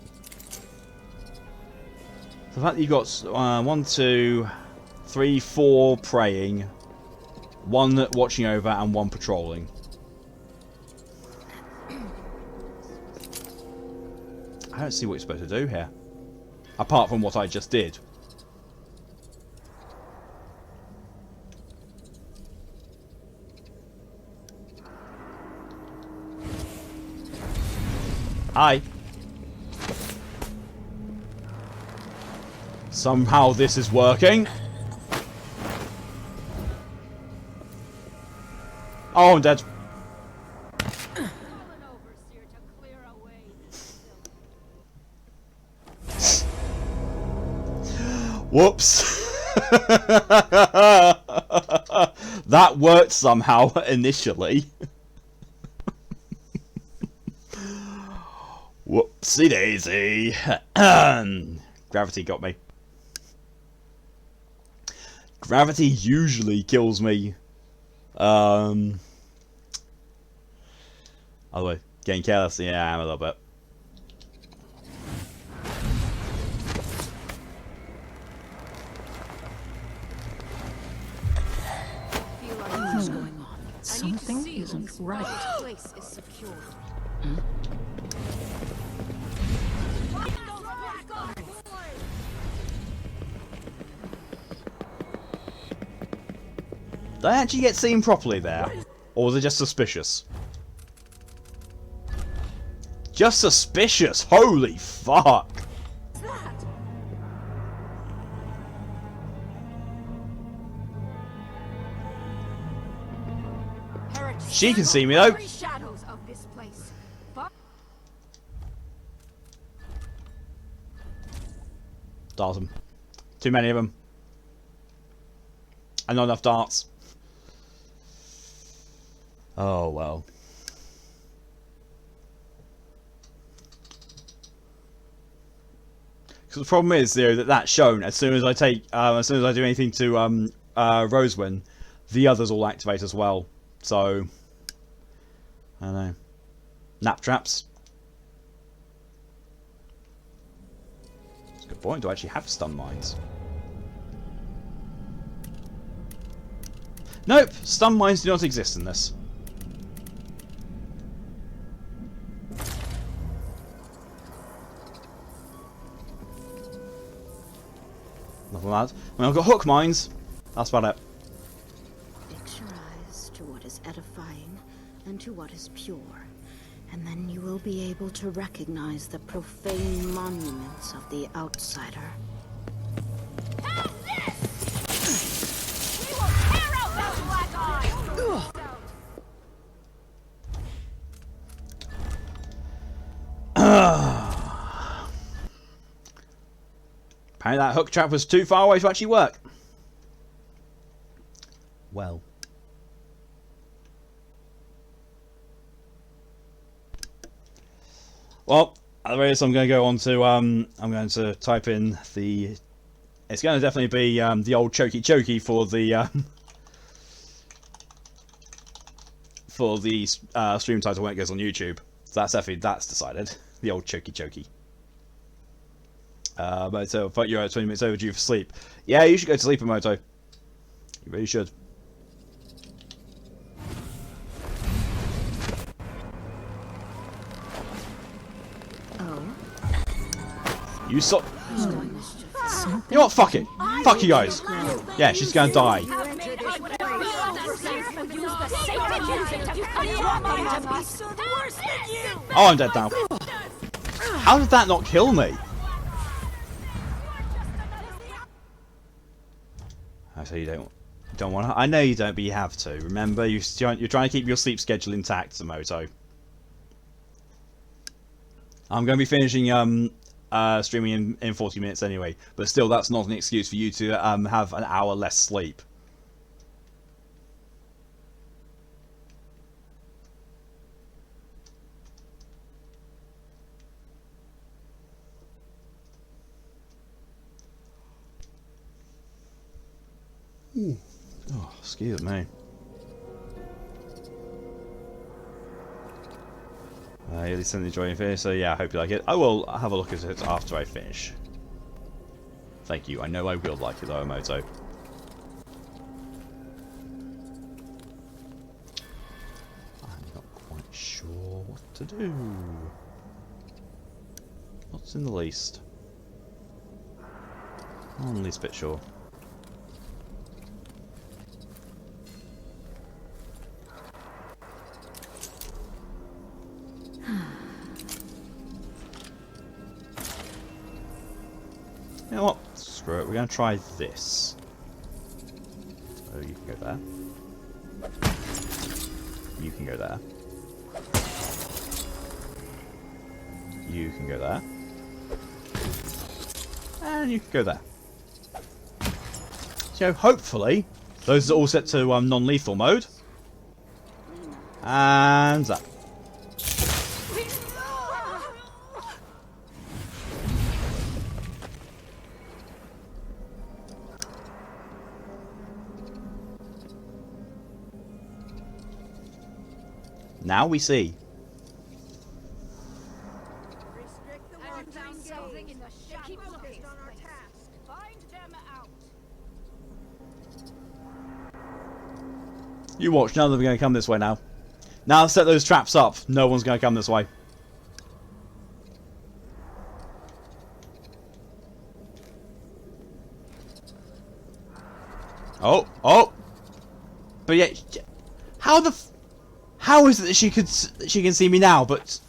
The fact that you've got 1, 2, 3, 4 praying, 1 watching over, and 1 patrolling. I don't see what you're supposed to do here. Apart from what I just did. Hi. Somehow this is working. Oh, I'm dead. Whoops. That worked somehow initially. Whoopsie daisy. Gravity got me. Gravity usually kills me. Other way, getting careless. Yeah, I'm a little bit. What's going on? Something isn't right. This place is secure. Did I actually get seen properly there? Or was it just suspicious? Just suspicious! Holy fuck! She can see me though! Shadows of this place. Dart them. Too many of them. And not enough darts. Oh well. Because the problem is, you know, that's shown as soon as I take, as soon as I do anything to Rosewin, the others all activate as well. So I don't know. Nap traps. That's a good point. Do I actually have stun mines? Nope. Stun mines do not exist in this. Nothing like that. I mean, I've got hook mines. That's about it. Fix your eyes to what is edifying and to what is pure, and then you will be able to recognize the profane monuments of the outsider. How's this? We will tear out those black eyes! Apparently that hook trap was too far away to actually work. Well. Well, at the very least I'm going to go on to, I'm going to type in the, it's going to definitely be the Ol Chokey Chokey for the stream title when it goes on YouTube. So that's definitely, that's decided. The Ol Chokey Chokey. But you're 20 minutes overdue for sleep. Yeah, you should go to sleep, Emoto. You really should. Oh. You saw. You know what? Fuck it. Fuck you guys. Yeah, she's gonna die. Oh, I'm dead now. How did that not kill me? So you don't want to. I know you don't, but you have to. Remember, you're trying to keep your sleep schedule intact, Samoto. I'm going to be finishing streaming in 40 minutes anyway, but still, that's not an excuse for you to have an hour less sleep. Ooh. Oh, excuse me. You recently enjoying finish, so yeah, I hope you like it. I will have a look at it after I finish. Thank you. I know I will like it though, Emoto. I'm not quite sure what to do. Not in the least. I'm the least bit sure. You know what? Screw it. We're going to try this. So you can go there. You can go there. You can go there. And you can go there. So hopefully, those are all set to non-lethal mode. And that. Now we see. You watch, none of them are going to come this way now. Now set those traps up, no one's going to come this way. Oh, oh! But yeah, how the how is it that she can see me now, but...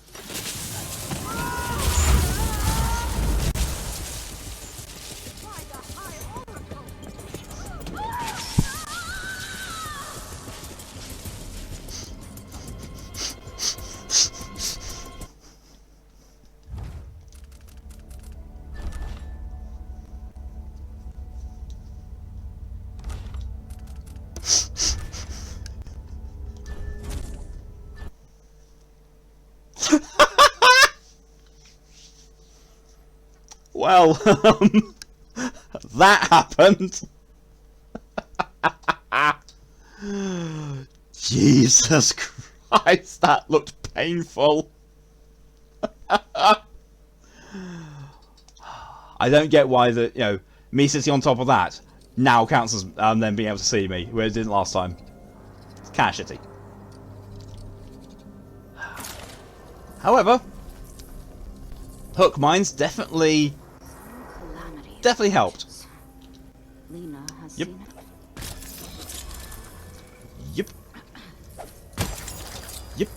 Well, that happened. Jesus Christ, that looked painful. I don't get why me sitting on top of that now counts as them being able to see me, where it didn't last time. It's kind of shitty. However, hook mines definitely helped. Lena has Yep. seen it. Yep. Yep.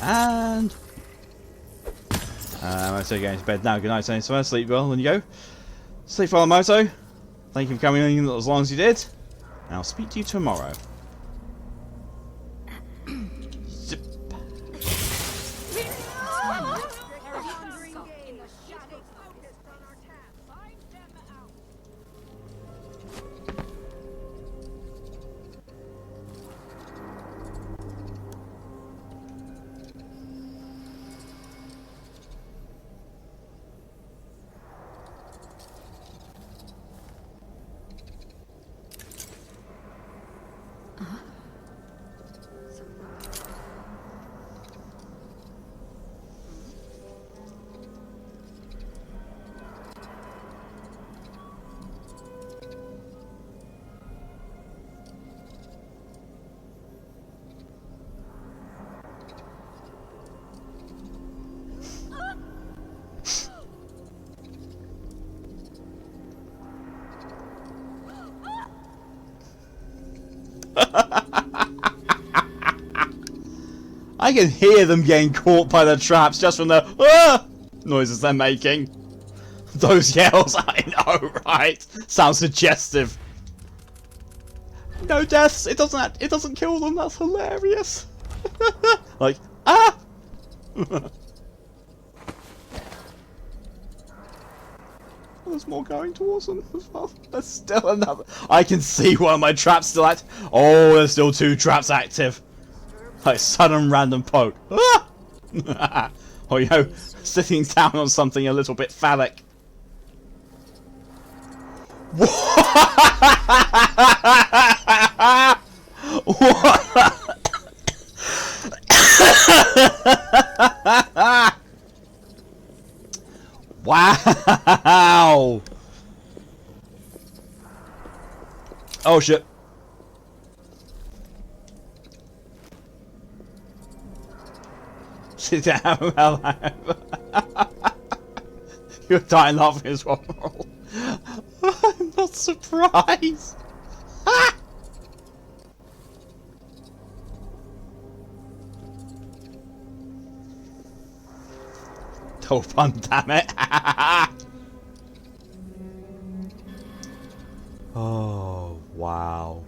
And Moto going to bed now. Good night, Saints. Sleep well when you go. Sleep well, Moto. Thank you for coming in as long as you did. And I'll speak to you tomorrow. Zip. I can hear them getting caught by the traps just from the noises they're making. Those yells, I know, right? Sounds suggestive. No deaths. It doesn't kill them. That's hilarious. Like There's more going towards them as well. There's still another. I can see one of my traps still active. Oh, there's still 2 traps active. Like sudden random poke. Or sitting down on something a little bit phallic. Wow! Oh shit. Sit down, You're dying laughing as well. I'm not surprised. Oh, fun, damn it. Oh, wow.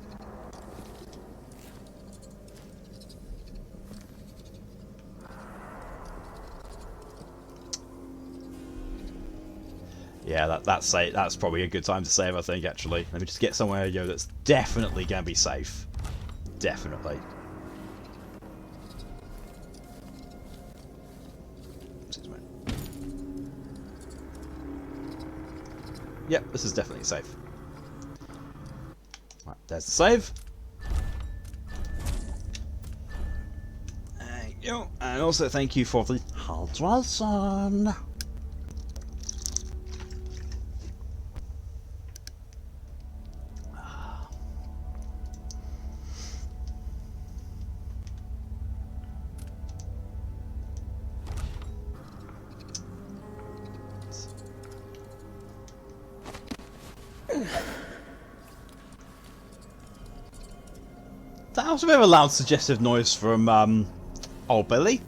Yeah, that's probably a good time to save, I think, actually. Let me just get somewhere, that's definitely going to be safe. Definitely. Yep, this is definitely safe. Right, there's the save. Thank you. And also thank you for the hydration. That was a bit of a loud suggestive noise from old Billy.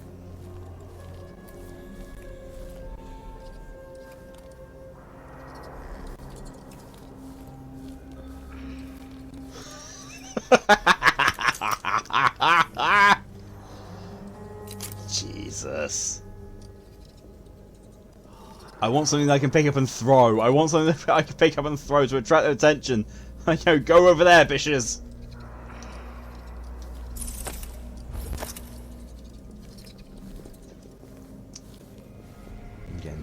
Jesus. I want something that I can pick up and throw. I want something that I can pick up and throw to attract their attention. Go over there, bitches.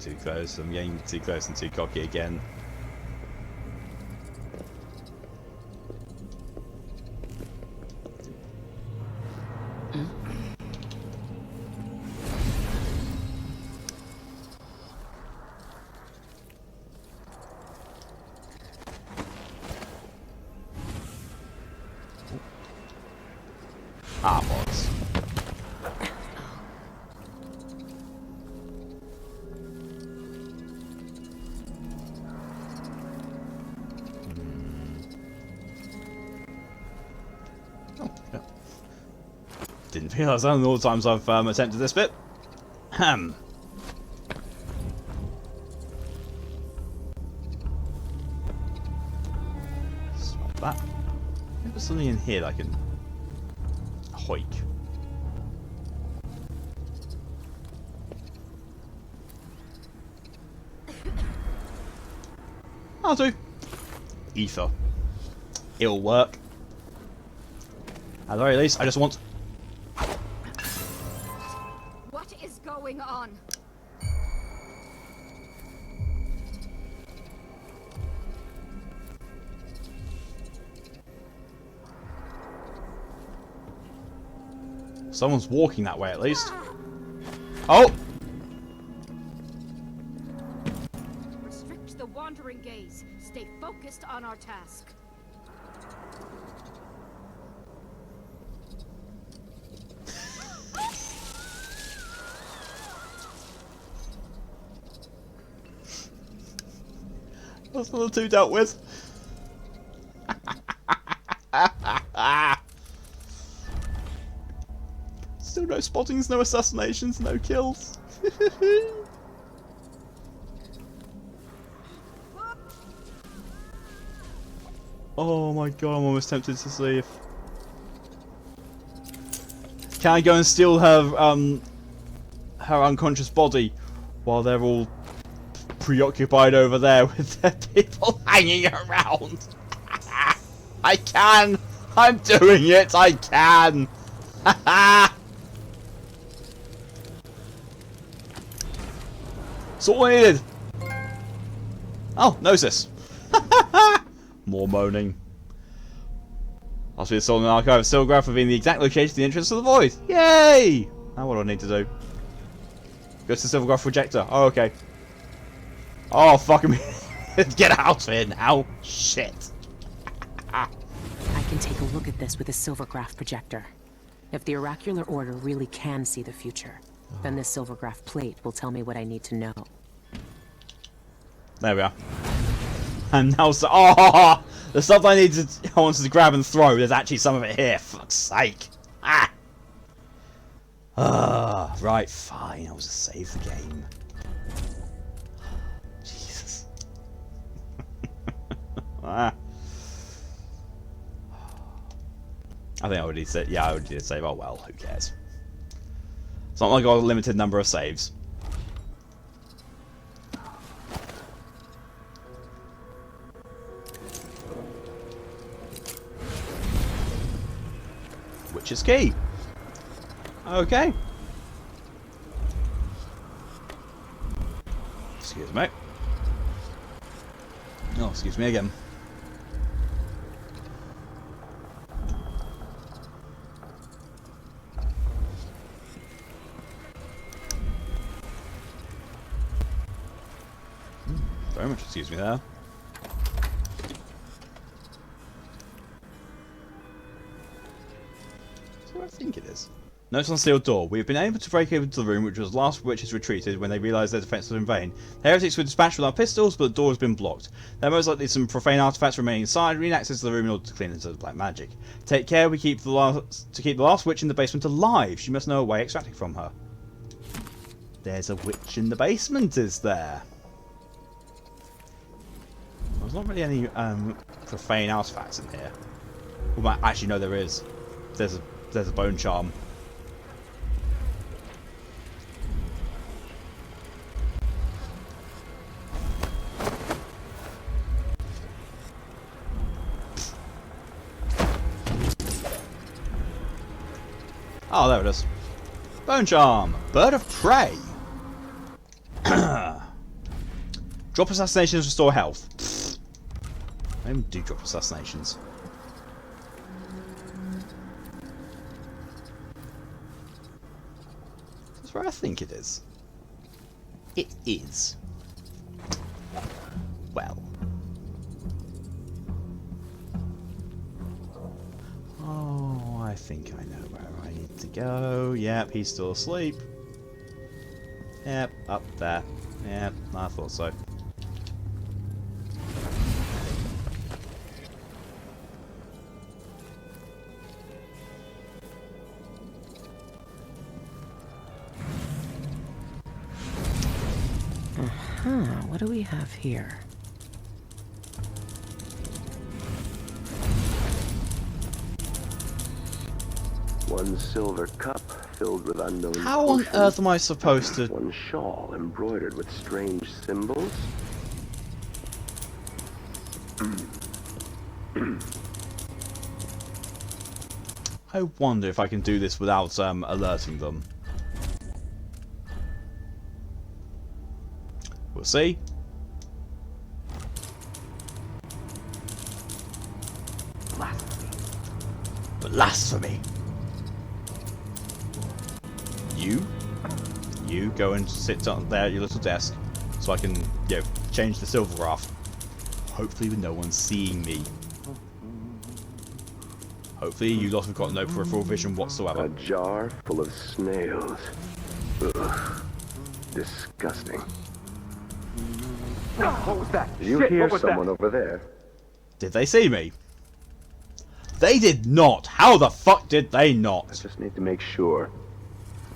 too close. I'm getting too close and too cocky again. Bots. Oh, yeah. Didn't realise that all the times I've attempted this bit. Ham. Swap that. Maybe there's something in here that I can hoik. I'll do. Ether. It'll work. At the very least, I just want... What is going on? Someone's walking that way at least. Oh! Restrict the wandering gaze. Stay focused on our task. That's one of the two dealt with. Still no spottings, no assassinations, no kills. Oh my god, I'm almost tempted to see if... Can I go and steal her, her unconscious body while they're all preoccupied over there with their people hanging around? I can! I'm doing it! I can! Haha! That's all I needed! Oh, Gnosis! More moaning. I'll be stolen an archive of Silgraph within the exact location of the entrance to the void. Yay! Now what do I need to do? Go to the Silvergraph projector. Oh, okay. Oh, fuck me. Get out of here now. Shit. I can take a look at this with a Silvergraph projector. If the Oracular Order really can see the future, then this Silvergraph plate will tell me what I need to know. There we are. And now, so oh, the stuff I wanted to grab and throw. There's actually some of it here. Fuck's sake! Right, fine. I'll just save the game. Jesus. I think I already said. Yeah, I already did save. Oh well, who cares? It's not like I got a limited number of saves. Witch's key. Okay. Excuse me. Oh, excuse me again. Very much excuse me there. I think it is. Notes on sealed door. We have been able to break into the room which was last witches retreated when they realised their defence was in vain. The heretics were dispatched with our pistols, but the door has been blocked. There are most likely some profane artefacts remaining inside. We need access to the room in order to clean it of black magic. Take care we keep the last witch in the basement alive. She must know a way extracting from her. There's a witch in the basement, is there? There's not really any profane artefacts in here. Well, actually, no, there is. There's a bone charm. Oh, there it is. Bone charm. Bird of prey. Drop assassinations, restore health. Pfft. I don't even do drop assassinations. That's where I think it is. It is. Well. Oh, I think I know where I need to go. Yep, he's still asleep. Yep, up there. Yep, I thought so. What do we have here? One silver cup filled with unknown How on potions. earth am I supposed to... One shawl embroidered with strange symbols. I wonder if I can do this without alerting them. We'll see. Blasphemy. You go and sit down there at your little desk so I can, you know, change the silver graph. Hopefully with no one seeing me. Hopefully you lot have got no peripheral vision whatsoever. A jar full of snails. Ugh. Disgusting. What was that? Do you hear someone over there? Did they see me? They did not! How the fuck did they not? I just need to make sure.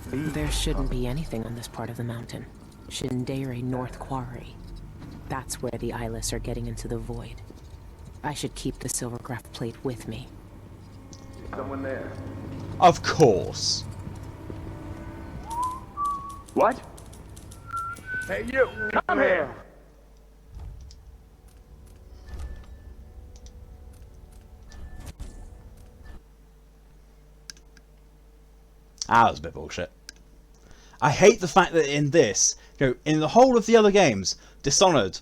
There shouldn't be anything on this part of the mountain. Shindere North Quarry. That's where the eyeless are getting into the void. I should keep the silver graph plate with me. Someone there. Of course. What? Hey you, come here! That was a bit bullshit. I hate the fact that in this, you know, in the whole of the other games, Dishonored,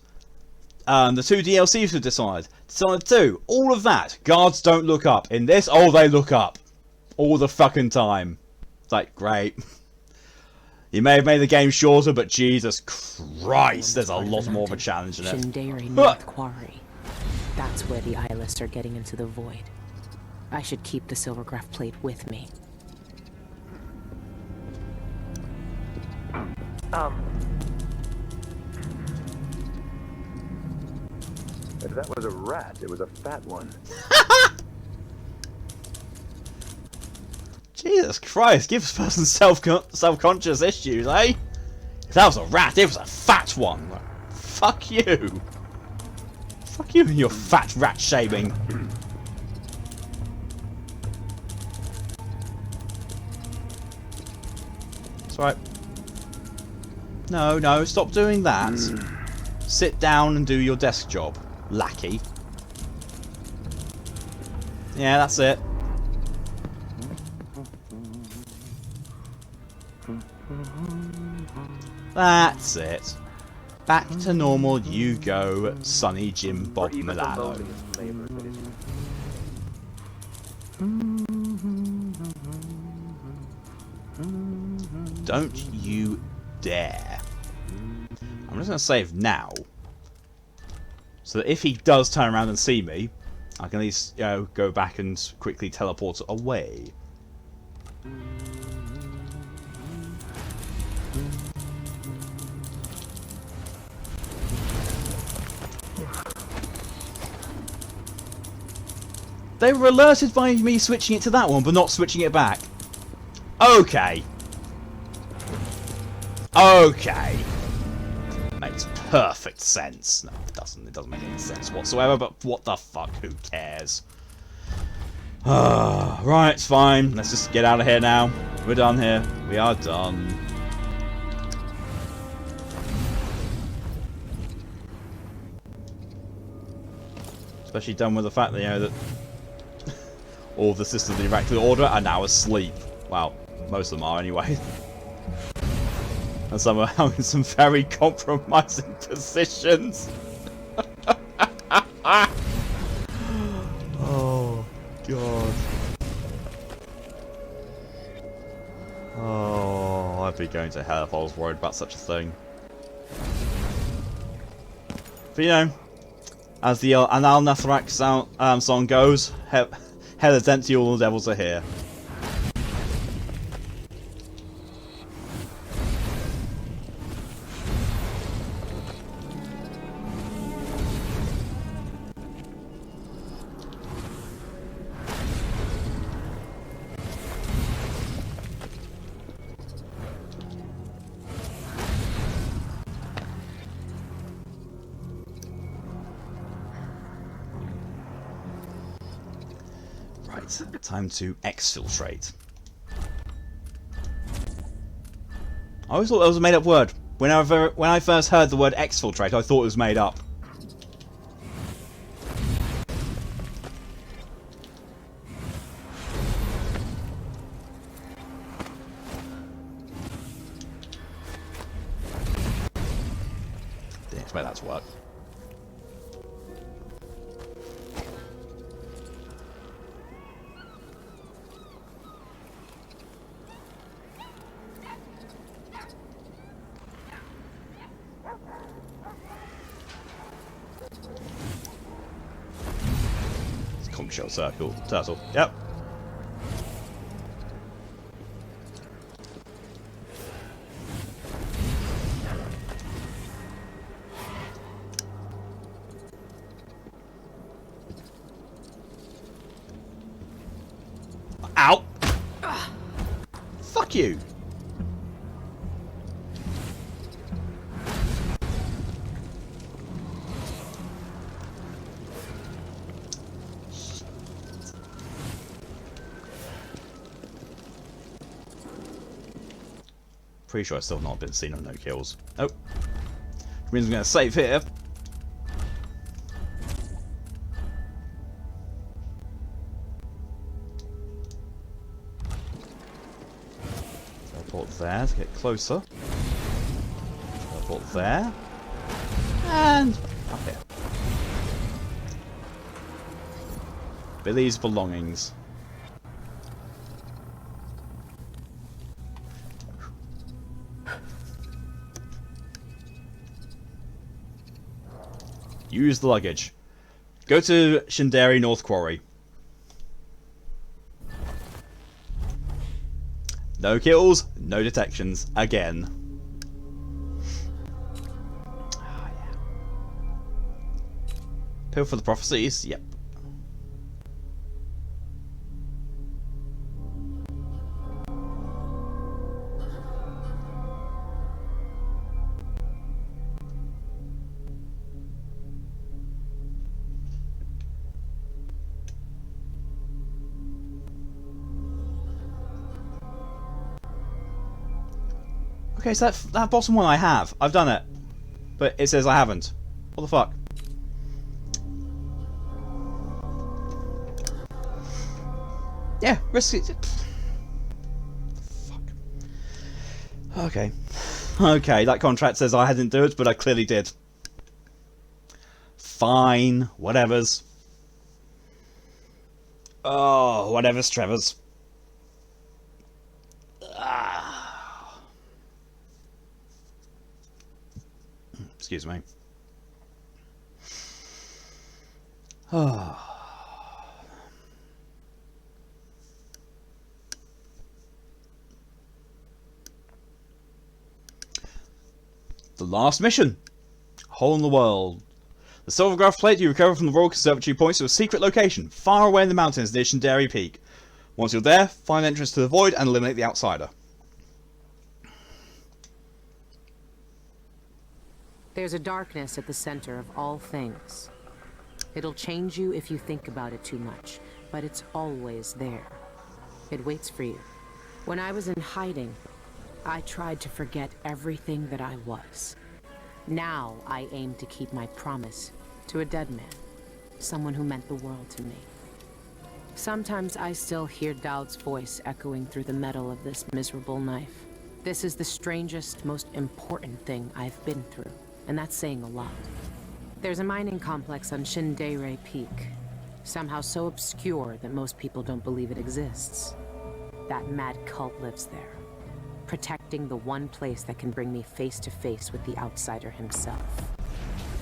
the 2 DLCs for Dishonored, Dishonored 2, all of that, guards don't look up. In this, oh, they look up. All the fucking time. It's like, great. You may have made the game shorter, but Jesus Christ, there's a lot more of a challenge in it. Shindere North Quarry. That's where the eyeless are getting into the void. I should keep the silver graph plate with me. If that was a rat, it was a fat one. Jesus Christ, give this person self-conscious issues, eh? If that was a rat, it was a fat one. Fuck you. Fuck you and your fat rat shaming. It's alright. No, stop doing that. Sit down and do your desk job, lackey. Yeah, that's it. That's it. Back to normal you go, Sonny Jim Bob Milano. Don't you dare. I'm just going to save now. So that if he does turn around and see me, I can at least, you know, go back and quickly teleport away. They were alerted by me switching it to that one, but not switching it back. Okay. Okay. Makes perfect sense. No, it doesn't. It doesn't make any sense whatsoever, but what the fuck? Who cares? Right, it's fine. Let's just get out of here now. We're done here. We are done. Especially done with the fact that, you know, that all the systems of the Oracular Order are now asleep. Well, most of them are anyway. And somehow in some very compromising positions. Oh, God. Oh, I'd be going to hell if I was worried about such a thing. But you know, as the Anal Nathrak song goes, hell is empty, all the devils are here. Time to exfiltrate. I always thought that was a made-up word. When I first heard the word exfiltrate, I thought it was made up. Didn't expect that to work. Shell circle turtle. Yep. Ow! Fuck you! Pretty sure I've still not been seen on no kills. Oh. Which means I'm going to save here. Teleport there to get closer. Teleport there. And up here. Billy's belongings. Use the luggage. Go to Shindari North Quarry. No kills, no detections. Again. Oh, yeah. Pill for the prophecies. Yep. Okay, so that bottom one I have. I've done it. But it says I haven't. What the fuck? Yeah, risk it. Fuck. Okay. Okay, that contract says I didn't do it, but I clearly did. Fine. Whatevers. Oh, whatever's Trevor's. Excuse me. The last mission. Hole in the world. The silvergraph plate you recover from the Royal Conservatory points to a secret location, far away in the mountains near Shindari Peak. Once you're there, find entrance to the void and eliminate the outsider. There's a darkness at the center of all things. It'll change you if you think about it too much, but it's always there. It waits for you. When I was in hiding, I tried to forget everything that I was. Now I aim to keep my promise to a dead man, someone who meant the world to me. Sometimes I still hear Daud's voice echoing through the metal of this miserable knife. This is the strangest, most important thing I've been through, and that's saying a lot. There's a mining complex on Shindeire Peak, somehow so obscure that most people don't believe it exists. That mad cult lives there, protecting the one place that can bring me face to face with the outsider himself.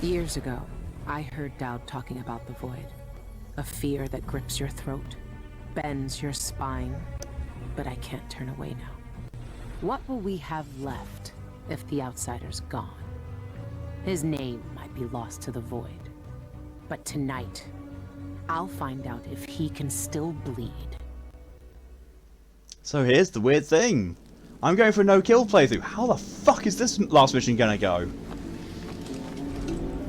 Years ago, I heard Daud talking about the Void, a fear that grips your throat, bends your spine, but I can't turn away now. What will we have left if the outsider's gone? His name might be lost to the Void, but tonight, I'll find out if he can still bleed. So here's the weird thing. I'm going for a no-kill playthrough. How the fuck is this last mission gonna go?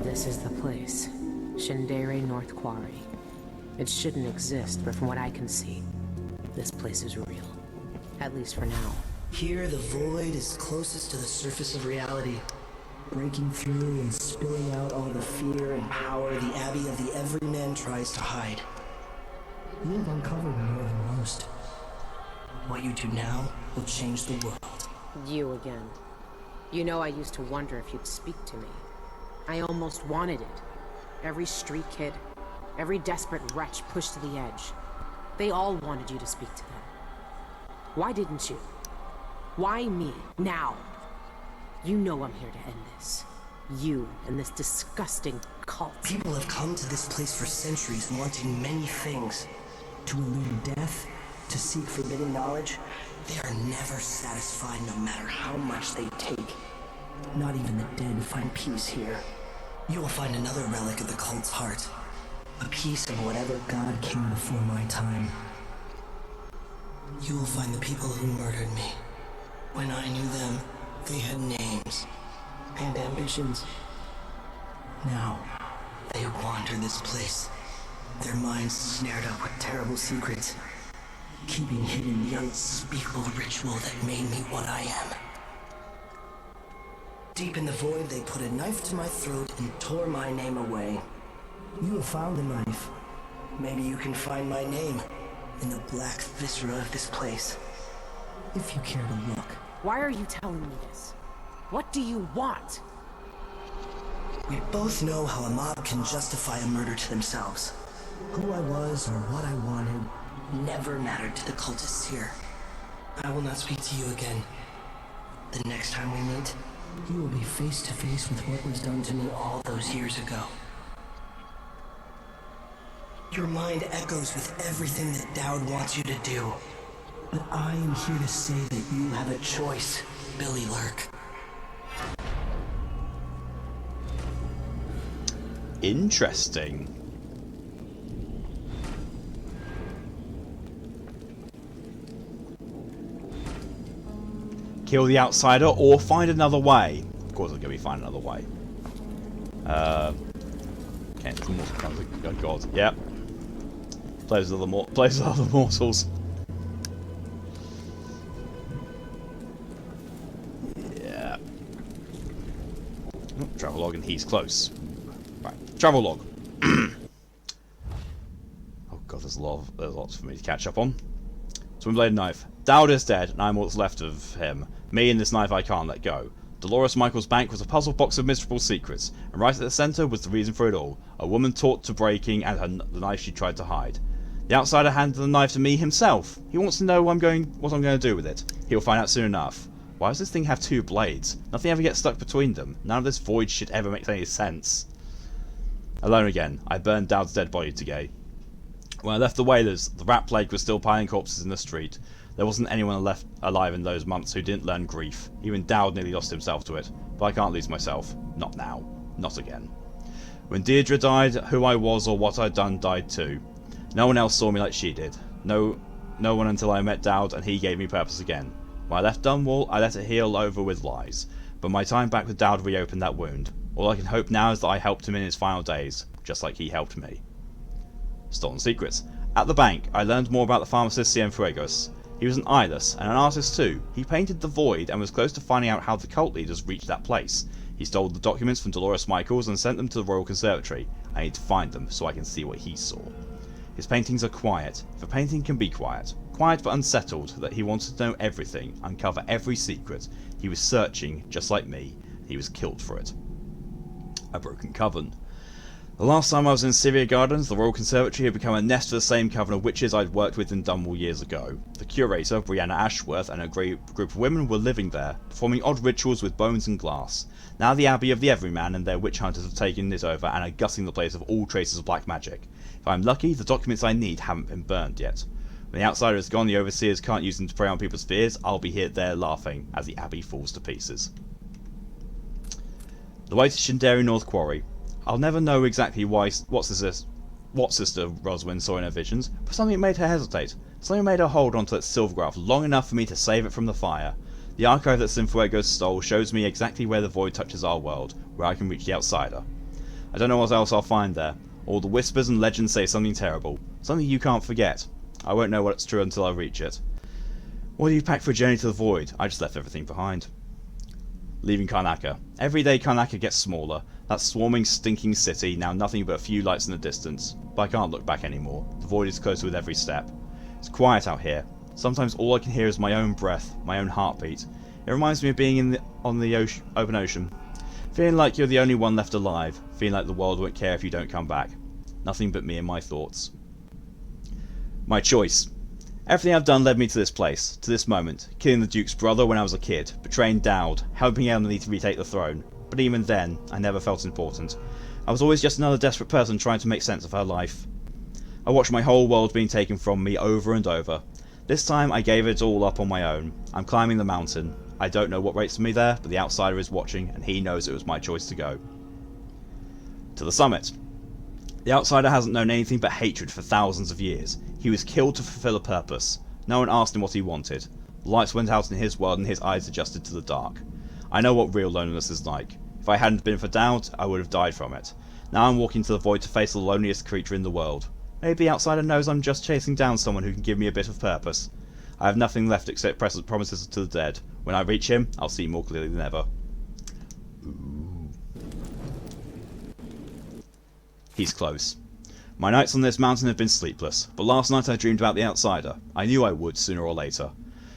This is the place. Shindeire North Quarry. It shouldn't exist, but from what I can see, this place is real. At least for now. Here, the Void is closest to the surface of reality, breaking through and spilling out all the fear and power the Abbey of the Everyman tries to hide. You've uncovered more than most. What you do now will change the world. You again. You know I used to wonder if you'd speak to me. I almost wanted it. Every street kid, every desperate wretch pushed to the edge. They all wanted you to speak to them. Why didn't you? Why me? Now? You know I'm here to end this. You and this disgusting cult. People have come to this place for centuries wanting many things. To elude death, to seek forbidden knowledge. They are never satisfied no matter how much they take. Not even the dead find peace here. You will find another relic of the cult's heart. A piece of whatever god came before my time. You will find the people who murdered me. When I knew them, they had names and ambitions. Now, they wander this place, their minds snared up with terrible secrets, keeping hidden the unspeakable ritual that made me what I am. Deep in the Void, they put a knife to my throat and tore my name away. You have found the knife. Maybe you can find my name in the black viscera of this place, if you care to look. Why are you telling me this? What do you want? We both know how a mob can justify a murder to themselves. Who I was or what I wanted never mattered to the cultists here. I will not speak to you again. The next time we meet, you will be face to face with what was done to me all those years ago. Your mind echoes with everything that Daud wants you to do. But I am here to say that you have a choice, Billy Lurk. Interesting. Kill the outsider or find another way. Of course, I'm going to be find another way. Okay, it's the mortal comes. Oh god, yep. Plays with other mortals. Yeah. Oh, travel log and he's close. Right, travel log. Oh god, there's lots for me to catch up on. Twin blade knife. Daud is dead, and I'm what's left of him. Me and this knife I can't let go. Dolores Michael's bank was a puzzle box of miserable secrets, and right at the centre was the reason for it all. A woman taught to breaking and the knife she tried to hide. The outsider handed the knife to me himself. He wants to know what I'm going to do with it. He'll find out soon enough. Why does this thing have two blades? Nothing ever gets stuck between them. None of this void shit ever makes any sense. Alone again. I burned Daud's dead body today. When I left the Whalers, the rat plague was still piling corpses in the street. There wasn't anyone left alive in those months who didn't learn grief. Even Daud nearly lost himself to it. But I can't lose myself. Not now. Not again. When Deirdre died, who I was or what I'd done died too. No one else saw me like she did. No one until I met Daud and he gave me purpose again. When I left Dunwall, I let it heal over with lies. But my time back with Daud reopened that wound. All I can hope now is that I helped him in his final days, just like he helped me. Stolen secrets. At the bank, I learned more about the pharmacist Cienfuegos. He was an eyeless, and an artist too. He painted the Void and was close to finding out how the cult leaders reached that place. He stole the documents from Dolores Michaels and sent them to the Royal Conservatory. I need to find them so I can see what he saw. His paintings are quiet, if a painting can be quiet. quiet but unsettled, that he wanted to know everything, uncover every secret. He was searching, just like me. He was killed for it. A broken coven. The last time I was in Syria Gardens, the Royal Conservatory had become a nest for the same coven of witches I'd worked with in Dunwall years ago. The curator, Brianna Ashworth, and a great group of women were living there, performing odd rituals with bones and glass. Now the Abbey of the Everyman and their witch hunters have taken it over and are gutting the place of all traces of black magic. If I'm lucky, the documents I need haven't been burned yet. When the outsider is gone, the overseers can't use them to prey on people's fears. I'll be here there laughing as the Abbey falls to pieces. The way to Shindaru North Quarry. I'll never know exactly what Sister Roswin saw in her visions, but something made her hesitate. Something made her hold onto that silvergraph long enough for me to save it from the fire. The archive that Cienfuegos stole shows me exactly where the void touches our world, where I can reach the outsider. I don't know what else I'll find there. All the whispers and legends say something terrible, something you can't forget. I won't know what's true until I reach it. What do you pack for a journey to the void? I just left everything behind. Leaving Karnaca. Every day Karnaca gets smaller. That swarming, stinking city, now nothing but a few lights in the distance. But I can't look back anymore. The void is closer with every step. It's quiet out here. Sometimes all I can hear is my own breath, my own heartbeat. It reminds me of being on the open ocean. Feeling like you're the only one left alive. Feeling like the world won't care if you don't come back. Nothing but me and my thoughts. My choice. Everything I've done led me to this place, to this moment. Killing the Duke's brother when I was a kid, betraying Daud, helping Emily to retake the throne. But even then, I never felt important. I was always just another desperate person trying to make sense of her life. I watched my whole world being taken from me over and over. This time I gave it all up on my own. I'm climbing the mountain. I don't know what waits for me there, but the outsider is watching, and he knows it was my choice to go. To the summit. The outsider hasn't known anything but hatred for thousands of years. He was killed to fulfill a purpose. No one asked him what he wanted. The lights went out in his world and his eyes adjusted to the dark. I know what real loneliness is like. If I hadn't been for Daud, I would have died from it. Now I'm walking to the void to face the loneliest creature in the world. Maybe the outsider knows I'm just chasing down someone who can give me a bit of purpose. I have nothing left except promises to the dead. When I reach him, I'll see more clearly than ever. Ooh. He's close. My nights on this mountain have been sleepless, but last night I dreamed about the outsider. I knew I would, sooner or later.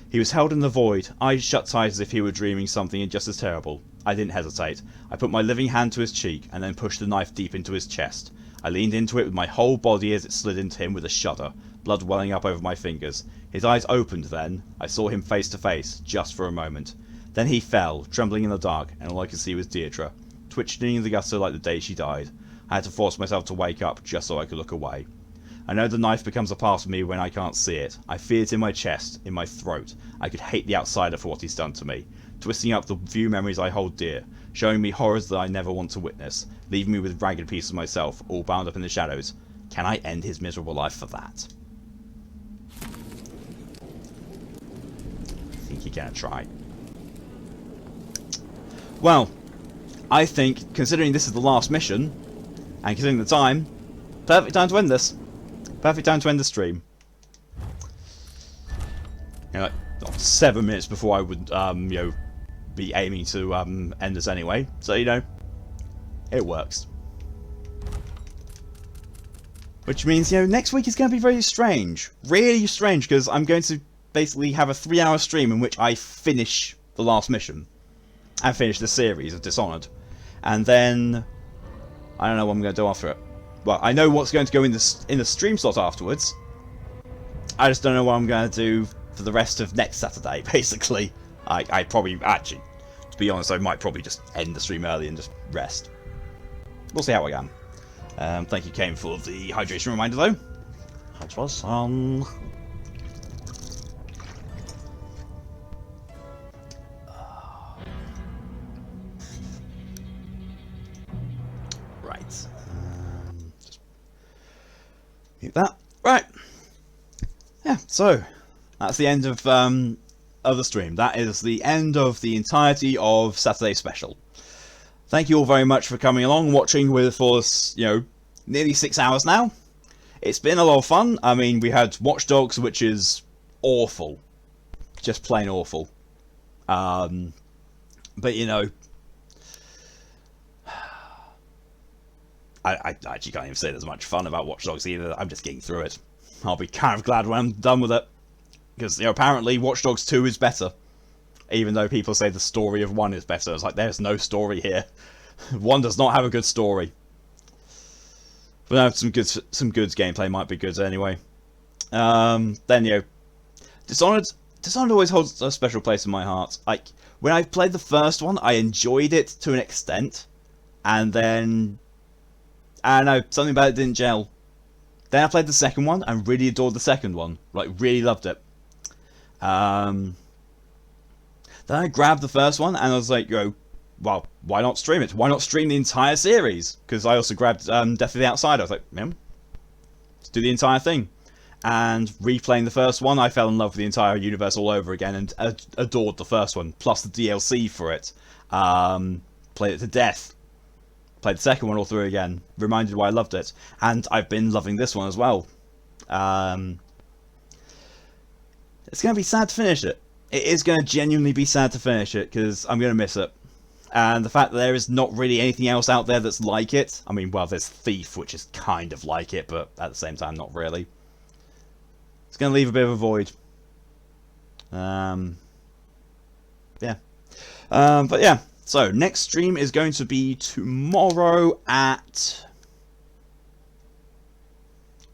He was held in the void, eyes shut tight as if he were dreaming something just as terrible. I didn't hesitate. I put my living hand to his cheek, and then pushed the knife deep into his chest. I leaned into it with my whole body as it slid into him with a shudder, blood welling up over my fingers. His eyes opened then. I saw him face to face, just for a moment. Then he fell, trembling in the dark, and all I could see was Deirdre, twitching in the gutter like the day she died. I had to force myself to wake up just so I could look away. I know the knife becomes a part of me when I can't see it. I feel it in my chest, in my throat. I could hate the outsider for what he's done to me, twisting up the few memories I hold dear, showing me horrors that I never want to witness, leaving me with ragged pieces of myself, all bound up in the shadows. Can I end his miserable life for that? I think you're gonna try. Well, I think, considering this is the last mission, and considering the time, perfect time to end this. Perfect time to end the stream. You know, like 7 minutes before I would, be aiming to end this anyway. So, it works. Which means, next week is going to be very strange. Really strange, because I'm going to basically have a 3-hour stream in which I finish the last mission. And finish the series of Dishonored. And then I don't know what I'm going to do after it. Well, I know what's going to go in the stream slot afterwards. I just don't know what I'm going to do for the rest of next Saturday, basically. I probably, actually, to be honest, I might probably just end the stream early and just rest. We'll see how I am. Thank you, Kane, for the hydration reminder, though. Hydration. Right. Just mute that. Right. Yeah, so that's the end of the stream. That is the end of the entirety of Saturday Special. Thank you all very much for coming along, watching for us, nearly 6 hours now. It's been a lot of fun. I mean, we had Watch Dogs, which is awful. Just plain awful. But, I actually can't even say there's much fun about Watch Dogs either. I'm just getting through it. I'll be kind of glad when I'm done with it. Because, you know, apparently Watch Dogs 2 is better. Even though people say the story of 1 is better. It's like, there's no story here. 1 does not have a good story. But no, some good gameplay might be good anyway. Then, you know, Dishonored always holds a special place in my heart. Like, when I played the first one, I enjoyed it to an extent. And then, I don't know, something about it didn't gel. Then I played the second one and really adored the second one. Like, really loved it. Then I grabbed the first one and I was like, yo, well, why not stream it? Why not stream the entire series? Because I also grabbed Death of the Outsider. I was like, man, let's do the entire thing. And replaying the first one, I fell in love with the entire universe all over again and adored the first one, plus the DLC for it. Played it to death. Played the second one all through again. Reminded why I loved it. And I've been loving this one as well. It's going to be sad to finish it. It is going to genuinely be sad to finish it, because I'm going to miss it. And the fact that there is not really anything else out there that's like it. I mean, well, there's Thief, which is kind of like it, but at the same time, not really. It's going to leave a bit of a void. Yeah. But yeah, so next stream is going to be tomorrow at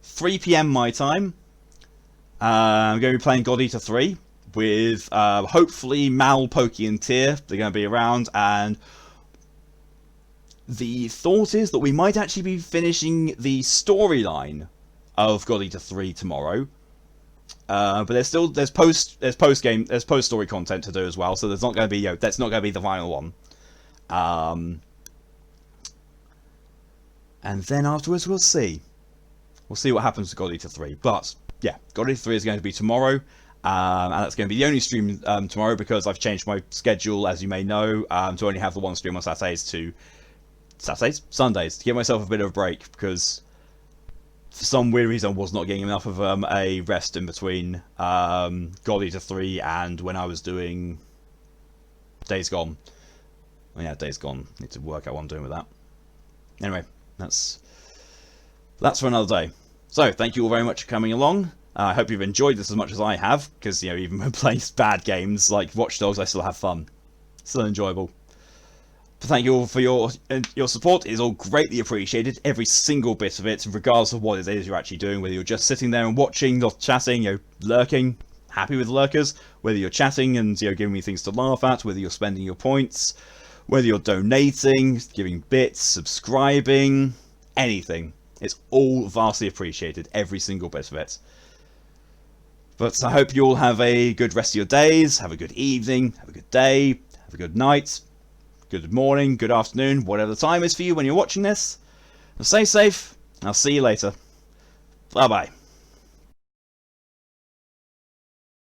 3 PM my time. I'm going to be playing God Eater 3 with hopefully Mal, Pokey and Tyr. They're going to be around, and the thought is that we might actually be finishing the storyline of God Eater 3 tomorrow. But there's post story content to do as well, so there's not going to be, you know, that's not going to be the final one. And then afterwards we'll see what happens to God Eater 3. But yeah, God Eater 3 is going to be tomorrow, and that's going to be the only stream tomorrow, because I've changed my schedule, as you may know, to only have the one stream on Sundays, to give myself a bit of a break, because for some weird reason I was not getting enough of a rest in between God Eater 3 and when I was doing Days Gone. Oh yeah, Days Gone. Need to work out what I'm doing with that. Anyway, that's for another day. So, thank you all very much for coming along. I hope you've enjoyed this as much as I have, because, you know, even when playing bad games like Watch Dogs, I still have fun. Still enjoyable. But thank you all for your support. It is all greatly appreciated, every single bit of it, regardless of what it is you're actually doing, whether you're just sitting there and watching or chatting, you know, lurking, happy with lurkers, whether you're chatting and, you know, giving me things to laugh at, whether you're spending your points, whether you're donating, giving bits, subscribing, anything. It's all vastly appreciated, every single bit of it. But I hope you all have a good rest of your days, have a good evening, have a good day, have a good night, good morning, good afternoon, whatever the time is for you when you're watching this. Stay safe, and I'll see you later. Bye-bye.